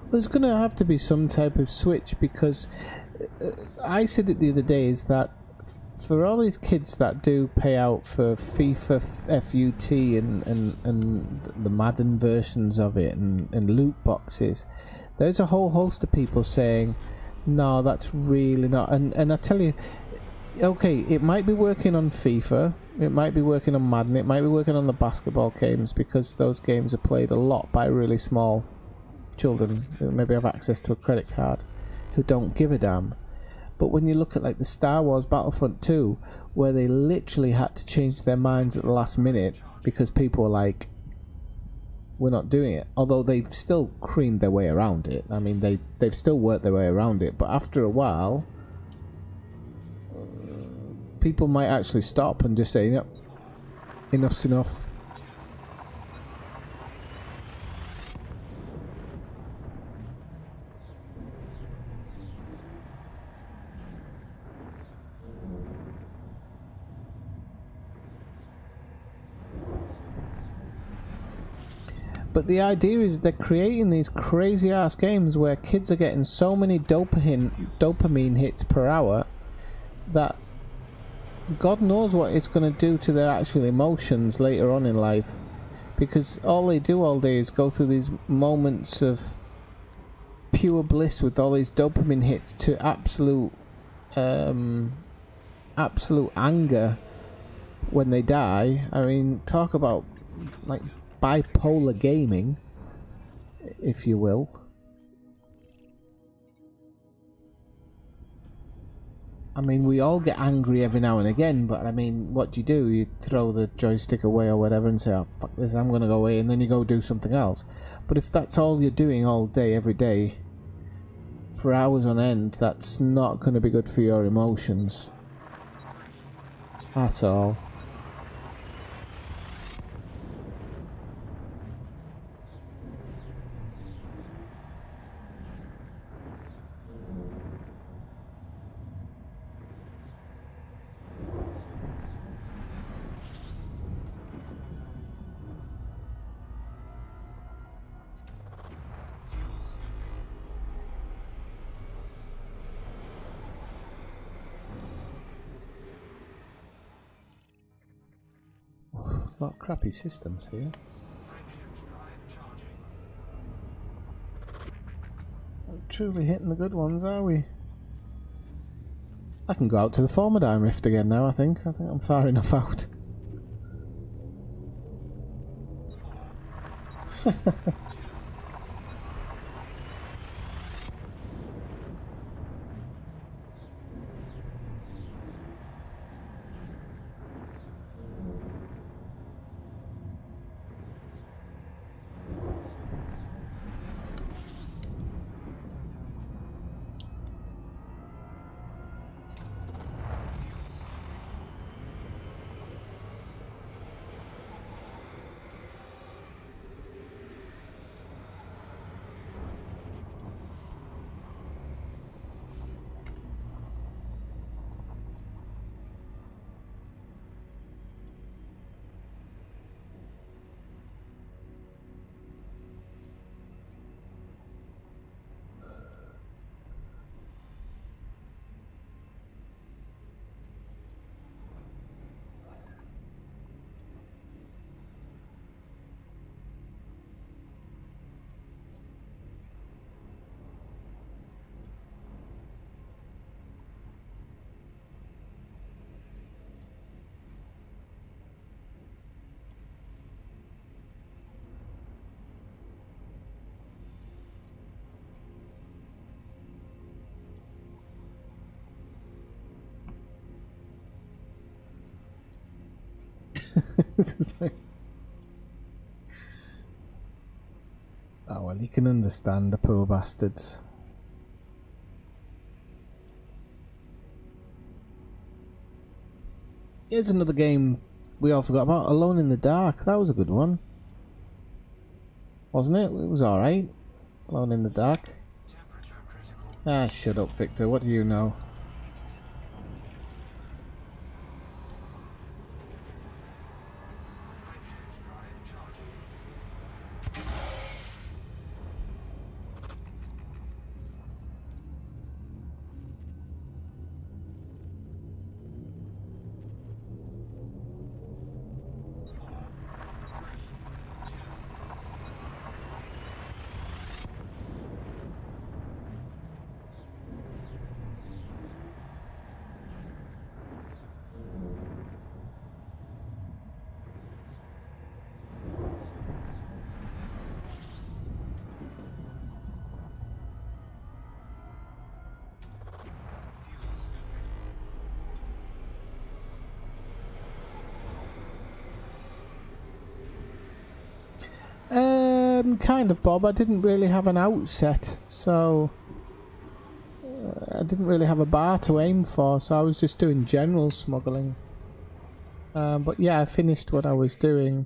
There's going to have to be some type of switch, because I said it the other day, is that for all these kids that do pay out for FIFA FUT and the Madden versions of it and loot boxes, there's a whole host of people saying, no, that's really not. And I tell you, okay, it might be working on FIFA, it might be working on Madden, it might be working on the basketball games, because those games are played a lot by really small children who maybe have access to a credit card, who don't give a damn. But when you look at like the Star Wars Battlefront 2, where they literally had to change their minds at the last minute because people were like, we're not doing it, although they've still creamed their way around it. I mean, they've still worked their way around it, but after a while people might actually stop and just say, yep, enough's enough. But the idea is they're creating these crazy ass games where kids are getting so many dopamine hits per hour that God knows what it's going to do to their actual emotions later on in life, because all they do all day is go through these moments of pure bliss with all these dopamine hits to absolute anger when they die. I mean, talk about like bipolar gaming, if you will. I mean, we all get angry every now and again, but I mean, what do? You throw the joystick away or whatever and say, oh, fuck this, I'm gonna go away, and then you go do something else. But if that's all you're doing all day, every day, for hours on end, that's not gonna be good for your emotions at all. A lot of crappy systems here. Not truly hitting the good ones, are we? I can go out to the Formidine Rift again now, I think. I think I'm far enough out. It's like... Oh well, you can understand the poor bastards. Here's another game we all forgot about, Alone in the Dark. That was a good one, wasn't it? It was alright. Alone in the Dark. Ah, shut up, Victor. What do you know? Kind of, Bob. I didn't really have an outset, so I didn't really have a bar to aim for, so I was just doing general smuggling. But yeah, I finished what I was doing.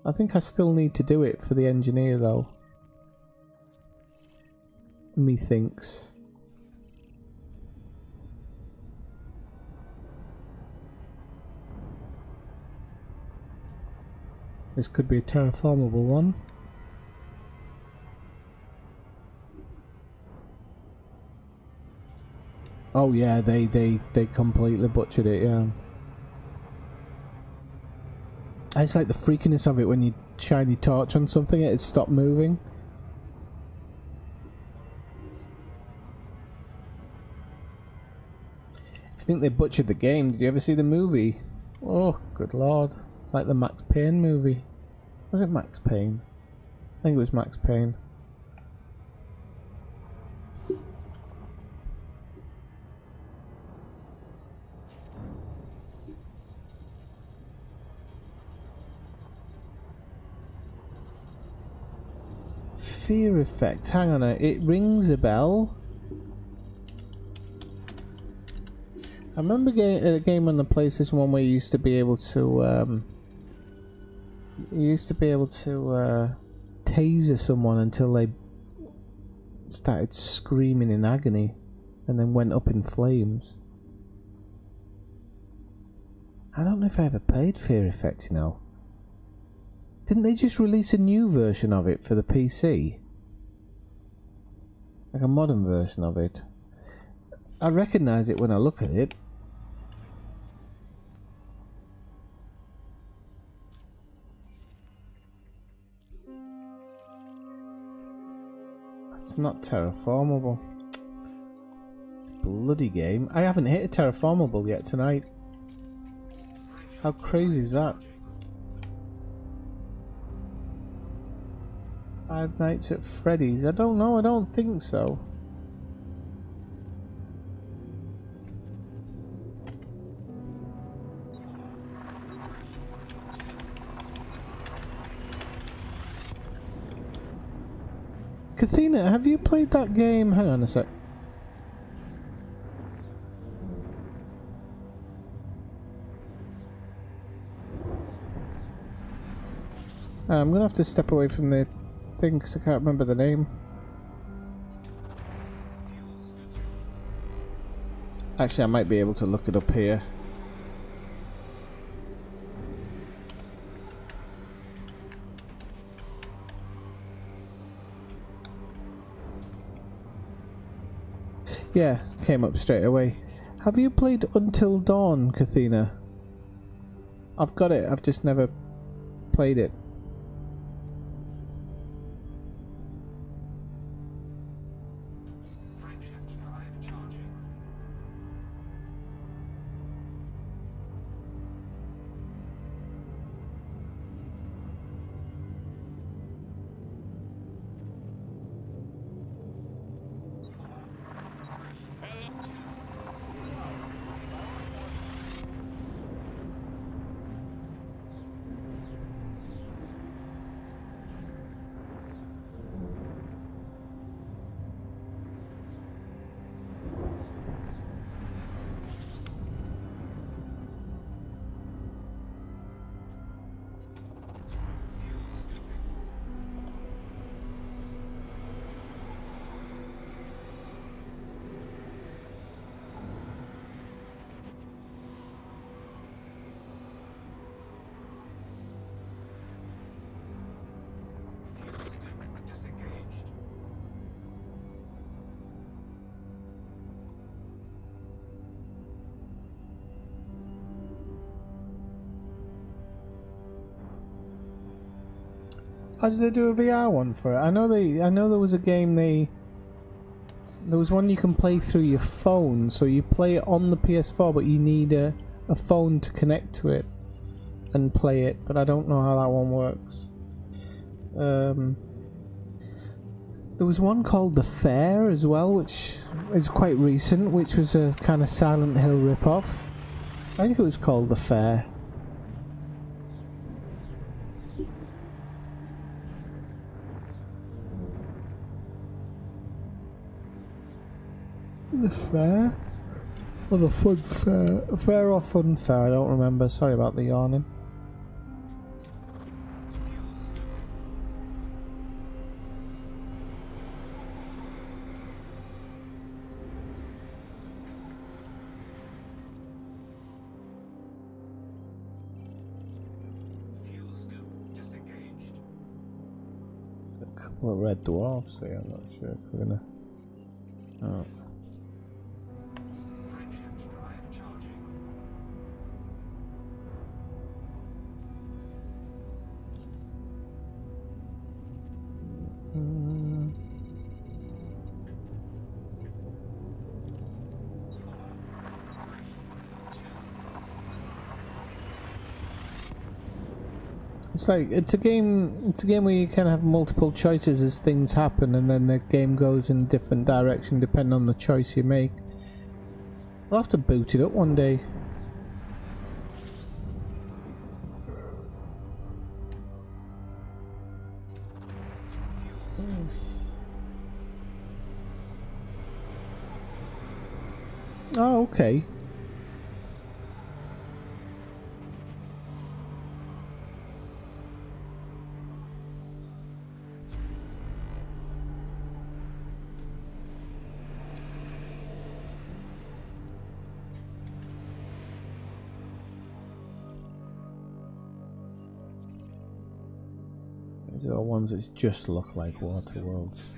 I think I still need to do it for the engineer, though. Methinks. This could be a terraformable one. Oh yeah, they completely butchered it, yeah. I just like the freakiness of it when you shine your torch on something, it stopped moving. If you think they butchered the game, did you ever see the movie? Oh, good lord. Like the Max Payne movie. Was it Max Payne? I think it was Max Payne. Fear effect. Hang on, it rings a bell. I remember a game on the PlayStation 1 where you used to be able to taser someone until they started screaming in agony and then went up in flames. I don't know if I ever played Fear Effect, you know. Didn't they just release a new version of it for the PC? Like a modern version of it. I recognise it when I look at it. It's not terraformable. Bloody game. I haven't hit a terraformable yet tonight. How crazy is that? 5 Nights at Freddy's. I don't know, I don't think so. Kathina, have you played that game? Hang on a sec. I'm gonna have to step away from the thing because I can't remember the name. Actually, I might be able to look it up here. Yeah, came up straight away. Have you played Until Dawn, Kathina? I've got it, I've just never played it. How did they do a VR one for it? I know there was a game there was one you can play through your phone, so you play it on the PS4 but you need a phone to connect to it and play it, but I don't know how that one works. There was one called The Fair as well, which is quite recent, which was a kind of Silent Hill rip-off. I think it was called The Fair. The Fair? Or the Fun Fair? Fair or Fun Fair? I don't remember. Sorry about the yawning. A couple of red dwarfs here. I'm not sure if we're gonna. Oh. It's a game where you kind of have multiple choices as things happen, and then the game goes in a different direction depending on the choice you make. I'll have to boot it up one day. Oh, okay. These are ones that just look like water worlds.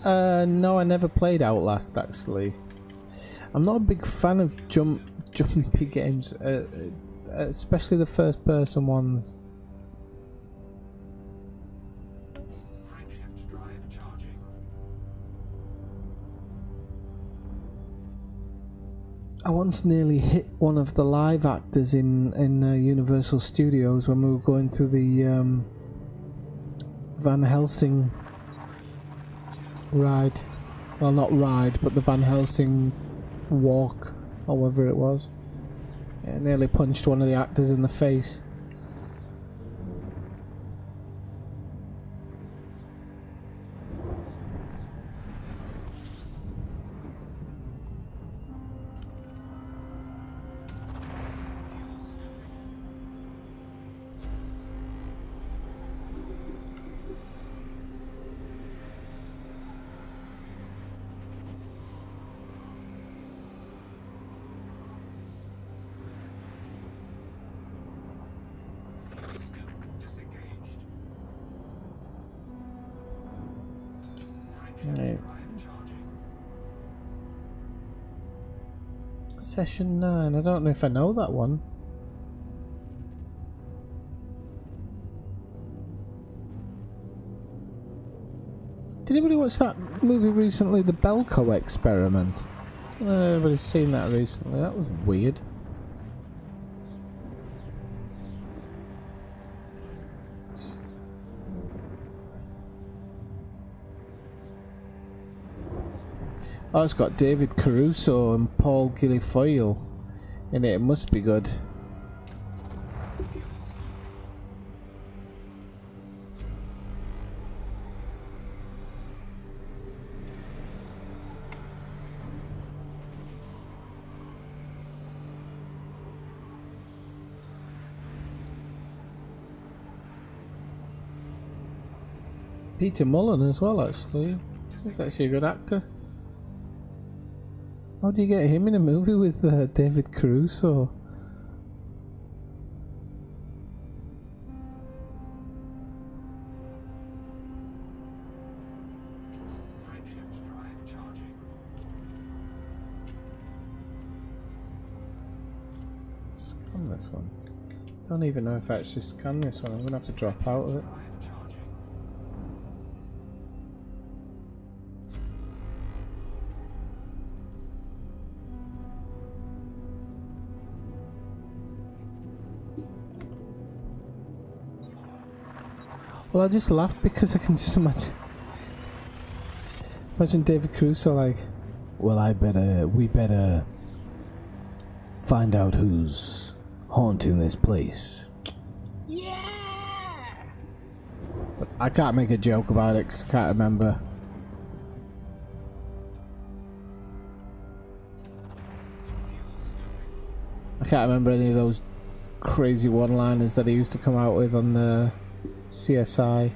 No, I never played Outlast actually. I'm not a big fan of jumpy games, especially the first person ones. Frameshift drive charging. I once nearly hit one of the live actors in Universal Studios when we were going through the Van Helsing ride. Well, not ride, but the Van Helsing walk, or whatever it was. Yeah, nearly punched one of the actors in the face. Right. Session 9, I don't know if I know that one. Did anybody watch that movie recently, The Belko Experiment? I don't know if anybody's seen that recently, that was weird. Oh, it's got David Caruso and Paul Guilfoyle in it. It must be good. Peter Mullen as well, actually. He's actually a good actor. How do you get him in a movie with David Caruso? Frameshift drive charging. Scan this one. Don't even know if I actually scan this one. I'm gonna have to drop out of it. Well, I just laughed because I can just imagine David Caruso like, well, we better find out who's haunting this place. Yeah! But I can't make a joke about it because I can't remember. I can't remember any of those crazy one-liners that he used to come out with on the CSI.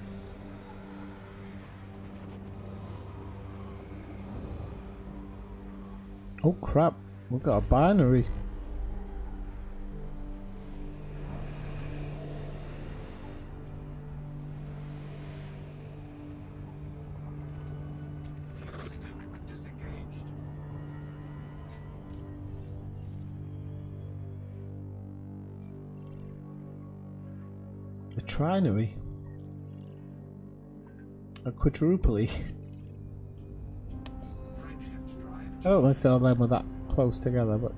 Oh crap, we've got a binary. A trinary. A quadruply. I don't know if all of them were that close together, but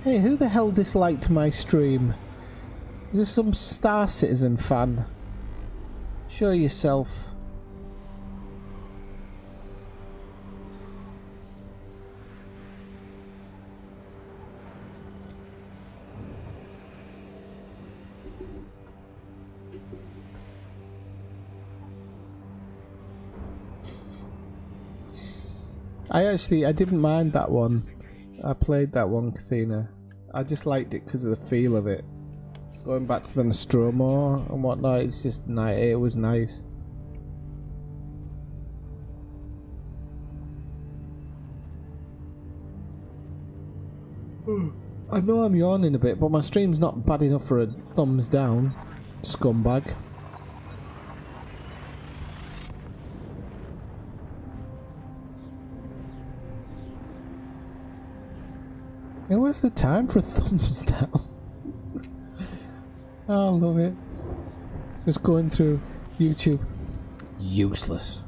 hey, who the hell disliked my stream? Is this some Star Citizen fan? Show yourself. I didn't mind that one. I played that one, Kathina. I just liked it because of the feel of it. Going back to the Nostromo and whatnot, it's just nice. It was nice. I know I'm yawning a bit, but my stream's not bad enough for a thumbs down, scumbag. Now, where's the time for a thumbs down? Oh, I love it. Just going through YouTube. Useless.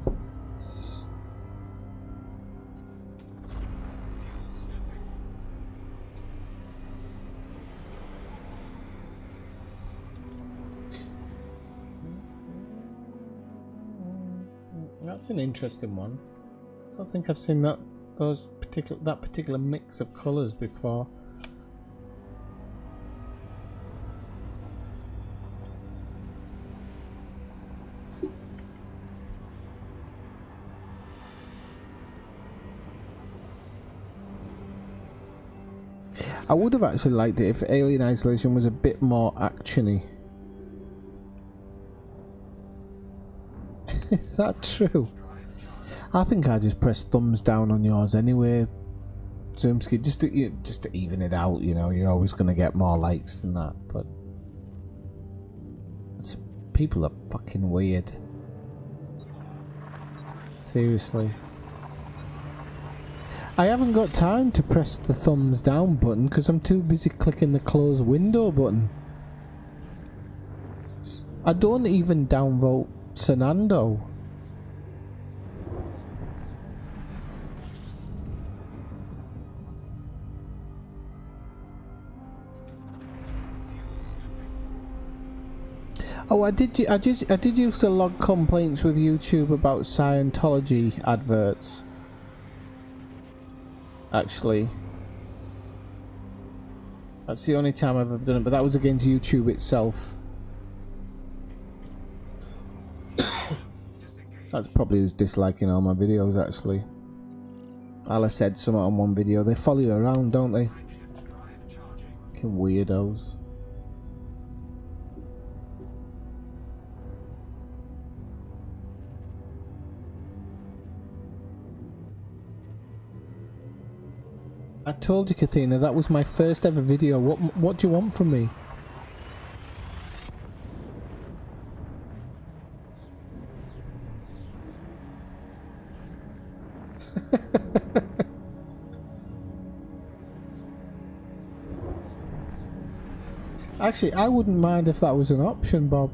That's an interesting one. I don't think I've seen that particular mix of colours before. I would have actually liked it if Alien Isolation was a bit more actiony. Is that true? I think I just pressed thumbs down on yours anyway, Zoomski, just to even it out. You know, you're always going to get more likes than that, but people are fucking weird. Seriously. I haven't got time to press the thumbs down button because I'm too busy clicking the close window button. I don't even downvote Sanando. Oh, I did used to log complaints with YouTube about Scientology adverts. Actually, that's the only time I've ever done it, but that was against YouTube itself. That's probably who's disliking all my videos, actually. Alice said something on one video. They follow you around, don't they? Fucking weirdos. I told you, Kathina, that was my first ever video. What do you want from me? Actually, I wouldn't mind if that was an option, Bob.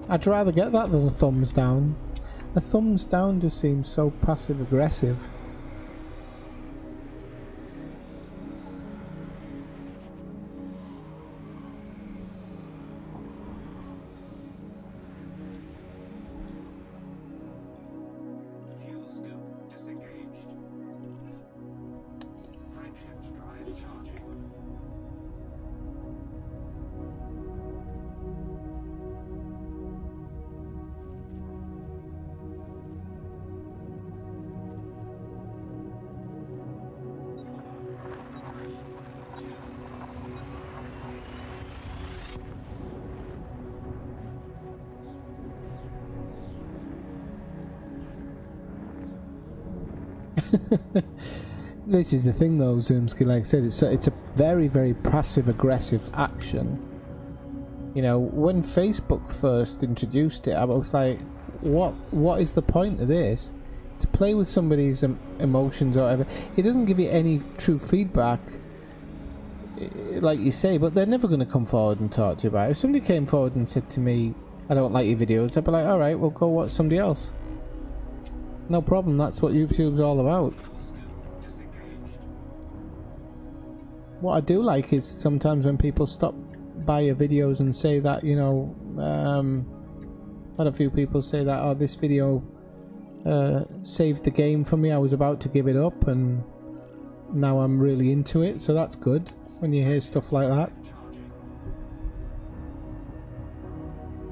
I'd rather get that than a thumbs down. A thumbs down just seems so passive aggressive. This is the thing though, Zoomski, like I said, it's a very, very passive aggressive action. You know, when Facebook first introduced it, I was like, what is the point of this? It's to play with somebody's emotions or whatever. It doesn't give you any true feedback, like you say, but they're never going to come forward and talk to you about it. If somebody came forward and said to me, I don't like your videos, I'd be like, alright, well go watch somebody else. No problem, that's what YouTube's all about. What I do like is sometimes when people stop by your videos and say that, you know, had a few people say that, oh, this video saved the game for me, I was about to give it up and now I'm really into it, so that's good when you hear stuff like that.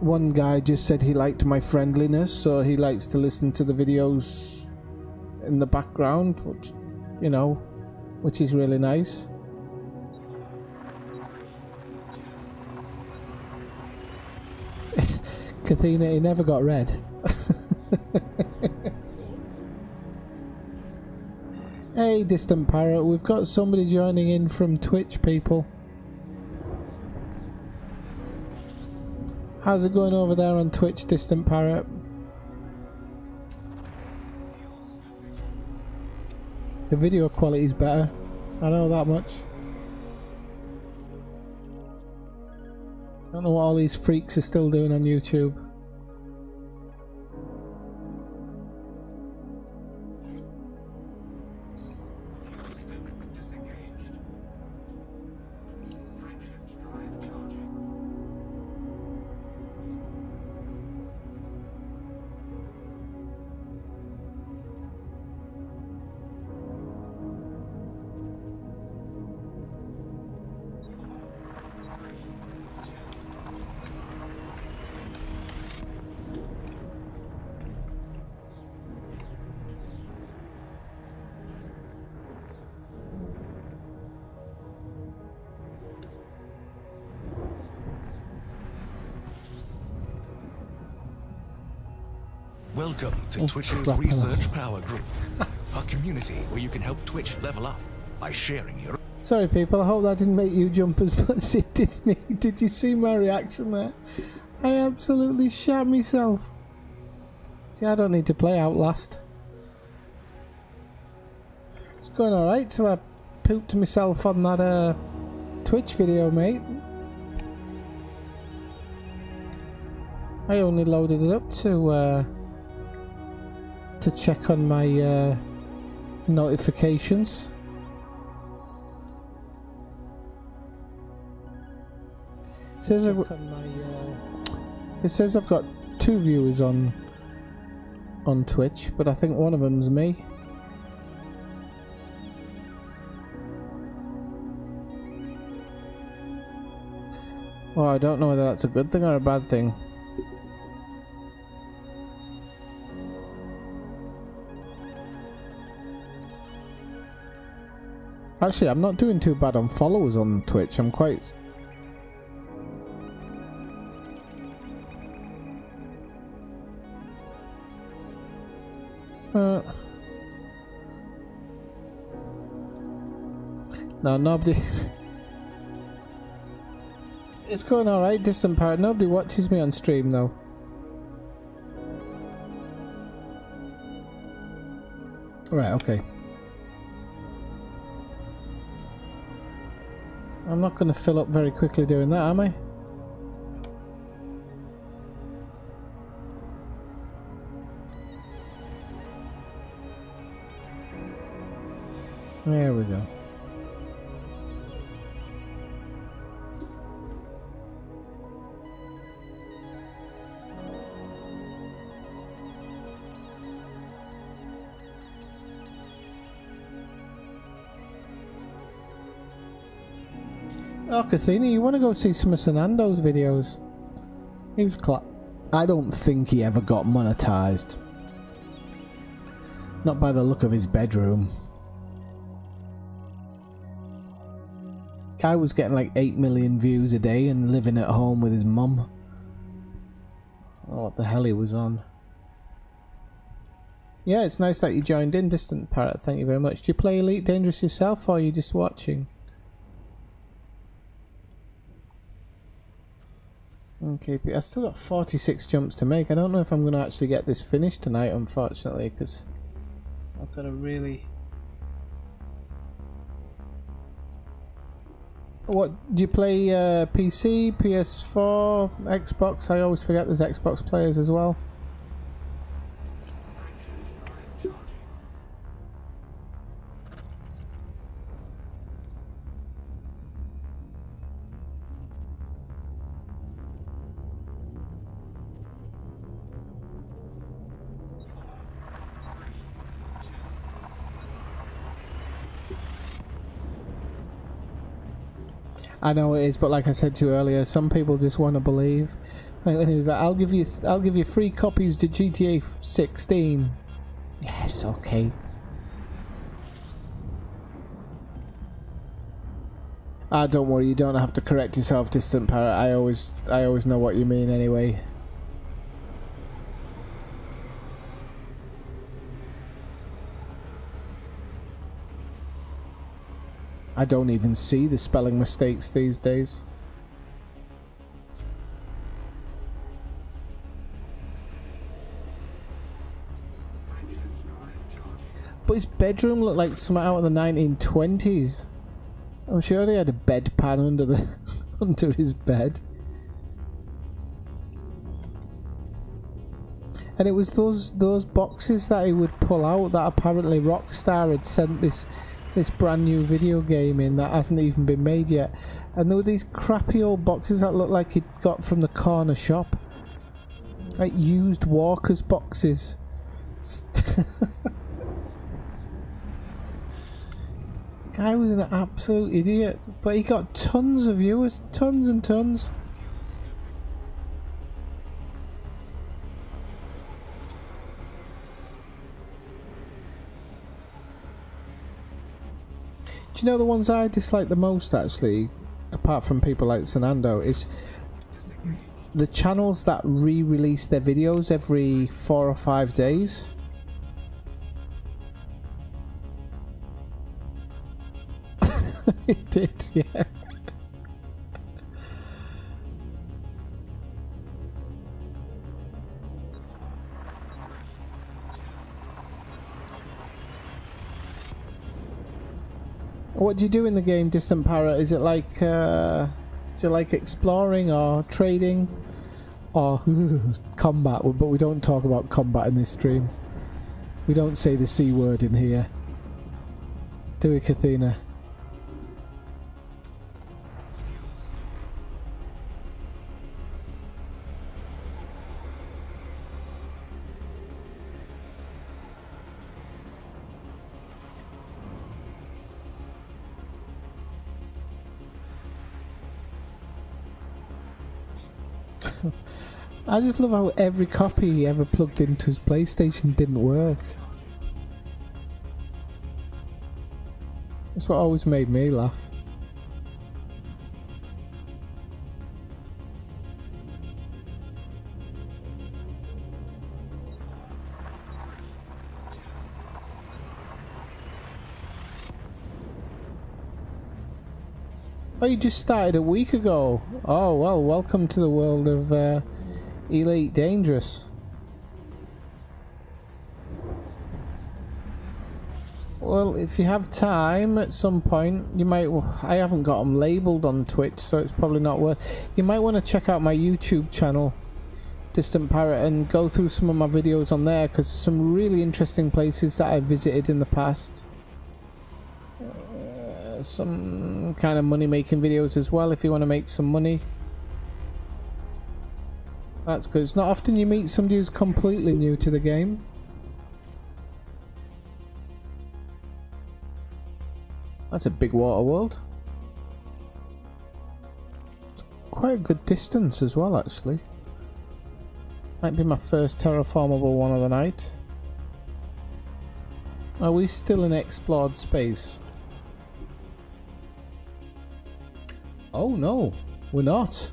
one guy just said he liked my friendliness, so he likes to listen to the videos in the background, which, you know, which is really nice. Kathina, he never got red. Hey, Distant Parrot, we've got somebody joining in from Twitch, people. How's it going over there on Twitch, Distant Parrot? The video quality is better. I know that much. I don't know what all these freaks are still doing on YouTube. Welcome to Twitch's Research Power Group, a community where you can help Twitch level up by sharing your... Sorry people, I hope that didn't make you jump as much as it did me. Did you see my reaction there? I absolutely shat myself. See, I don't need to play Outlast. It's going alright till I pooped myself on that Twitch video, mate. I only loaded it up to check on my notifications. It says I've got 2 viewers on Twitch, but I think one of them's me. Well, I don't know whether that's a good thing or a bad thing. Actually, I'm not doing too bad on followers on Twitch. I'm quite... No, nobody... It's going alright, Distant Parrot. Nobody watches me on stream, though. Right, okay. I'm not going to fill up very quickly doing that, am I? There we go. Oh, Cathina, you want to go see some of Sanando's videos? He was I don't think he ever got monetized. Not by the look of his bedroom. Guy was getting like 8 million views a day and living at home with his mum. Oh, what the hell he was on. Yeah, it's nice that you joined in, Distant Parrot. Thank you very much. Do you play Elite Dangerous yourself, or are you just watching? Okay, I still got 46 jumps to make. I don't know if I'm going to actually get this finished tonight, unfortunately, because I've got to really... What, do you play PC, PS4, Xbox? I always forget there's Xbox players as well. I know it is, but like I said to you earlier, some people just want to believe. Like when he was like, I'll give you 3 copies to GTA 16. Yes, okay. Ah, don't worry, you don't have to correct yourself, Distant Parrot. I always know what you mean anyway. I don't even see the spelling mistakes these days. But his bedroom looked like something out of the 1920s. I'm sure he had a bedpan under the under his bed. And it was those boxes that he would pull out that apparently Rockstar had sent this brand new video game in that hasn't even been made yet. And there were these crappy old boxes that looked like he'd got from the corner shop. Like used Walker's boxes. Guy was an absolute idiot, but he got tons of viewers, tons and tons. Do you know the ones I dislike the most, actually, apart from people like Sanando, is the channels that re-release their videos every 4 or 5 days. It did, yeah. What do you do in the game, Distant Parrot? Is it like, do you like exploring or trading or combat? But we don't talk about combat in this stream. We don't say the C word in here. Do we, Kathina? I just love how every copy he ever plugged into his PlayStation didn't work. That's what always made me laugh. Oh, you just started a week ago. Oh, well, welcome to the world of Elite Dangerous. Well, if you have time at some point, you might... I haven't got them labelled on Twitch, so it's probably not worth... You might want to check out my YouTube channel, Distant Parrot, and go through some of my videos on there, because there's some really interesting places that I've visited in the past. Some kind of money-making videos as well, if you want to make some money. That's good. It's not often you meet somebody who's completely new to the game. That's a big water world. It's quite a good distance as well, actually. Might be my first terraformable one of the night. Are we still in explored space? Oh no, we're not.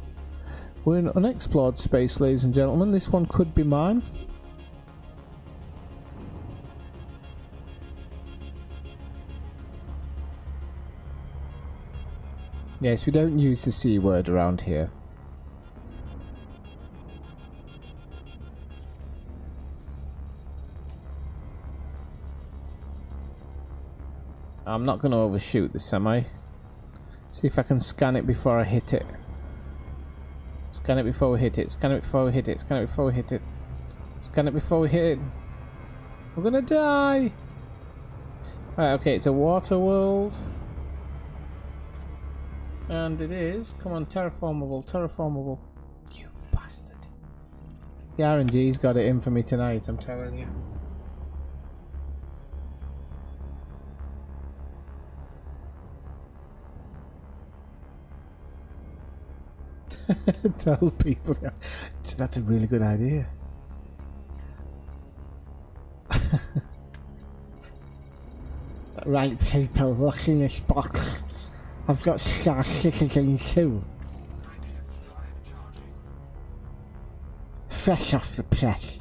We're in unexplored space, ladies and gentlemen. This one could be mine. Yes, we don't use the C word around here. I'm not going to overshoot this, am I? See if I can scan it before I hit it. Scan it before we hit it. Scan it before we hit it. Scan it before we hit it. Scan it before we hit it. We're gonna die! Right, okay, it's a water world. And it is. Come on, terraformable, terraformable. You bastard. The RNG's got it in for me tonight, I'm telling you. Tell people. Actually, that's a really good idea. Right, people, look in this box. I've got Star Citizen 2. Fresh off the press.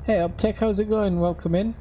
Hey Uptech, how's it going? Welcome in.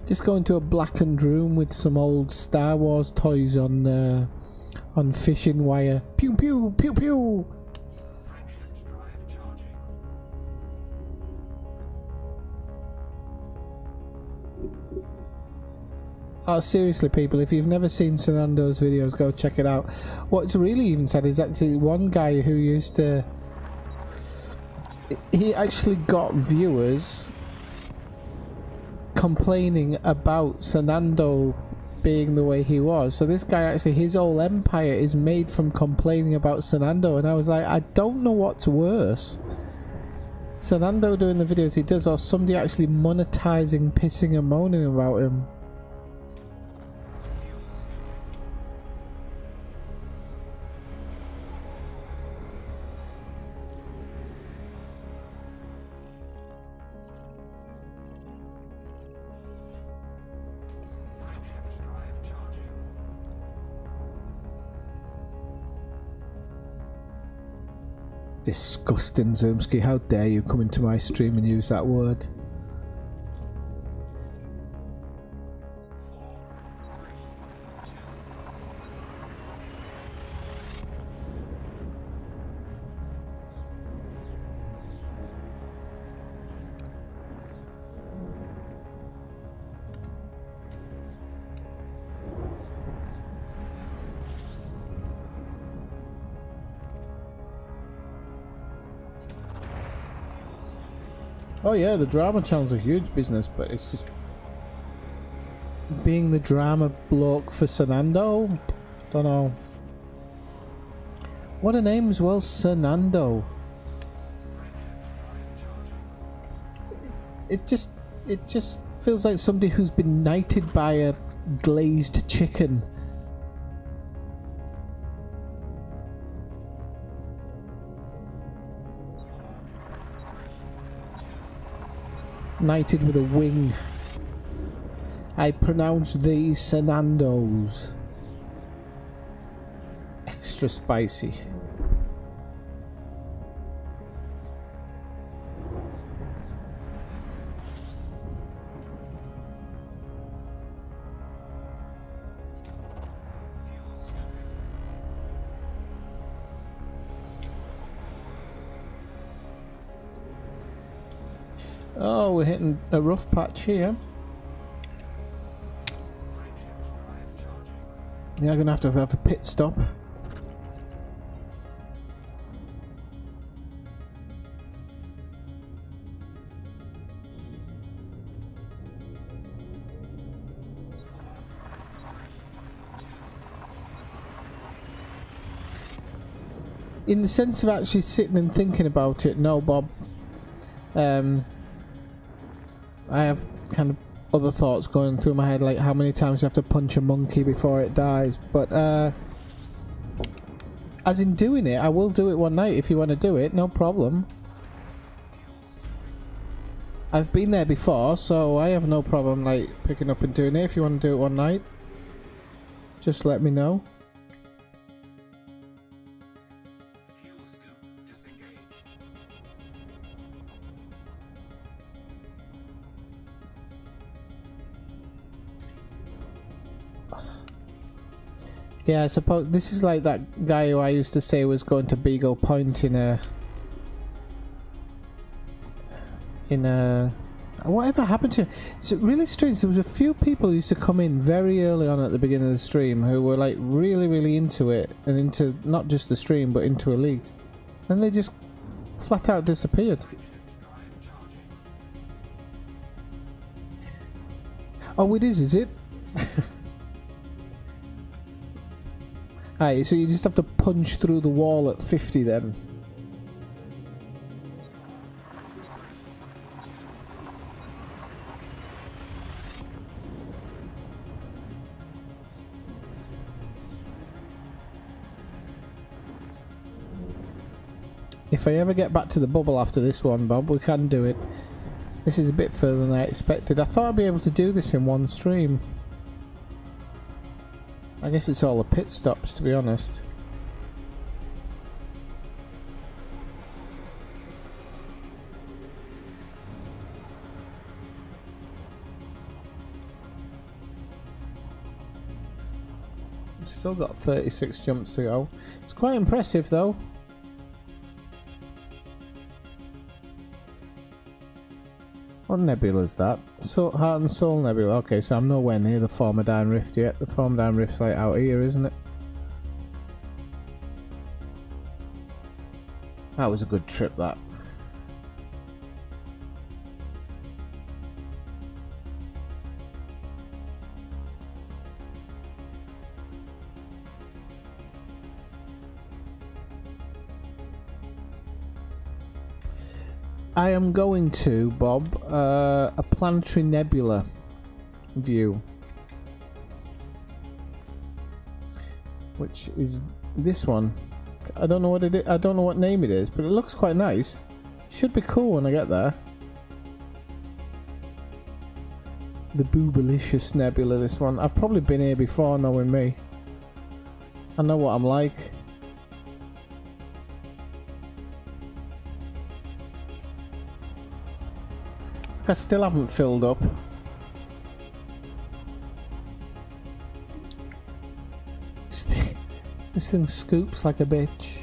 Just go into a blackened room with some old Star Wars toys on fishing wire. Pew pew pew pew. Oh, seriously, people, if you've never seen Sanando's videos, go check it out. What's really even sad is actually one guy who used to... He actually got viewers complaining about Sanando being the way he was. So this guy actually, his whole empire is made from complaining about Sanando, and I was like, I don't know what's worse. Sanando doing the videos he does, or somebody actually monetizing pissing and moaning about him. Disgusting, Zoomski. How dare you come into my stream and use that word? Oh yeah, the drama channel's a huge business, but it's just being the drama bloke for Sanando. Don't know. What a name as well, Sanando. It just feels like somebody who's been knighted by a glazed chicken. Knighted with a wing. I pronounce these Sanandos. Extra spicy. Oh, we're hitting a rough patch here. Yeah, I'm gonna have to have a pit stop. In the sense of actually sitting and thinking about it, no, Bob. I have kind of other thoughts going through my head, like how many times you have to punch a monkey before it dies. But as in doing it, I will do it one night if you want to do it, no problem. I've been there before, so I have no problem like picking up and doing it. If you want to do it one night, just let me know. Yeah, I suppose this is like that guy who I used to say was going to Beagle Point in a... Whatever happened to him? It's really strange. There was a few people who used to come in very early on at the beginning of the stream who were like really, really into it, and into not just the stream but into Elite, and they just flat out disappeared. Oh, it is it? Alright, so you just have to punch through the wall at 50 then. If I ever get back to the bubble after this one, Bob, we can do it. This is a bit further than I expected. I thought I'd be able to do this in one stream. I guess it's all the pit stops, to be honest. Still got 36 jumps to go. It's quite impressive though. What nebula is that? Heart and Soul Nebula. Okay, so I'm nowhere near the Formidine Rift yet. The Formidine Rift's like out here, isn't it? That was a good trip, that. I am going to, Bob, a planetary nebula view, which is this one. I don't know what it is. I don't know what name it is, but it looks quite nice. Should be cool when I get there. The Boobalicious Nebula, this one. I've probably been here before, knowing me. I know what I'm like. I still haven't filled up. This thing scoops like a bitch.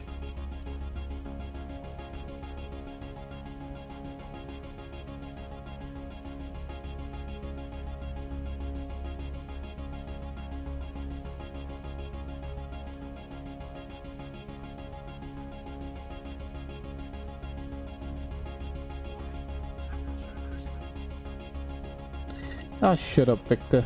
Ah, shut up, Victor.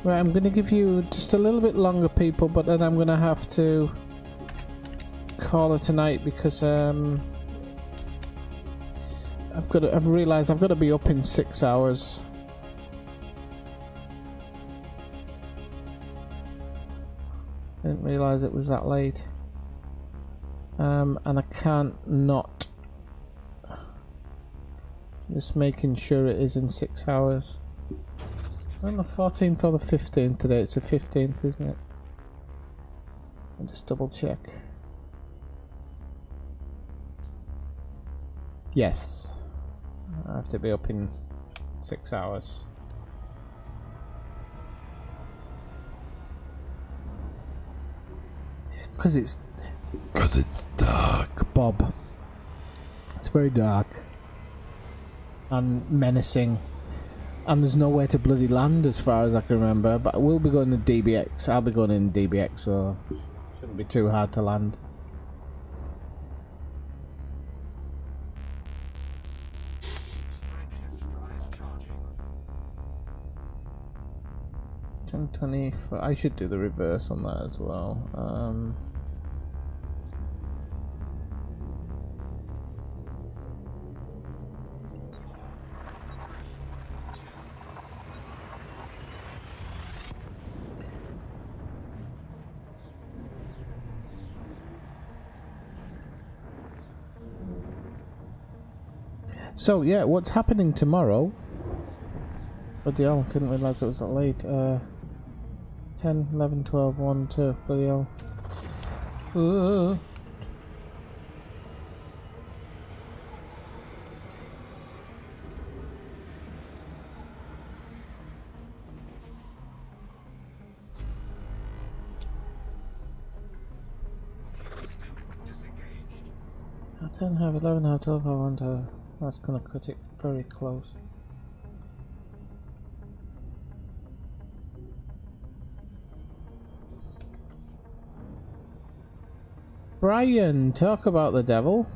Right, I'm going to give you just a little bit longer, people, but then I'm going to have to call it tonight because I've realised I've got to be up in 6 hours. I didn't realise it was that late. And I can't not. Just making sure it is in 6 hours. On the 14th or the 15th today? It's the 15th, isn't it? I'll just double check. Yes. I have to be up in 6 hours. Because it's dark, Bob. It's very dark. And menacing. And there's nowhere to bloody land as far as I can remember. But we'll be going to DBX. I'll be going in DBX, so shouldn't be too hard to land. I should do the reverse on that as well. So yeah, what's happening tomorrow? Bloody hell, didn't realise it was that late. 10, 11, 12, 1, 2, bloody hell. Ooh. Half 10, half 11, half 12, half 1, 2. That's gonna cut it very close. Brian, talk about the devil.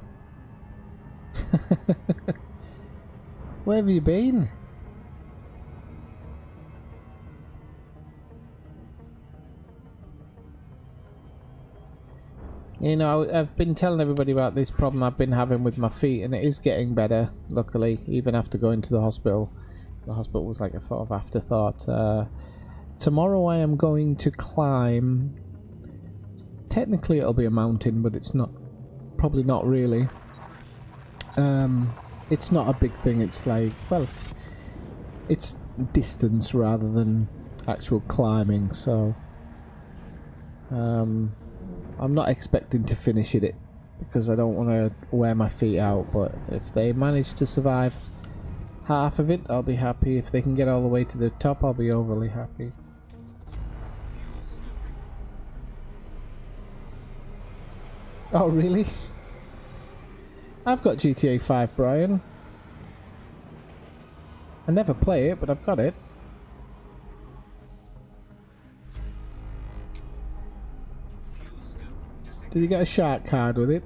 Where have you been? You know, I've been telling everybody about this problem I've been having with my feet, and it is getting better, luckily, even after going to the hospital. The hospital was like a sort of afterthought. Tomorrow I am going to climb. Technically it'll be a mountain, but it's not. Probably not really. It's not a big thing, it's like, well, it's distance rather than actual climbing, so... I'm not expecting to finish it because I don't want to wear my feet out, but if they manage to survive half of it, I'll be happy. If they can get all the way to the top, I'll be overly happy. Oh, really? I've got GTA 5, Brian. I never play it, but I've got it. Did you get a shark card with it?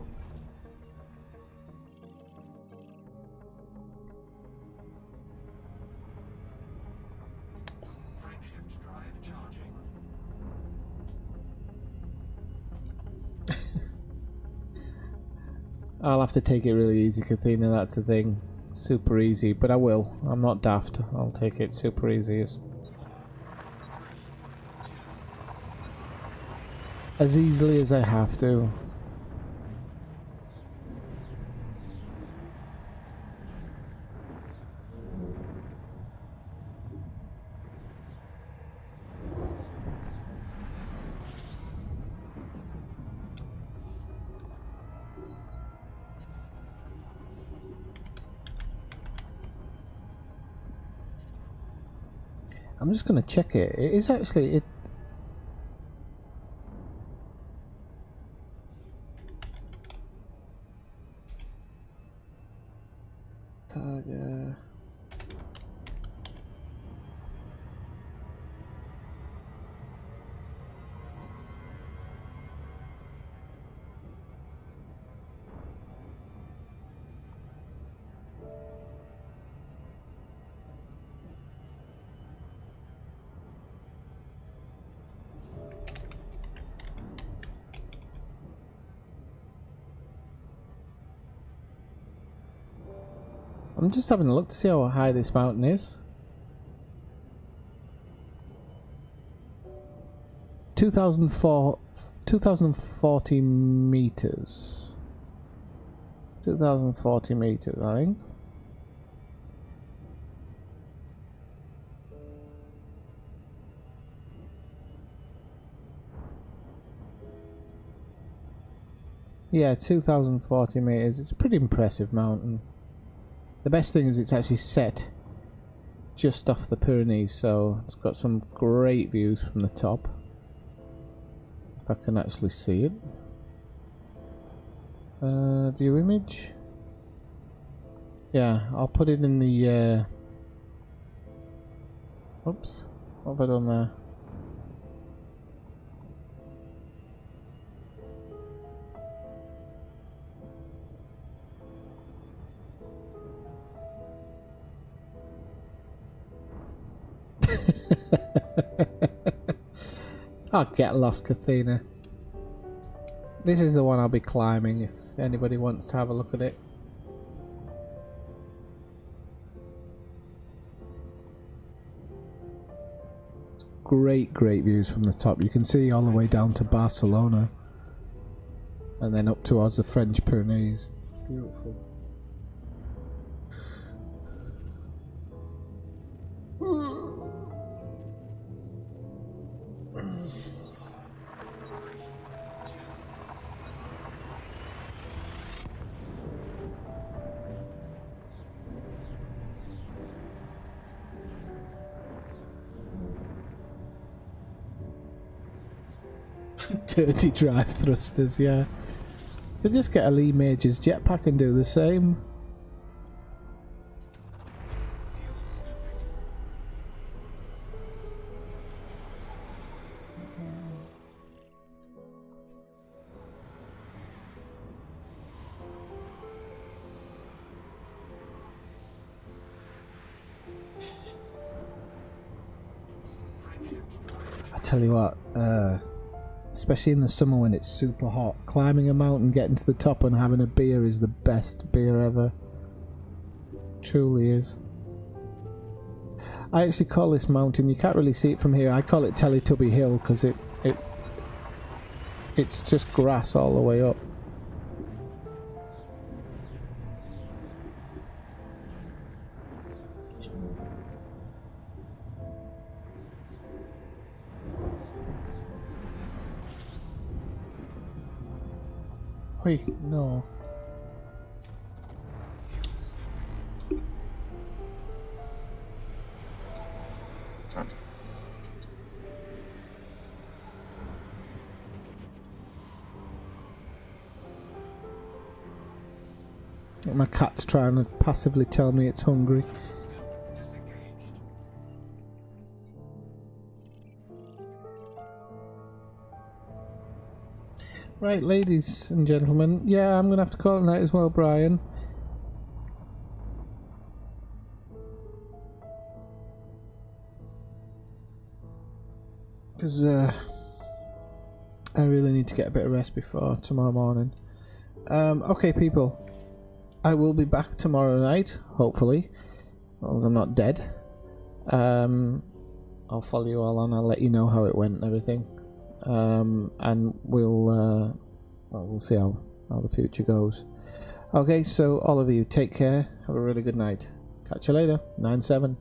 I'll have to take it really easy, Kathina, that's the thing. Super easy, but I will. I'm not daft. I'll take it super easy. As easily as I have to. I'm just going to check it. It is actually... I'm just having a look to see how high this mountain is. 2,040 meters. 2,040 meters, I think. Yeah, 2,040 meters. It's a pretty impressive mountain. The best thing is it's actually set just off the Pyrenees, so it's got some great views from the top. If I can actually see it. View image. Yeah, I'll put it in the... Oops, what have I done there? I'll get lost, Kathina. This is the one I'll be climbing if anybody wants to have a look at it. Great views from the top. You can see all the way down to Barcelona and then up towards the French Pyrenees. Beautiful. Dirty drive thrusters, yeah. They just get a Lee Major's jetpack and do the same. I tell you what, especially in the summer when it's super hot, climbing a mountain, getting to the top and having a beer is the best beer ever. Truly is. I actually call this mountain, you can't really see it from here, I call it Teletubby Hill because it's just grass all the way up. Wait, no. My cat's trying to passively tell me it's hungry. Right, ladies and gentlemen. Yeah, I'm going to have to call it night as well, Brian. Because I really need to get a bit of rest before tomorrow morning. Okay, people. I will be back tomorrow night, hopefully. As long as I'm not dead. I'll follow you all on. I'll let you know how it went and everything. And we'll see how the future goes. Okay, so all of you, take care. Have a really good night. Catch you later. 9-7.